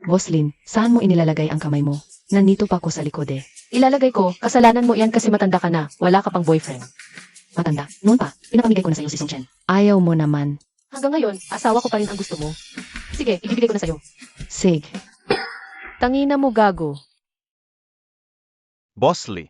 Speaker 1: Boss Lin, saan mo inilalagay ang kamay mo? Nandito pa ako sa likod eh.
Speaker 4: Ilalagay ko, kasalanan mo yan kasi matanda ka na. Wala ka pang boyfriend.
Speaker 1: Matanda, noon pa, pinapamigay ko na sa'yo si Song Chen. Ayaw mo naman.
Speaker 4: Hanggang ngayon, asawa ko pa rin ang gusto mo. Sige, ibibigay ko na sa'yo.
Speaker 1: Sig,
Speaker 4: Tangina mo, gago.
Speaker 3: Boss Lee.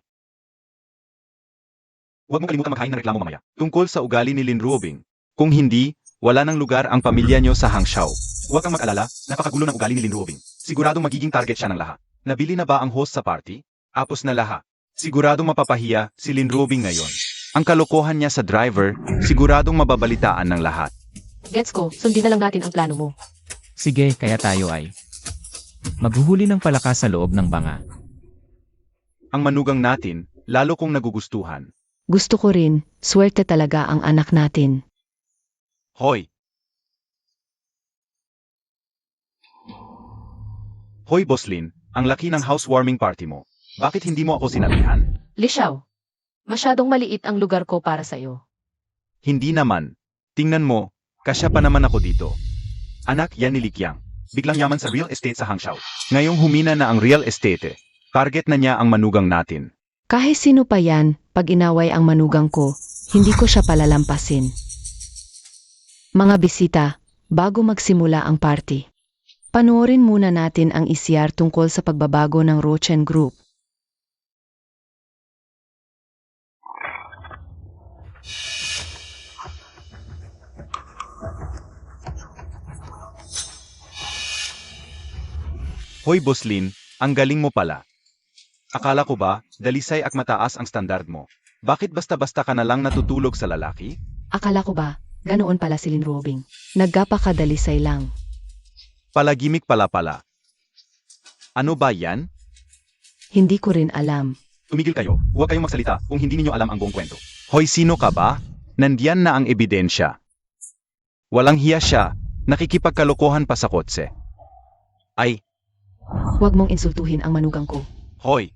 Speaker 3: Huwag mo kalimutan maghain ng reklamo mamaya. Tungkol sa ugali ni Lin Ruobing. Kung hindi, wala nang lugar ang pamilya niyo sa Hangzhou. Huwag kang mag-alala, napakagulo ng ugali ni Lin Ruobing. Siguradong magiging target siya ng lahat. Nabili na ba ang host sa party? Apos na lahat. Siguradong mapapahiya si Lin Ruobing ngayon. Ang kalokohan niya sa driver, siguradong mababalitaan ng lahat.
Speaker 4: Gets ko, sundin na lang natin ang plano mo.
Speaker 2: Sige, kaya tayo ay maghuhuli ng palakas sa loob ng banga.
Speaker 3: Ang manugang natin, lalo kong nagugustuhan.
Speaker 1: gusto ko rin, swerte talaga ang anak natin.
Speaker 3: Hoy! Hoy Boss Lin, ang laki ng housewarming party mo. Bakit hindi mo ako sinabihan?
Speaker 4: Li Xiao, masyadong maliit ang lugar ko para sa'yo.
Speaker 3: Hindi naman. Tingnan mo, kasya pa naman ako dito. Anak yan ni Li Qiang. Biglang yaman sa real estate sa Hangzhou. Ngayong humina na ang real estate. Target na niya ang manugang natin.
Speaker 1: Kahit sino pa yan, pag inaway ang manugang ko, hindi ko siya palalampasin. Mga bisita, bago magsimula ang party, panoorin muna natin ang isyar tungkol sa pagbabago ng Ruo Chen Group.
Speaker 3: Hoy Boslin, ang galing mo pala. Akala ko ba, dalisay at mataas ang standard mo. Bakit basta-basta ka na lang natutulog sa lalaki?
Speaker 1: Akala ko ba, ganoon pala si Lynn Robing. Nagkapakadalisay lang.
Speaker 3: Palagimik pala. Ano ba yan?
Speaker 1: Hindi ko rin alam.
Speaker 3: Tumigil kayo, huwag kayong magsalita kung hindi ninyo alam ang buong kwento. Hoy, sino ka ba? Nandiyan na ang ebidensya. Walang hiya siya, nakikipagkalokohan pa sa kotse. Ay,
Speaker 1: Huwag mong insultuhin ang manugang ko.
Speaker 3: hoy!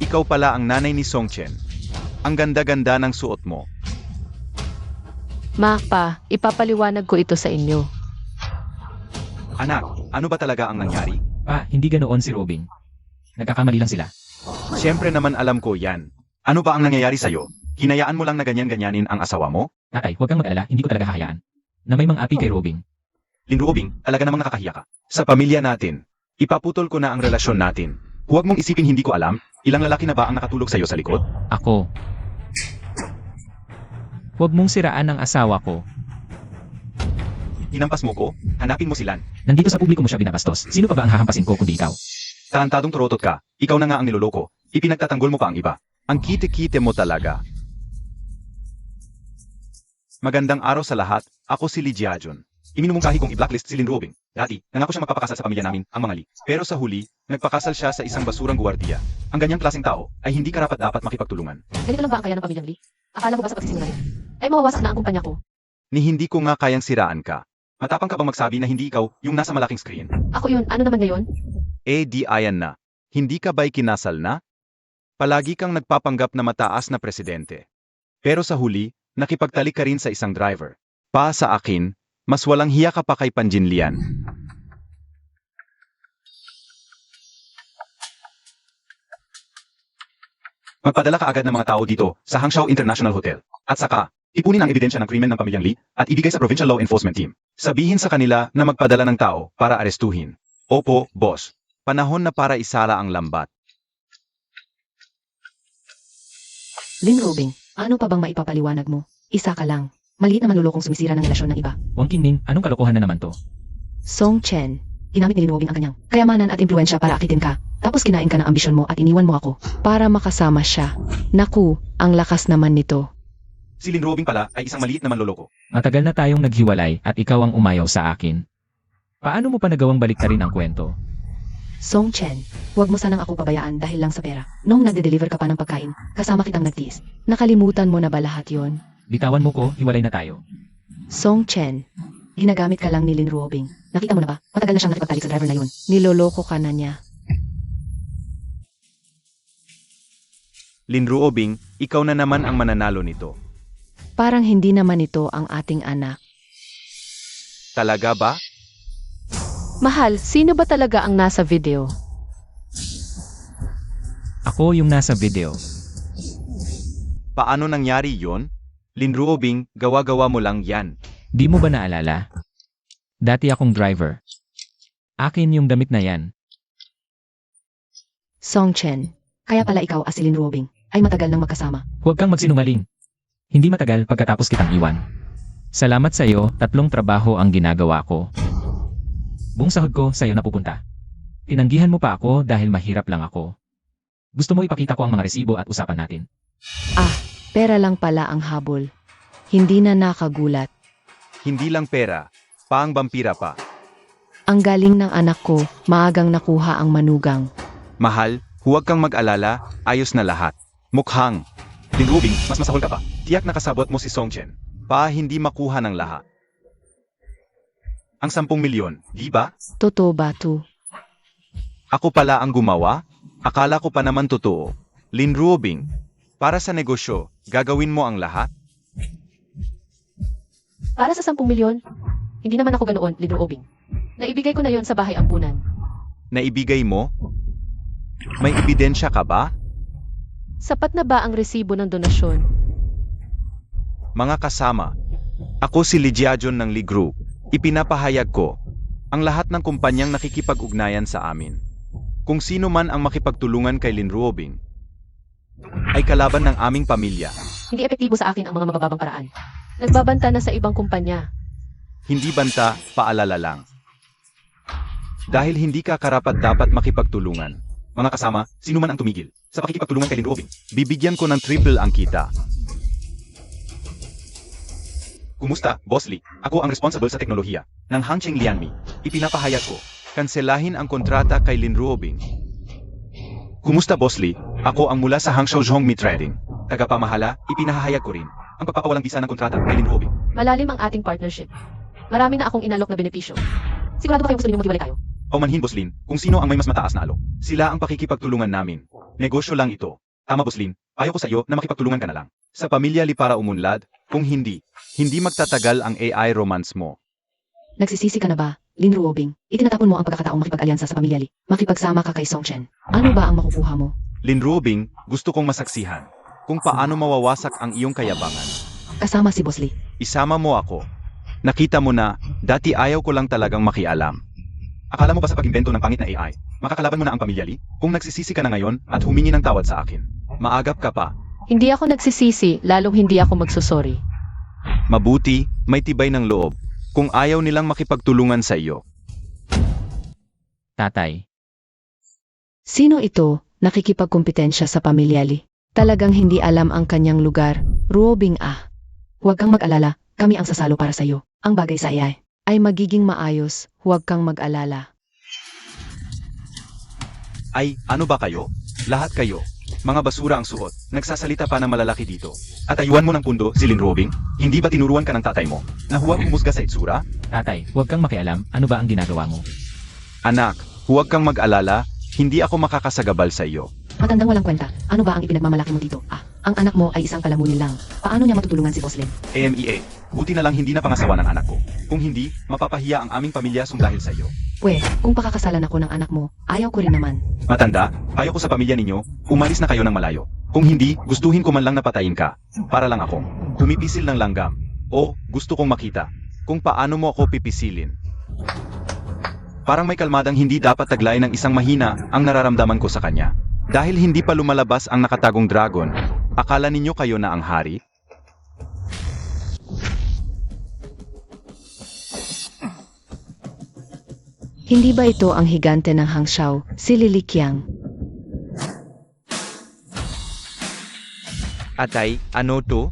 Speaker 3: Ikaw pala ang nanay ni Songchen. Ang ganda-ganda ng suot mo.
Speaker 4: Ma, pa, ipapaliwanag ko ito sa inyo.
Speaker 3: Anak, ano ba talaga ang nangyari?
Speaker 2: Pa, hindi ganoon si Robing. Nagkakamali lang sila.
Speaker 3: Siyempre naman alam ko yan. Ano ba ang nangyayari sa'yo? Hinayaan mo lang na ganyan-ganyanin ang asawa mo?
Speaker 2: Tatay, huwag kang mag-alala, hindi ko talaga hahayaan. Na may mga api kay Robing.
Speaker 3: Lynn Robing, talaga namang nakakahiya ka. Sa pamilya natin, ipaputol ko na ang relasyon natin. Huwag mong isipin hindi ko alam, ilang lalaki na ba ang nakatulog sa'yo sa likod?
Speaker 2: Ako. Huwag mong siraan ang asawa ko.
Speaker 3: Hinampas mo ko, hanapin mo silan.
Speaker 2: Nandito sa publiko mo siya binabastos. Sino pa ba ang hahampasin ko kundi ikaw?
Speaker 3: Tarantadong turotot ka, ikaw na nga ang niloloko. Ipinagtatanggol mo pa ang iba. Ang kite-kite mo talaga. Magandang araw sa lahat, ako si Lee Jiajun. Iminumungkahi kong i-blacklist si Lynn Robing. Dati, nangako siya magpapakasal sa pamilya namin, ang mga Lee. Pero sa huli, nagpakasal siya sa isang basurang guwardiya. Ang ganyang klaseng tao ay hindi karapat-dapat makipagtulungan.
Speaker 4: Ganito lang ba ang kaya ng pamilyang Lee? Akala mo ba sa pagsisinungaling ay mawawasak na ang kumpanya ko?
Speaker 3: Ni hindi ko nga kayang siraan ka. Matapang ka bang magsabi na hindi ikaw yung nasa malaking screen?
Speaker 4: Ako yun, ano naman ngayon?
Speaker 3: Eh di ayan na. Hindi ka ba'y kinasal na? Palagi kang nagpapanggap na mataas na presidente. Pero sa huli, nakipagtalik ka rin sa isang driver. Pa sa akin, mas walang hiya ka pa kay Panjinlian. Magpadala ka agad ng mga tao dito sa Hangzhou International Hotel. At saka, ipunin ang ebidensya ng krimen ng pamilyang Lee at ibigay sa Provincial Law Enforcement Team. Sabihin sa kanila na magpadala ng tao para arestuhin. Opo, boss. Panahon na para isara ang lambat.
Speaker 1: Lynn Robing, ano pa bang maipapaliwanag mo? Isa ka lang. Maliit na manlulokong sumisira ng relasyon ng iba.
Speaker 2: Wang Qingning, anong kalokohan na naman to?
Speaker 1: Song Chen, ginamit ni Lynn Robing ang kanyang kayamanan at impluensya para akitin ka. Tapos kinain ka ng ambisyon mo at iniwan mo ako. Para makasama siya. Naku, ang lakas naman nito.
Speaker 3: Si Lynn Robing pala ay isang maliit na manloloko.
Speaker 2: Matagal na tayong naghiwalay at ikaw ang umayaw sa akin. Paano mo pa nagawang baliktarin ang kwento?
Speaker 1: Song Chen, huwag mo sanang ako pabayaan dahil lang sa pera. Noong nagde-deliver ka pa ng pagkain, kasama kitang nagtiis. Nakalimutan mo na ba lahat yon?
Speaker 2: Bitawan mo ko, hiwalay na tayo.
Speaker 1: Song Chen, ginagamit ka lang ni Lynn Robing. Nakita mo na ba? Matagal na siyang nakipagtalik sa driver na yun. Niloloko ka na niya.
Speaker 3: Lynn Robing, ikaw na naman ang mananalo nito.
Speaker 1: Parang hindi naman ito ang ating anak.
Speaker 3: Talaga ba?
Speaker 4: Mahal, sino ba talaga ang nasa video?
Speaker 2: Ako yung nasa video.
Speaker 3: Paano nangyari yon? Lynn Robing, gawa-gawa mo lang yan.
Speaker 2: Di mo ba naalala? Dati akong driver. Akin yung damit na yan.
Speaker 1: Song Chen, kaya pala ikaw as si Lynn Robing ay matagal nang magkasama.
Speaker 2: Huwag kang magsinungaling. Hindi matagal pagkatapos kitang iwan. Salamat sa'yo, 3 trabaho ang ginagawa ko. Buong sahod ko sa'yo napupunta. Tinanggihan mo pa ako dahil mahirap lang ako. Gusto mo ipakita ko ang mga resibo at usapan natin.
Speaker 1: Pera lang pala ang habol. Hindi na nakagulat.
Speaker 3: Hindi lang pera, paang vampira pa.
Speaker 1: Ang galing ng anak ko, maagang nakuha ang manugang.
Speaker 3: Mahal, huwag kang mag-alala, ayos na lahat. Mukhang. Lynn Robing, mas masahol ka pa. Tiyak nakasabot mo si Song Chen. Pa hindi makuha ng lahat. Ang 10 milyon, di ba?
Speaker 1: Totoo ba to?
Speaker 3: Ako pala ang gumawa? Akala ko pa naman totoo. Lynn Robing, para sa negosyo, gagawin mo ang lahat?
Speaker 4: Para sa 10 milyon? Hindi naman ako ganoon, Lynn Robing. Naibigay ko na yon sa bahay ampunan.
Speaker 3: Naibigay mo? May ebidensya ka ba?
Speaker 4: Sapat na ba ang resibo ng donasyon?
Speaker 3: Mga kasama, ako si Lee Jiajun ng Lee Group. Ipinapahayag ko, ang lahat ng kumpanyang nakikipag-ugnayan sa amin. Kung sino man ang makipagtulungan kay Lynn Robing, ay kalaban ng aming pamilya.
Speaker 4: Hindi epektibo sa akin ang mga mabababang paraan. Nagbabanta na sa ibang kumpanya.
Speaker 3: Hindi banta, paalala lang. Dahil hindi ka karapat-dapat makipagtulungan. Mga kasama, sino man ang tumigil sa pakikipagtulungan kay Linruobing, bibigyan ko ng triple ang kita. Kumusta, Boss Lee? Ako ang responsible sa teknolohiya ng Hangcheng Lianmi. Ipinapahayag ko, kanselahin ang kontrata kay Linruobing. Kumusta, Boss Lee? Ako ang mula sa Hangzhou Zhongmi Trading. Tagapamahala, ipinahahayag ko rin ang pagpapawalang bisa ng kontrata kay Linruobing.
Speaker 4: Malalim ang ating partnership. Marami na akong inalok na benepisyo. Sigurado ba kayong gusto ninyong maghiwalay tayo?
Speaker 3: Paumanhin, Boss Lin, kung sino ang may mas mataas na alok. Sila ang pakikipagtulungan namin. Negosyo lang ito. Tama, Boss Lin, payo ko sa iyo na makipagtulungan ka na lang. Sa pamilya Li para umunlad, kung hindi magtatagal ang AI romance mo.
Speaker 1: Nagsisisi ka na ba, Linruobing? Itinatapon mo ang pagkakataong makipag-alyansa sa pamilya Li. Makipagsama ka kay Song Chen. Ano ba ang makukuha mo?
Speaker 3: Linruobing, gusto kong masaksihan kung paano mawawasak ang iyong kayabangan.
Speaker 1: Kasama si Boss Lee.
Speaker 3: Isama mo ako. Nakita mo na, dati ayaw ko lang talagang makialam. Akala mo ba sa pag-imbento ng pangit na AI, makakalaban mo na ang pamilya Li? Kung nagsisisi ka na ngayon at humingi ng tawad sa akin, maagap ka pa.
Speaker 4: Hindi ako nagsisisi, lalong hindi ako magsusorry.
Speaker 3: Mabuti, may tibay ng loob. Kung ayaw nilang makipagtulungan sa iyo.
Speaker 2: Tatay,
Speaker 1: Sino ito, nakikipagkumpetensya sa pamilya Li? Talagang hindi alam ang kanyang lugar, Ruobing ah. Huwag kang mag-alala, kami ang sasalo para sa iyo. Ang bagay sa AI ay magiging maayos, huwag kang mag-alala.
Speaker 3: Ay, ano ba kayo? Lahat kayo. Mga basura ang suot. Nagsasalita pa ng malalaki dito. At ayuan mo ng pundo, si Linruobing. Hindi ba tinuruan ka ng tatay mo na huwag humusga sa itsura?
Speaker 2: tatay, huwag kang makialam, ano ba ang ginagawa mo?
Speaker 3: Anak, huwag kang mag-alala. Hindi ako makakasagabal sa iyo.
Speaker 1: Matandang walang kwenta, ano ba ang ipinagmamalaki mo dito? Ah, ang anak mo ay isang kalamunin lang. Paano niya matutulungan si Boss Lin?
Speaker 3: AMEA, buti na lang hindi na pangasawa ng anak ko. Kung hindi, mapapahiya ang aming pamilya dahil sa iyo.
Speaker 1: Pwes, kung pakakasalan ako ng anak mo, ayaw ko rin naman.
Speaker 3: Matanda, payo ko sa pamilya ninyo, umalis na kayo ng malayo. Kung hindi, gustuhin ko man lang napatayin ka. Para lang akong humipisil ng langgam. O, gusto kong makita kung paano mo ako pipisilin. Parang may kalmadang hindi dapat taglay ng isang mahina ang nararamdaman ko sa kanya. Dahil hindi pa lumalabas ang nakatagong dragon, akala ninyo kayo na ang hari?
Speaker 1: Hindi ba ito ang higante ng Hangzhou, si Liliqiang?
Speaker 3: Atay, ano to?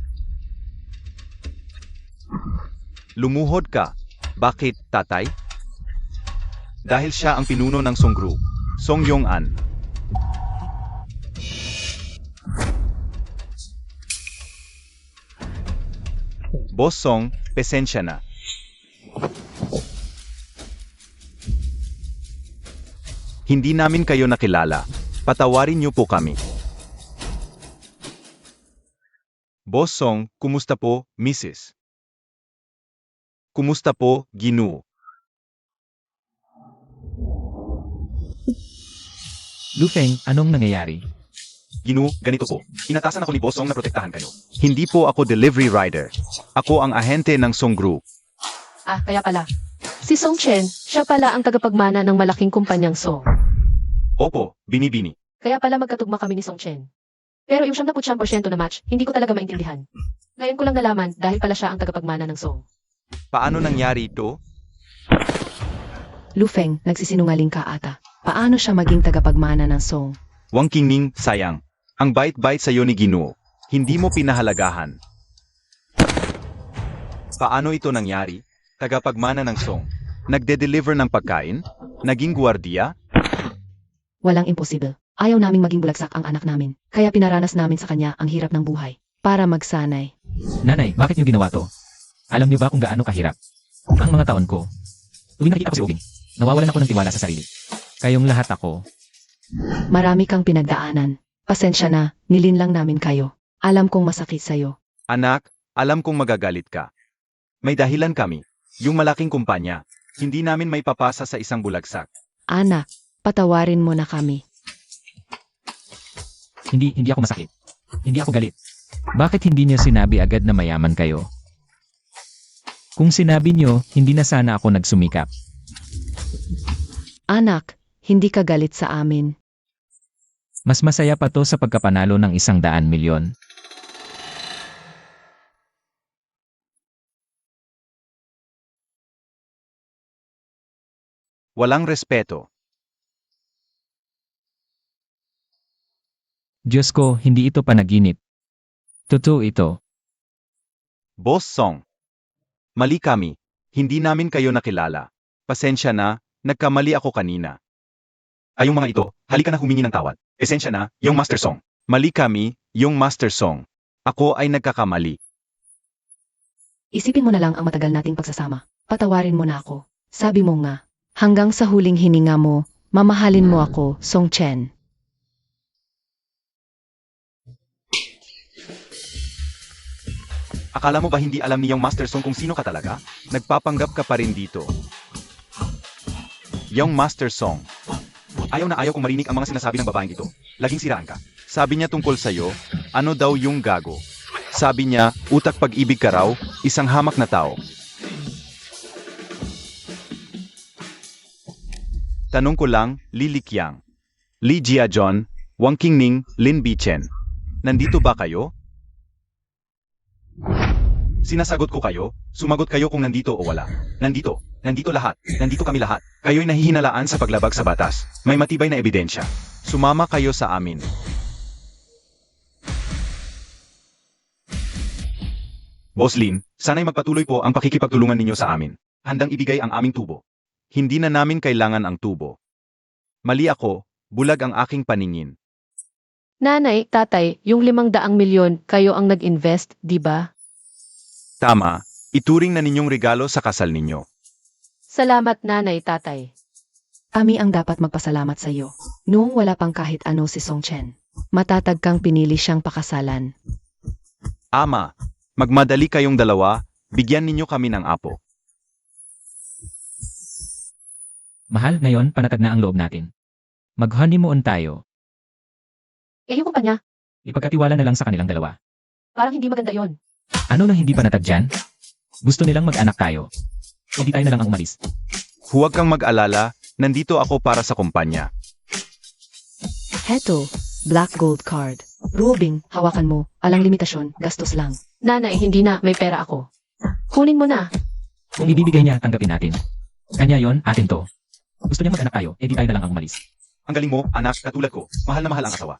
Speaker 3: Lumuhod ka. Bakit, tatay? Dahil siya ang pinuno ng Song Group, Song Yong-an. Boss Song, pasensya na. Hindi namin kayo nakilala. Patawarin niyo po kami. Boss Song, kumusta po, Mrs.? Kumusta po, Ginoo?
Speaker 2: Lufeng, anong nangyayari?
Speaker 3: Ginoo, ganito po. Inatasan ako ni Boss Song na protektahan kayo. Hindi po ako delivery rider. Ako ang ahente ng Song Group.
Speaker 4: Ah, kaya pala. Si Song Chen, siya pala ang tagapagmana ng malaking kumpanyang Song.
Speaker 3: Opo, binibini.
Speaker 4: Kaya pala magkatugma kami ni Song Chen. Pero yung 79% na match, hindi ko talaga maintindihan. Ngayon ko lang nalaman dahil pala siya ang tagapagmana ng Song.
Speaker 3: Paano nangyari ito?
Speaker 1: Lufeng, nagsisinungaling ka ata. Paano siya maging tagapagmana ng Song?
Speaker 3: Wang Qingning, sayang. Ang bait-bait sa'yo ni Ginoo. Hindi mo pinahalagahan. Paano ito nangyari? Tagapagmana ng Song. Nagde-deliver ng pagkain? Naging gwardiya?
Speaker 1: Walang imposible. Ayaw naming maging bulagsak ang anak namin. Kaya pinaranas namin sa kanya ang hirap ng buhay. Para magsanay.
Speaker 2: Nanay, bakit niyo ginawa to? Alam niyo ba kung gaano kahirap? Ang mga taon ko. Tuwing nakikita ko si Ubing, nawawalan ako ng tiwala sa sarili. Kayong lahat ako.
Speaker 1: Marami kang pinagdaanan. Pasensya na, nilin lang namin kayo. Alam kong masakit sa'yo.
Speaker 3: Anak, alam kong magagalit ka. May dahilan kami. Yung malaking kumpanya. Hindi namin may papasa sa isang bulagsak.
Speaker 1: Anak, patawarin mo na kami.
Speaker 2: Hindi ako masakit. Hindi ako galit. Bakit hindi niyo sinabi agad na mayaman kayo? Kung sinabi niyo, hindi na sana ako nagsumikap.
Speaker 1: Anak, hindi ka galit sa amin.
Speaker 2: Mas masaya pa to sa pagkapanalo ng 100 milyon.
Speaker 3: Walang respeto.
Speaker 2: Diyos ko, hindi ito panaginip. Totoo ito.
Speaker 3: Boss Song. Mali kami. Hindi namin kayo nakilala. Pasensya na, nagkamali ako kanina. Ay yung mga ito, halika na humingi ng tawad. Esensya na, yung Master Song. Mali kami, yung Master Song. Ako ay nagkakamali.
Speaker 1: Isipin mo na lang ang matagal nating pagsasama. Patawarin mo na ako. Sabi mo nga, hanggang sa huling hininga mo, mamahalin mo ako, Song Chen.
Speaker 3: Akala mo ba hindi alam ni yung Master Song kung sino ka talaga? Nagpapanggap ka pa rin dito. Yung Master Song. Ayaw na ayaw kong marinig ang mga sinasabi ng babaeng ito. Laging siraan ka. Sabi niya tungkol sa'yo, ano daw yung gago? Sabi niya, utak pag-ibig ka raw, isang hamak na tao. Tanong ko lang, Li Liqiang, Li Jiajon, Wang Qingning, Lin Bichen. Nandito ba kayo? Sinasagot ko kayo, sumagot kayo kung nandito o wala. Nandito, nandito lahat, nandito kami lahat. Kayo'y nahihinalaan sa paglabag sa batas. May matibay na ebidensya. Sumama kayo sa amin. Boss Lin, sana'y magpatuloy po ang pakikipagtulungan ninyo sa amin. Handang ibigay ang aming tubo. Hindi na namin kailangan ang tubo. Mali ako, bulag ang aking paningin.
Speaker 4: Nanay, tatay, yung 500 milyon, kayo ang nag-invest, di ba?
Speaker 3: Tama, ituring na ninyong regalo sa kasal ninyo.
Speaker 4: Salamat nanay, tatay.
Speaker 1: Kami ang dapat magpasalamat sa iyo. Noong wala pang kahit ano si Song Chen. Matatag kang pinili siyang pakasalan.
Speaker 3: Ama, magmadali kayong dalawa, bigyan ninyo kami ng apo.
Speaker 2: Mahal, ngayon panatag na ang loob natin. Mag-honeymoon tayo.
Speaker 4: Eh yung kumpanya,
Speaker 2: Ipagkatiwala na lang sa kanilang dalawa.
Speaker 4: parang hindi maganda yon.
Speaker 2: Ano nang hindi panatag dyan? Gusto nilang mag-anak tayo. Hindi tayo na lang ang umalis.
Speaker 3: Huwag kang mag-alala, nandito ako para sa kumpanya.
Speaker 1: Heto, Black Gold Card. Robing, hawakan mo. Alang limitasyon, gastos lang.
Speaker 4: Nanay, hindi na, may pera ako. Kunin mo na.
Speaker 2: Kung ibibigay niya, tanggapin natin. Kanya yon, atin to. Gusto niya mag-anak tayo, di tayo na lang ang umalis.
Speaker 3: Ang galing mo, anak, katulad ko, mahal na mahal ang asawa.